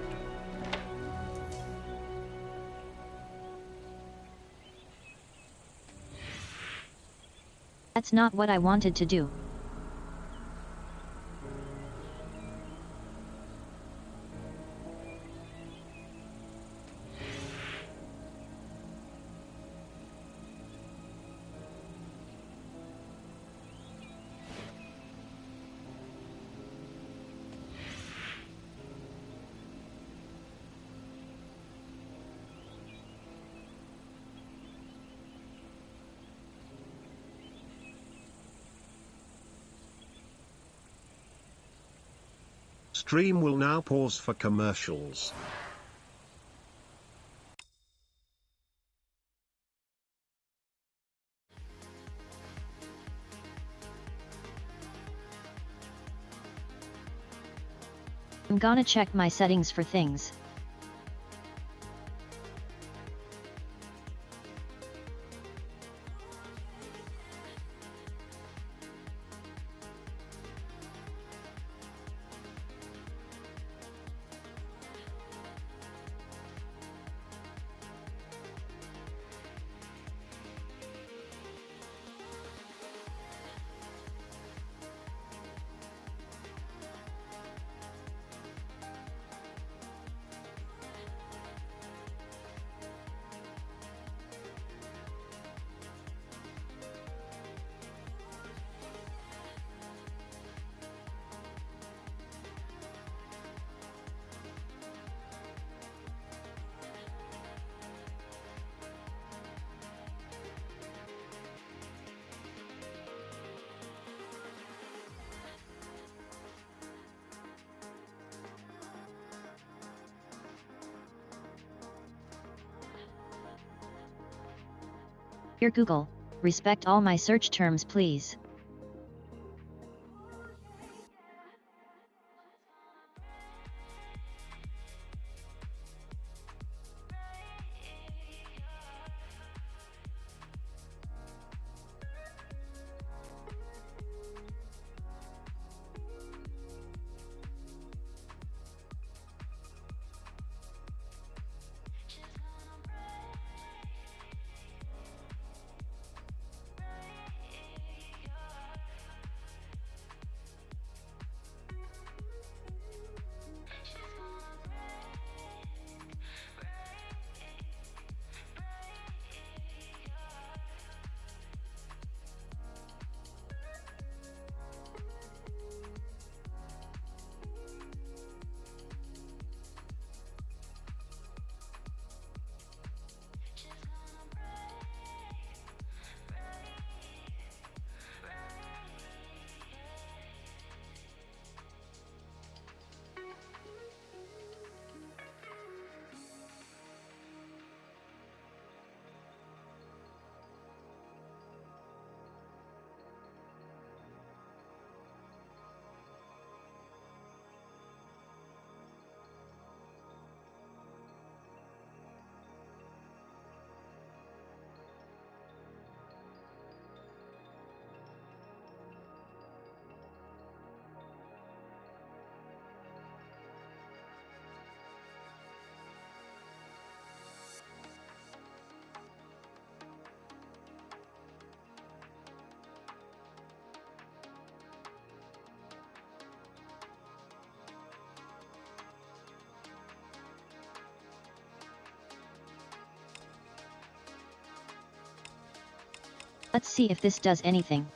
That's not what I wanted to do. Stream will now pause for commercials. I'm gonna check my settings for things. Dear Google, respect all my search terms, please. Let's see if this does anything.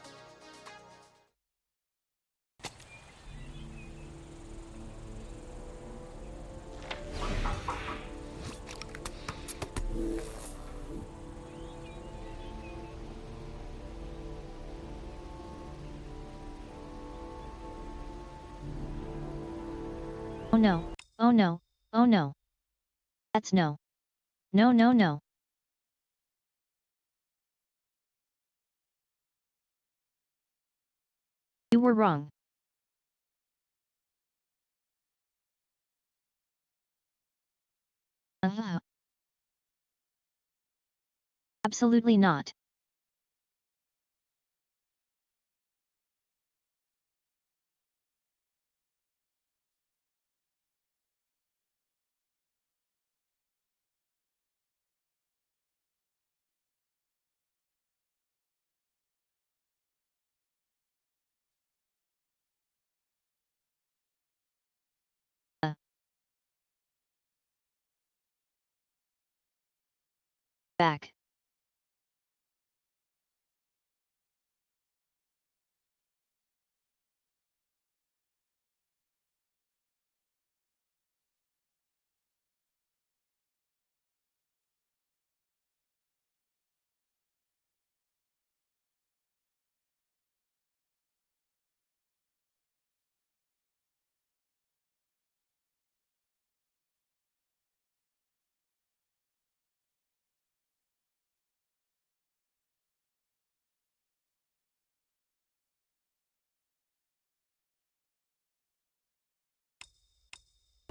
Oh no, oh no, oh no. That's no. No, no, no. You were wrong. Absolutely not. Back.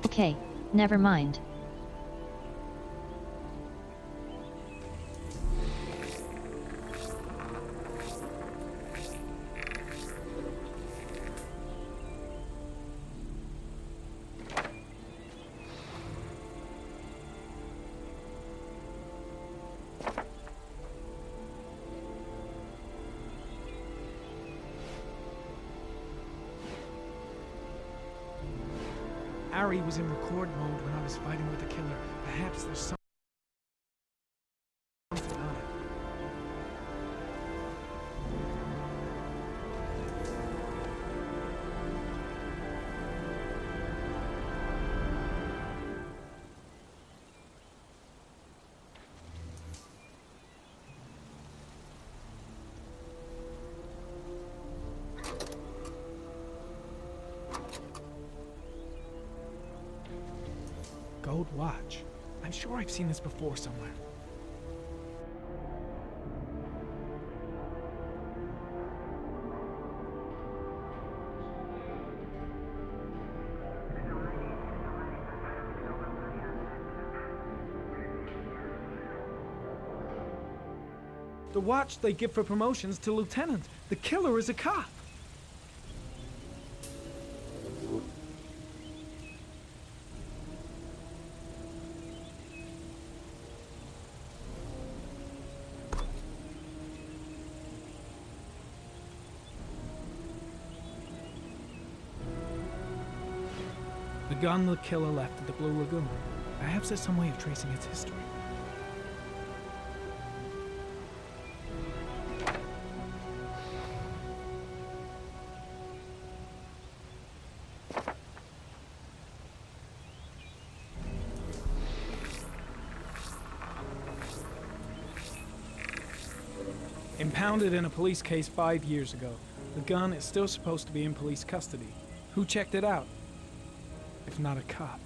Okay, never mind. Ari was in record mode when I was fighting with the killer. Perhaps there's something on it. Gold watch. I'm sure I've seen this before somewhere. The watch they give for promotions to lieutenant. The killer is a cop. The gun the killer left at the Blue Lagoon. Perhaps there's some way of tracing its history. Impounded in a police case 5 years ago, the gun is still supposed to be in police custody. Who checked it out? If not a cop.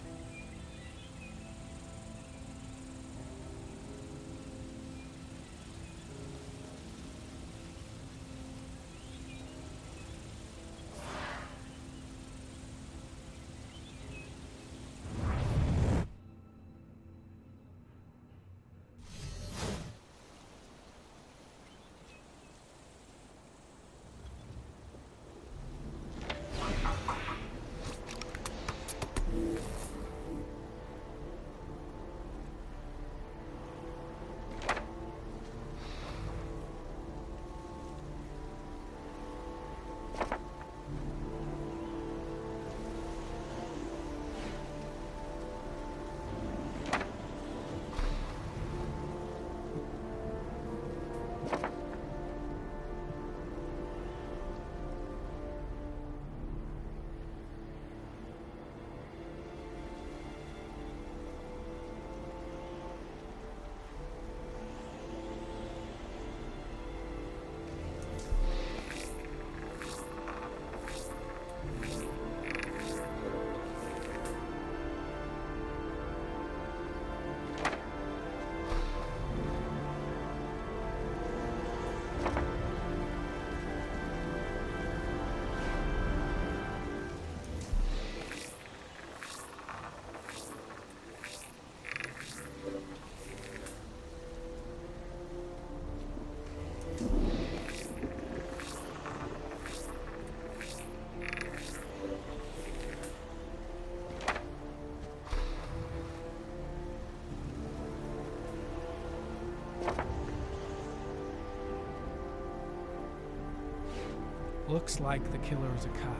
Looks like the killer is a cop.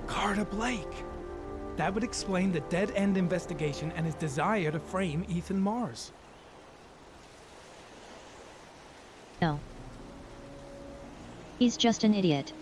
Carter Blake! That would explain the dead-end investigation and his desire to frame Ethan Mars. No. He's just an idiot.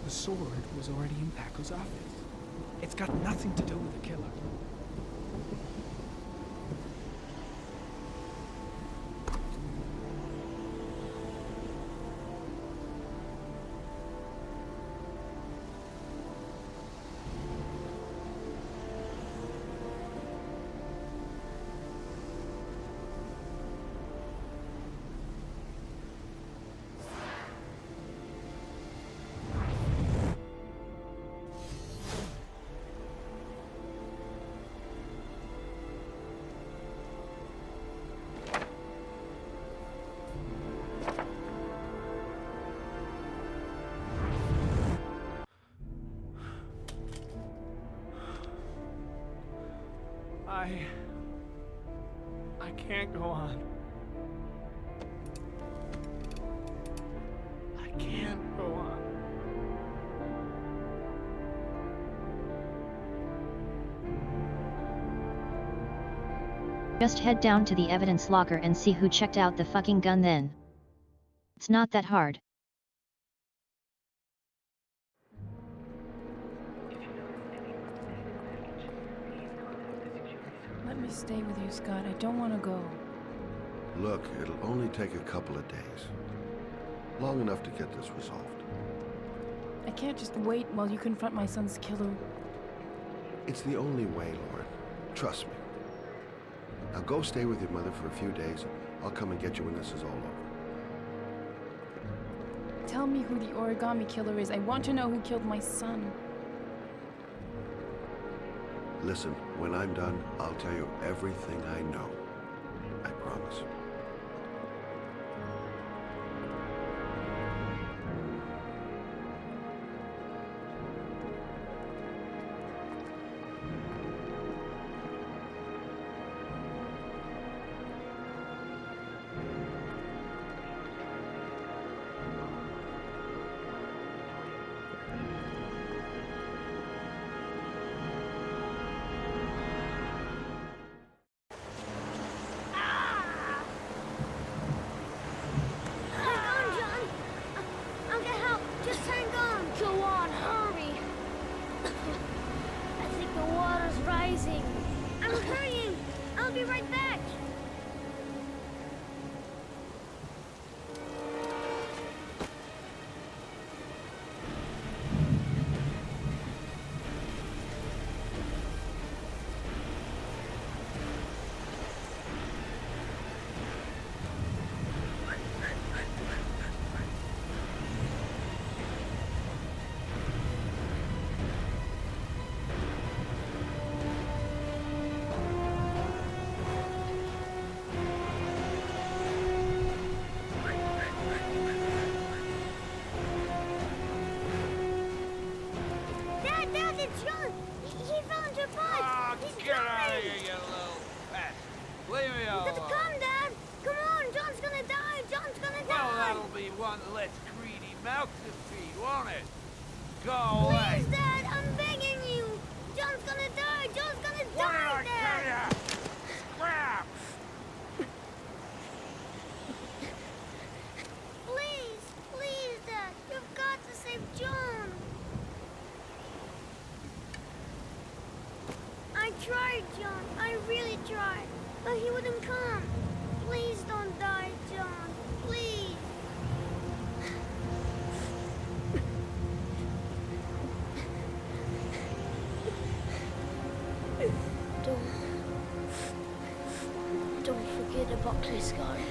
The sword was already in Paco's office. It's got nothing to do with the killer. I can't go on. I can't go on. Just head down to the evidence locker and see who checked out the fucking gun then. It's not that hard. Let me stay with you, Scott. I don't want to go. Look, it'll only take a couple of days. Long enough to get this resolved. I can't just wait while you confront my son's killer. It's the only way, Lauren. Trust me. Now go stay with your mother for a few days. I'll come and get you when this is all over. Tell me who the origami killer is. I want to know who killed my son. Listen, when I'm done, I'll tell you everything I know. I promise. one that lets greedy mouths to feed, won't it? Go away! Please, Dad, I'm begging you! John's gonna die! John's gonna What did die, I Dad! tell ya? Scrap! Please, please, Dad, you've got to save John! I tried, John, I really tried, but he wouldn't come. Please don't die, John, please. Don't forget about Scotty.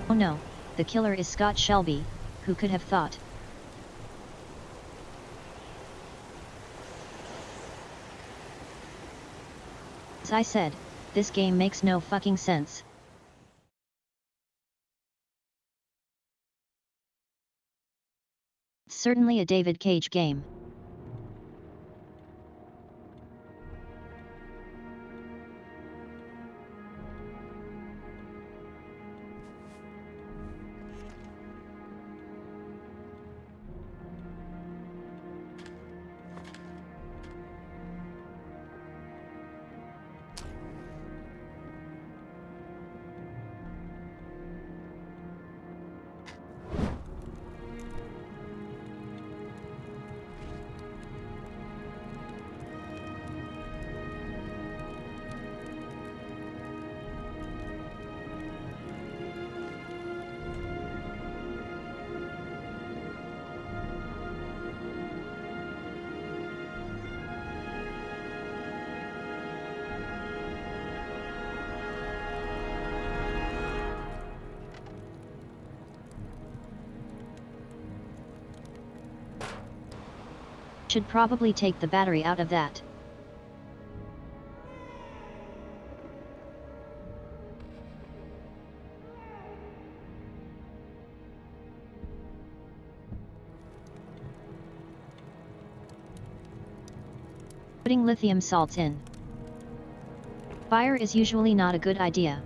Oh no, the killer is Scott Shelby, who could have thought? As I said, this game makes no fucking sense. It's certainly a David Cage game. Should probably take the battery out of that. Putting lithium salts in. Fire is usually not a good idea.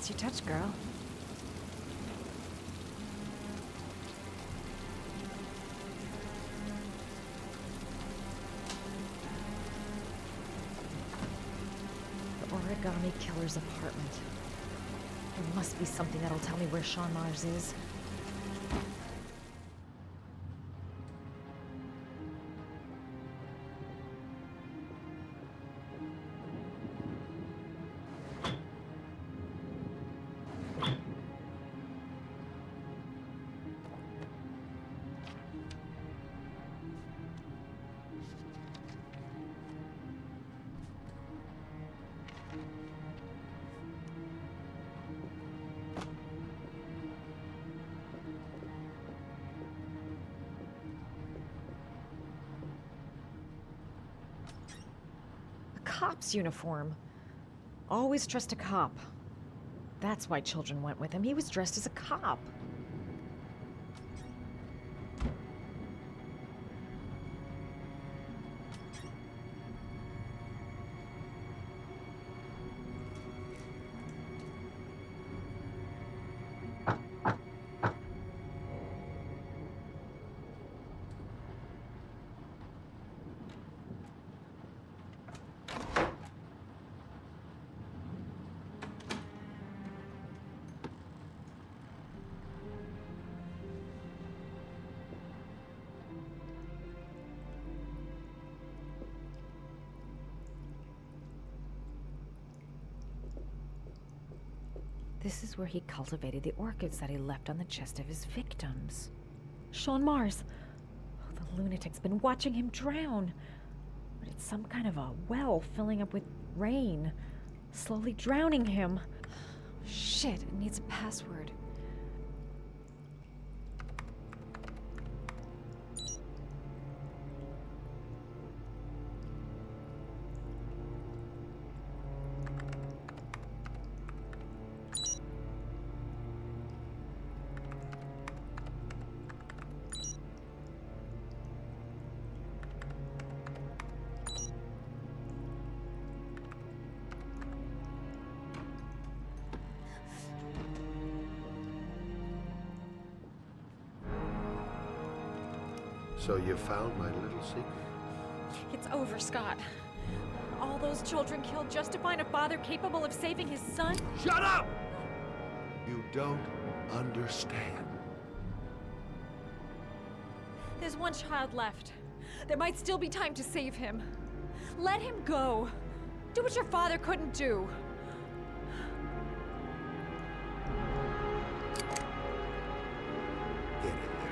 Nice you touch, girl. The origami killer's apartment. There must be something that'll tell me where Sean Mars is. Cop's uniform. Always trust a cop. That's why children went with him. He was dressed as a cop. This is where he cultivated the orchids that he left on the chest of his victims. Sean Mars! Oh, the lunatic's been watching him drown. But it's some kind of a well filling up with rain, slowly drowning him. Shit, it needs a password. So you found my little secret? It's over, Scott. All those children killed just to find a father capable of saving his son? Shut up! You don't understand. There's one child left. There might still be time to save him. Let him go. Do what your father couldn't do. Get in there.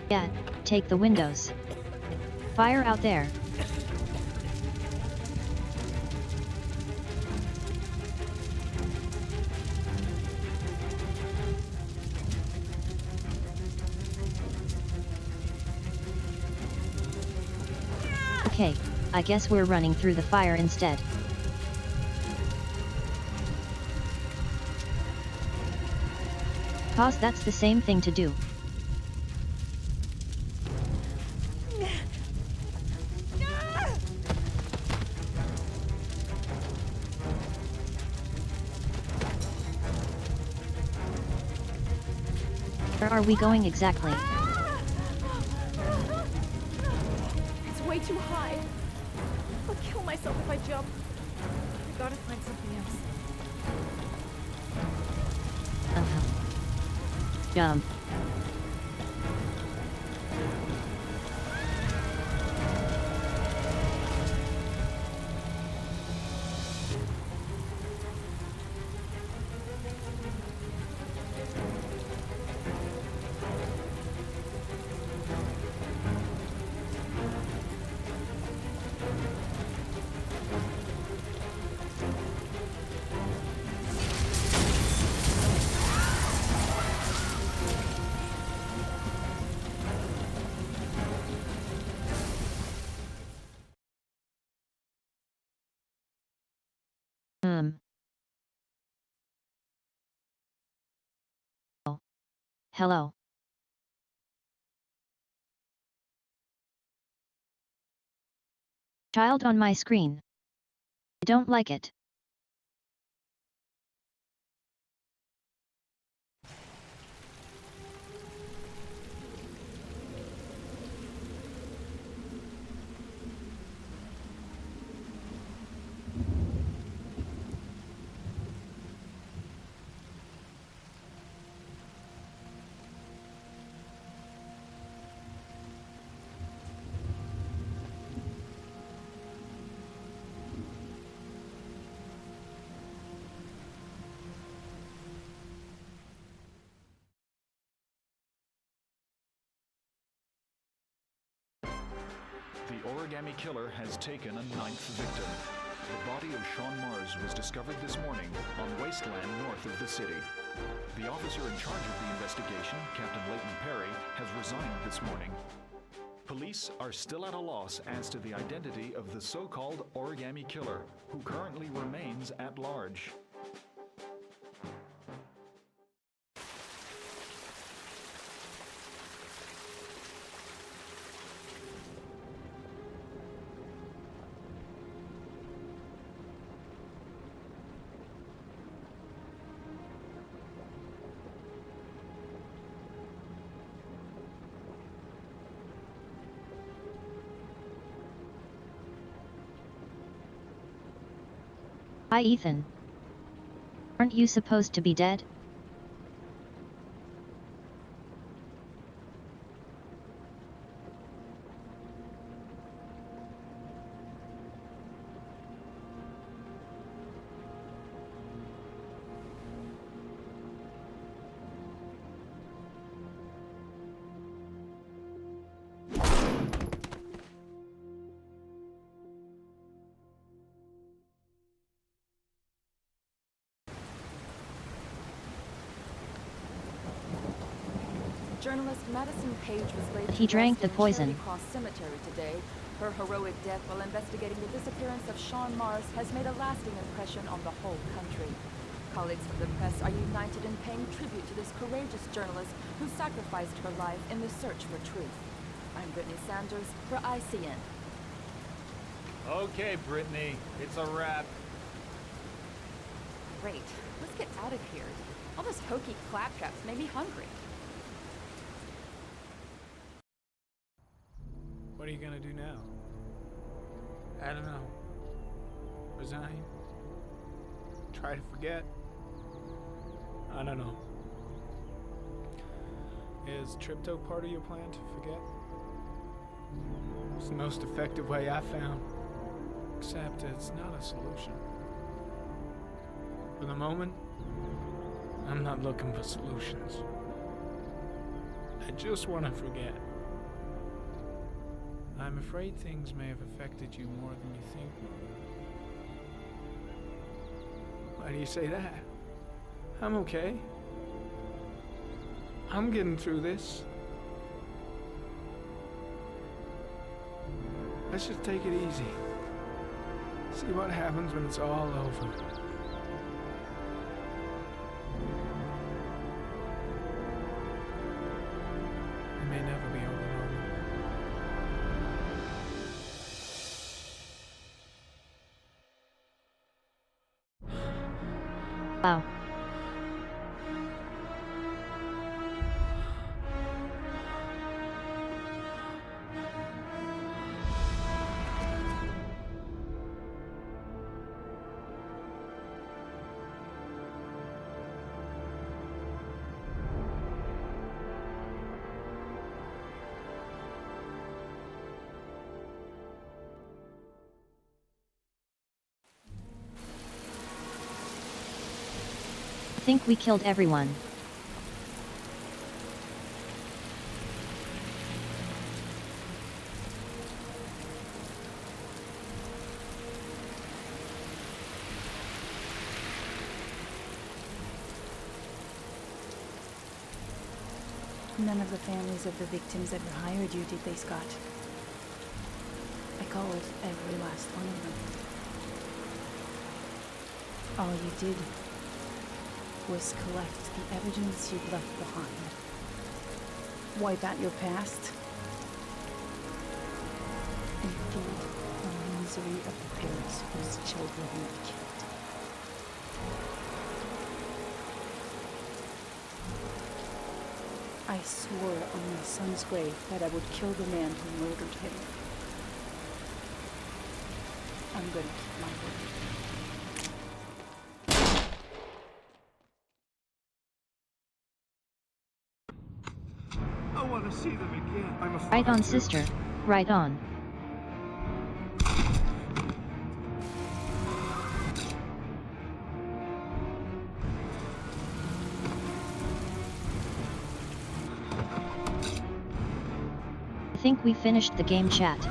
Yeah, take the windows. Fire out there. Okay, I guess we're running through the fire instead. Pause, that's the same thing to do. Where are we going exactly? It's way too high. I'll kill myself if I jump. I gotta find something else. Jump. Oh. Hello. Child on my screen. I don't like it. The origami killer has taken a 9th victim. The body of Sean Mars was discovered this morning on wasteland north of the city. The officer in charge of the investigation, Captain Leighton Perry, has resigned this morning. Police are still at a loss as to the identity of the so-called origami killer, who currently remains at large. Hi, Ethan. Aren't you supposed to be dead? Journalist Madison Page was laid He drank the in poison. Cherry Cross Cemetery today. Her heroic death while investigating the disappearance of Sean Mars has made a lasting impression on the whole country. Colleagues from the press are united in paying tribute to this courageous journalist who sacrificed her life in the search for truth. I'm Brittany Sanders for ICN. Okay, Brittany, it's a wrap. Great. Let's get out of here. All those hokey claptraps made me hungry. What are you gonna do now? I don't know. Resign? Try to forget? I don't know. Is Tripto part of your plan to forget? It's the most effective way I found. Except it's not a solution. For the moment, I'm not looking for solutions. I just want to forget. I'm afraid things may have affected you more than you think, Mother. Why do you say that? I'm okay. I'm getting through this. Let's just take it easy. See what happens when it's all over. It may never be over, Norman. Wow. I think we killed everyone. None of the families of the victims ever hired you, did they, Scott? I called every last one of them. All you did was collect the evidence you'd left behind. Wipe out your past. And feed the misery of the parents whose children you killed. I swore on my son's grave that I would kill the man who murdered him. I'm gonna keep my word. I want to see them again. I'm a father Right on, too. sister. Right on. I think we finished the game, chat.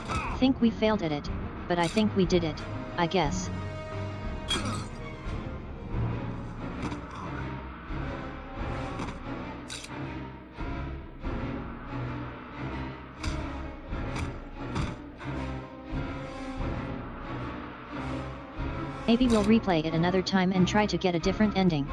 I think we failed at it, but I think we did it, I guess. Maybe we'll replay it another time and try to get a different ending.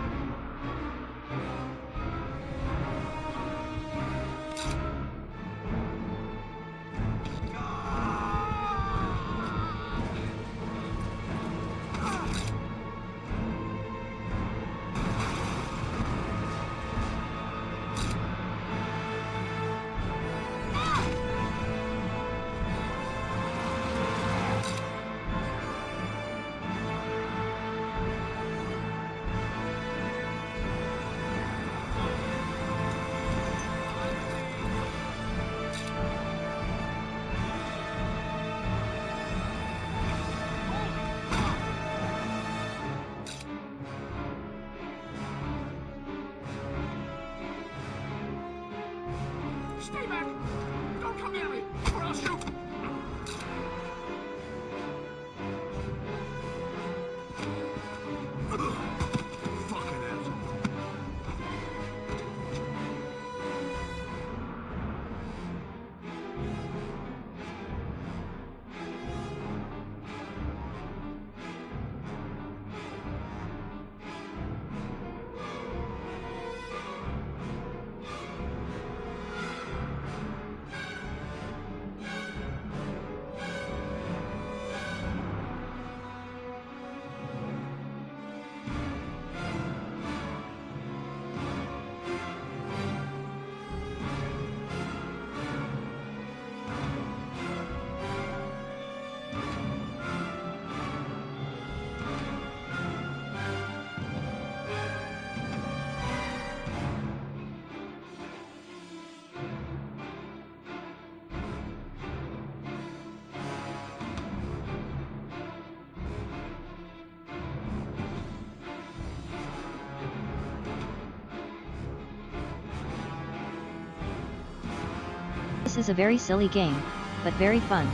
This is a very silly game, but very fun.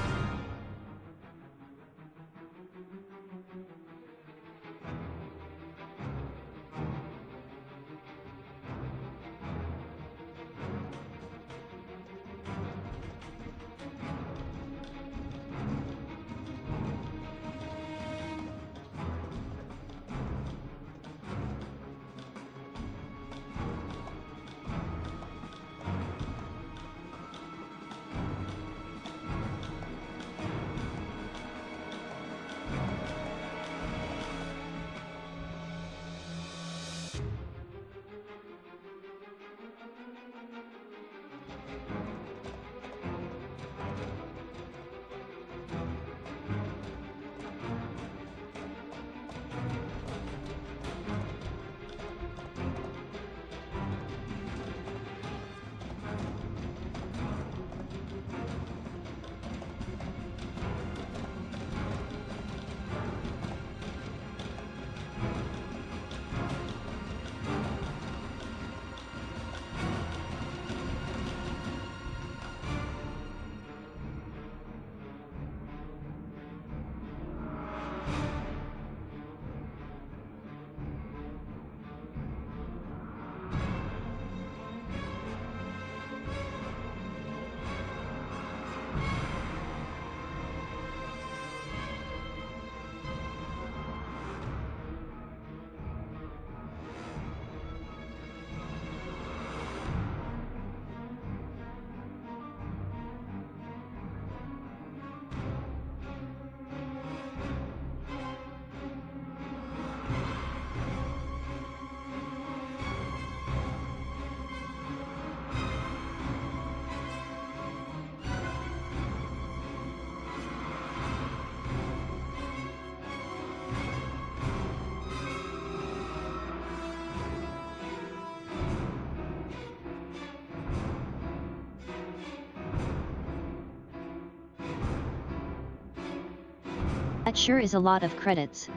That sure is a lot of credits.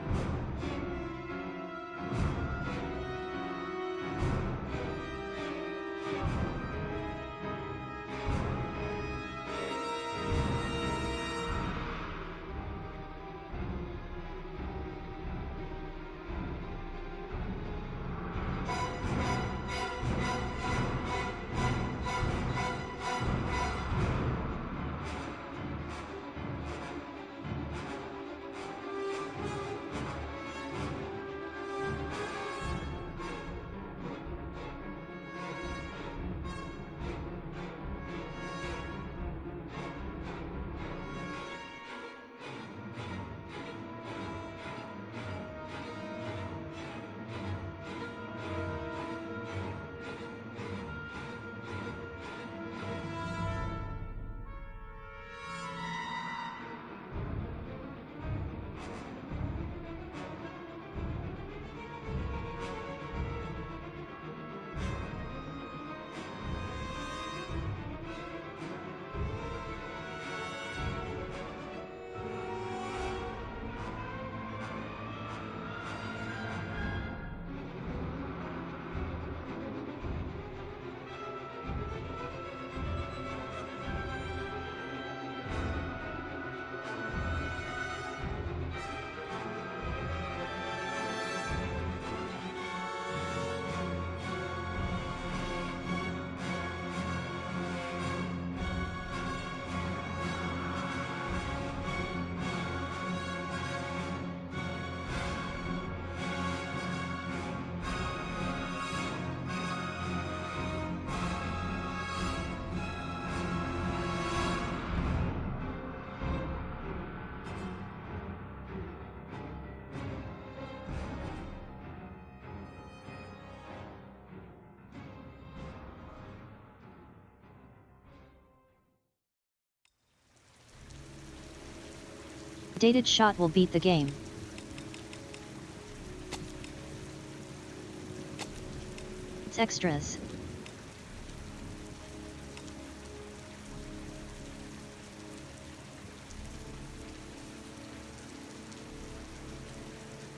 Dated shot will beat the game. It's extras.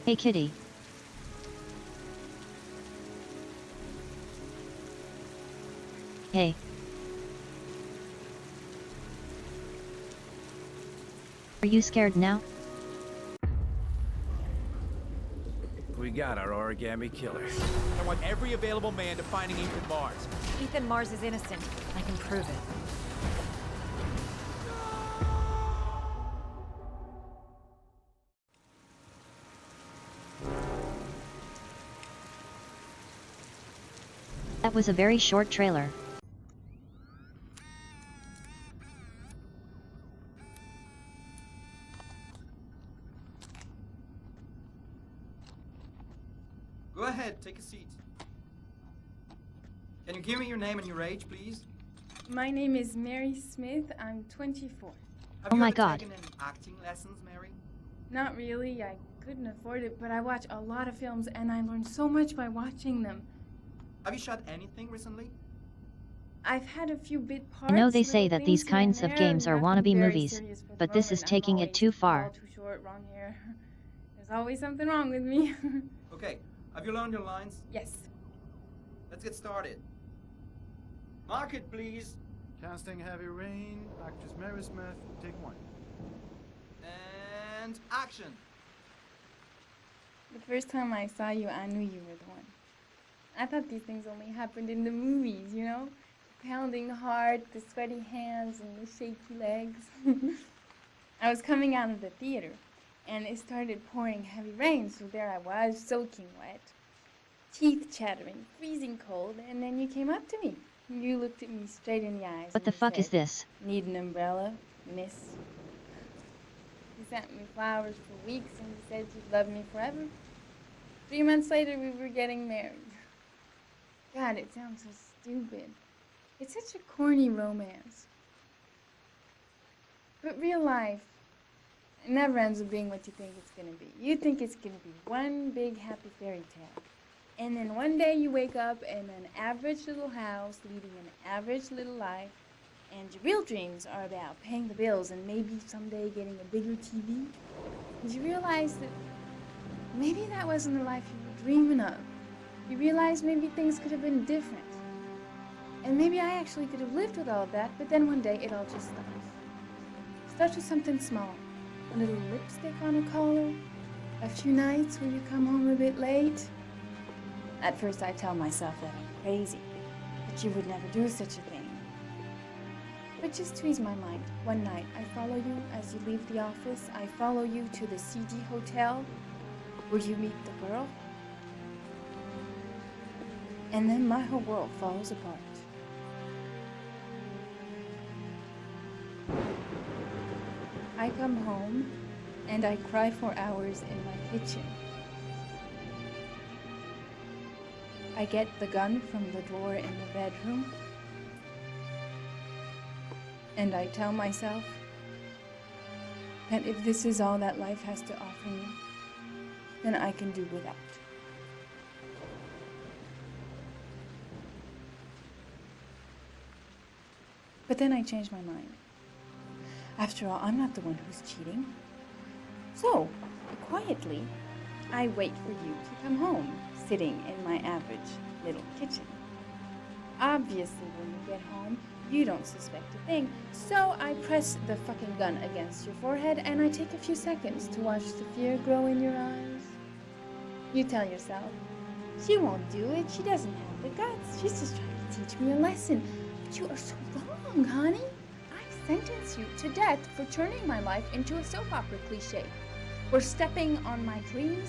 Hey kitty. Hey. Are you scared now? We got our origami killer. I want every available man to finding Ethan Mars. Ethan Mars is innocent. I can prove it. That was a very short trailer. Go ahead, take a seat. Can you give me your name and your age, please? My name is Mary Smith. I'm 24. Have Oh you my ever God. taken any acting lessons, Mary? Not really. I couldn't afford it, but I watch a lot of films and I learn so much by watching them. Have you shot anything recently? I've had a few bit parts. I know they say little that these things here and kinds of there, games are nothing wannabe very movies, serious for the but this is moment. taking I'm it too always far. tall, too short, wrong hair. There's always something wrong with me. Okay, have you learned your lines? Yes. Let's get started. Market, please. Casting Heavy Rain, actress Mary Smith, take one. And action. The first time I saw you, I knew you were the one. I thought these things only happened in the movies, you know? The pounding heart, the sweaty hands, and the shaky legs. I was coming out of the theater, and it started pouring heavy rain, so there I was, soaking wet, teeth chattering, freezing cold, and then you came up to me. You looked at me straight in the eyes. What the and you fuck is said, this? "Need an umbrella, miss?" You sent me flowers for weeks, and you said you'd love me forever. 3 months later, we were getting married. God, it sounds so stupid. It's such a corny romance. But real life never ends up being what you think it's gonna be. You think it's gonna be one big happy fairy tale. And then one day you wake up in an average little house, leading an average little life, and your real dreams are about paying the bills and maybe someday getting a bigger TV. And you realize that maybe that wasn't the life you were dreaming of. You realize maybe things could have been different. And maybe I actually could have lived with all of that, but then one day it all just stops. Starts with something small. A little lipstick on a collar, a few nights where you come home a bit late. At first I tell myself that I'm crazy, that you would never do such a thing. But just to ease my mind, one night I follow you as you leave the office. I follow you to the CD hotel where you meet the girl. And then my whole world falls apart. I come home and I cry for hours in my kitchen. I get the gun from the drawer in the bedroom, and I tell myself that if this is all that life has to offer me, then I can do without. But then I change my mind. After all, I'm not the one who's cheating. So, quietly, I wait for you to come home, sitting in my average little kitchen. Obviously, when you get home, you don't suspect a thing. So I press the fucking gun against your forehead and I take a few seconds to watch the fear grow in your eyes. You tell yourself, she won't do it. She doesn't have the guts. She's just trying to teach me a lesson. But you are so wrong, honey. I sentence you to death for turning my life into a soap opera cliche, for stepping on my dreams,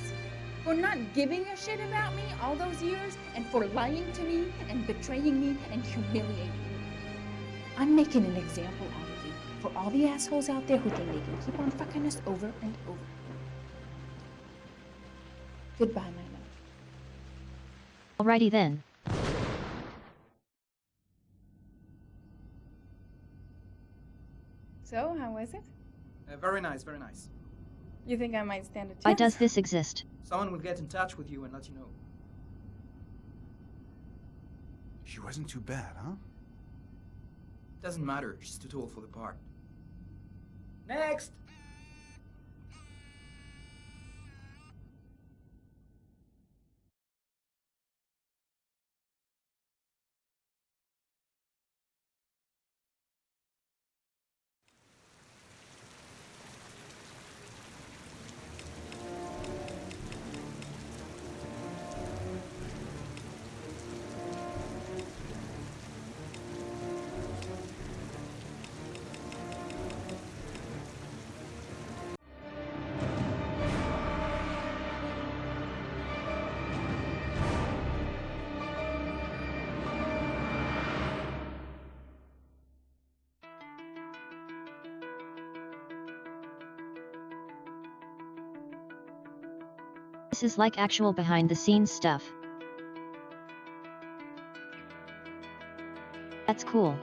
for not giving a shit about me all those years, and for lying to me and betraying me and humiliating me. I'm making an example out of you for all the assholes out there who think they can keep on fucking us over and over. Goodbye, my love. Alrighty then. So, how was it? Very nice, very nice. You think I might stand a chance? Why does this exist? Someone will get in touch with you and let you know. She wasn't too bad, huh? Doesn't matter, she's too tall for the part. Next! This is like actual behind-the-scenes stuff. That's cool.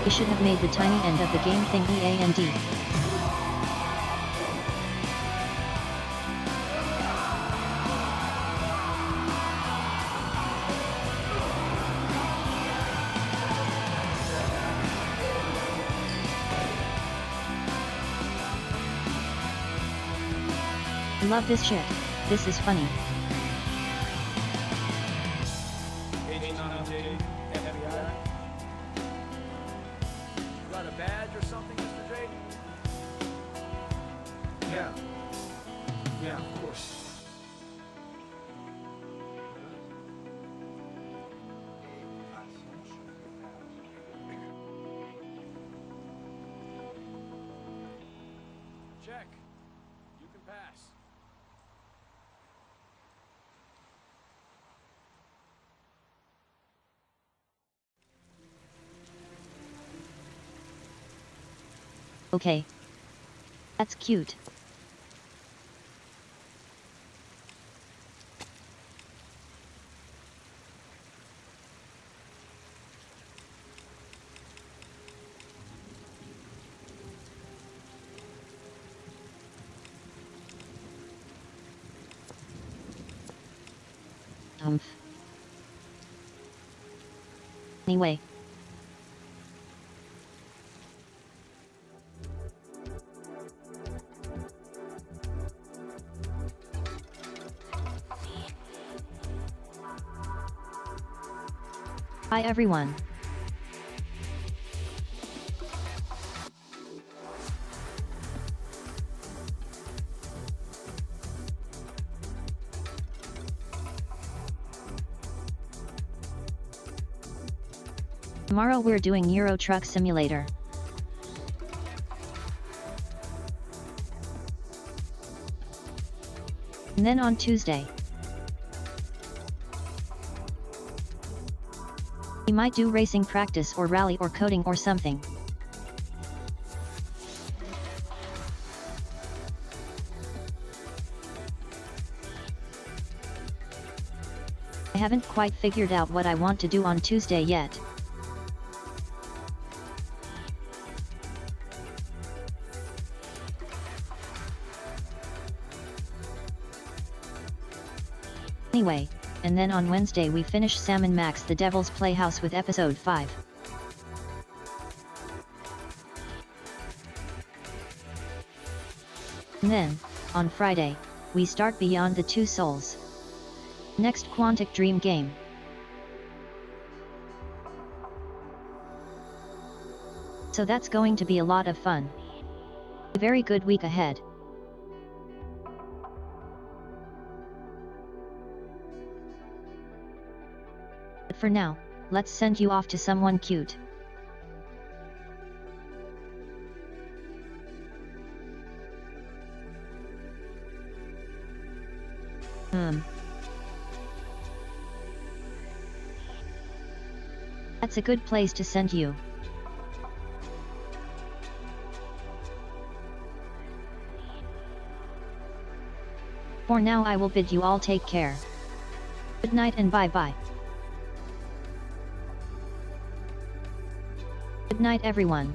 We should have made the tiny end of the game thing E, A, and D. I love this shit. This is funny. Got a badge or something, Mr. Drake? Yeah. Yeah, of course. Check. You can pass. Okay. That's cute. Anyway. Hi everyone. Tomorrow we're doing Euro Truck Simulator. And then on Tuesday, we might do racing practice or rally or coding or something. I haven't quite figured out what I want to do on Tuesday yet. Anyway, and then on Wednesday we finish Sam and Max the Devil's Playhouse with episode 5. And then, on Friday, we start Beyond the Two Souls. Next Quantic Dream game. So that's going to be a lot of fun. A very good week ahead. But for now, let's send you off to someone cute. That's a good place to send you. For now I will bid you all take care. Good night and bye-bye. Good night everyone.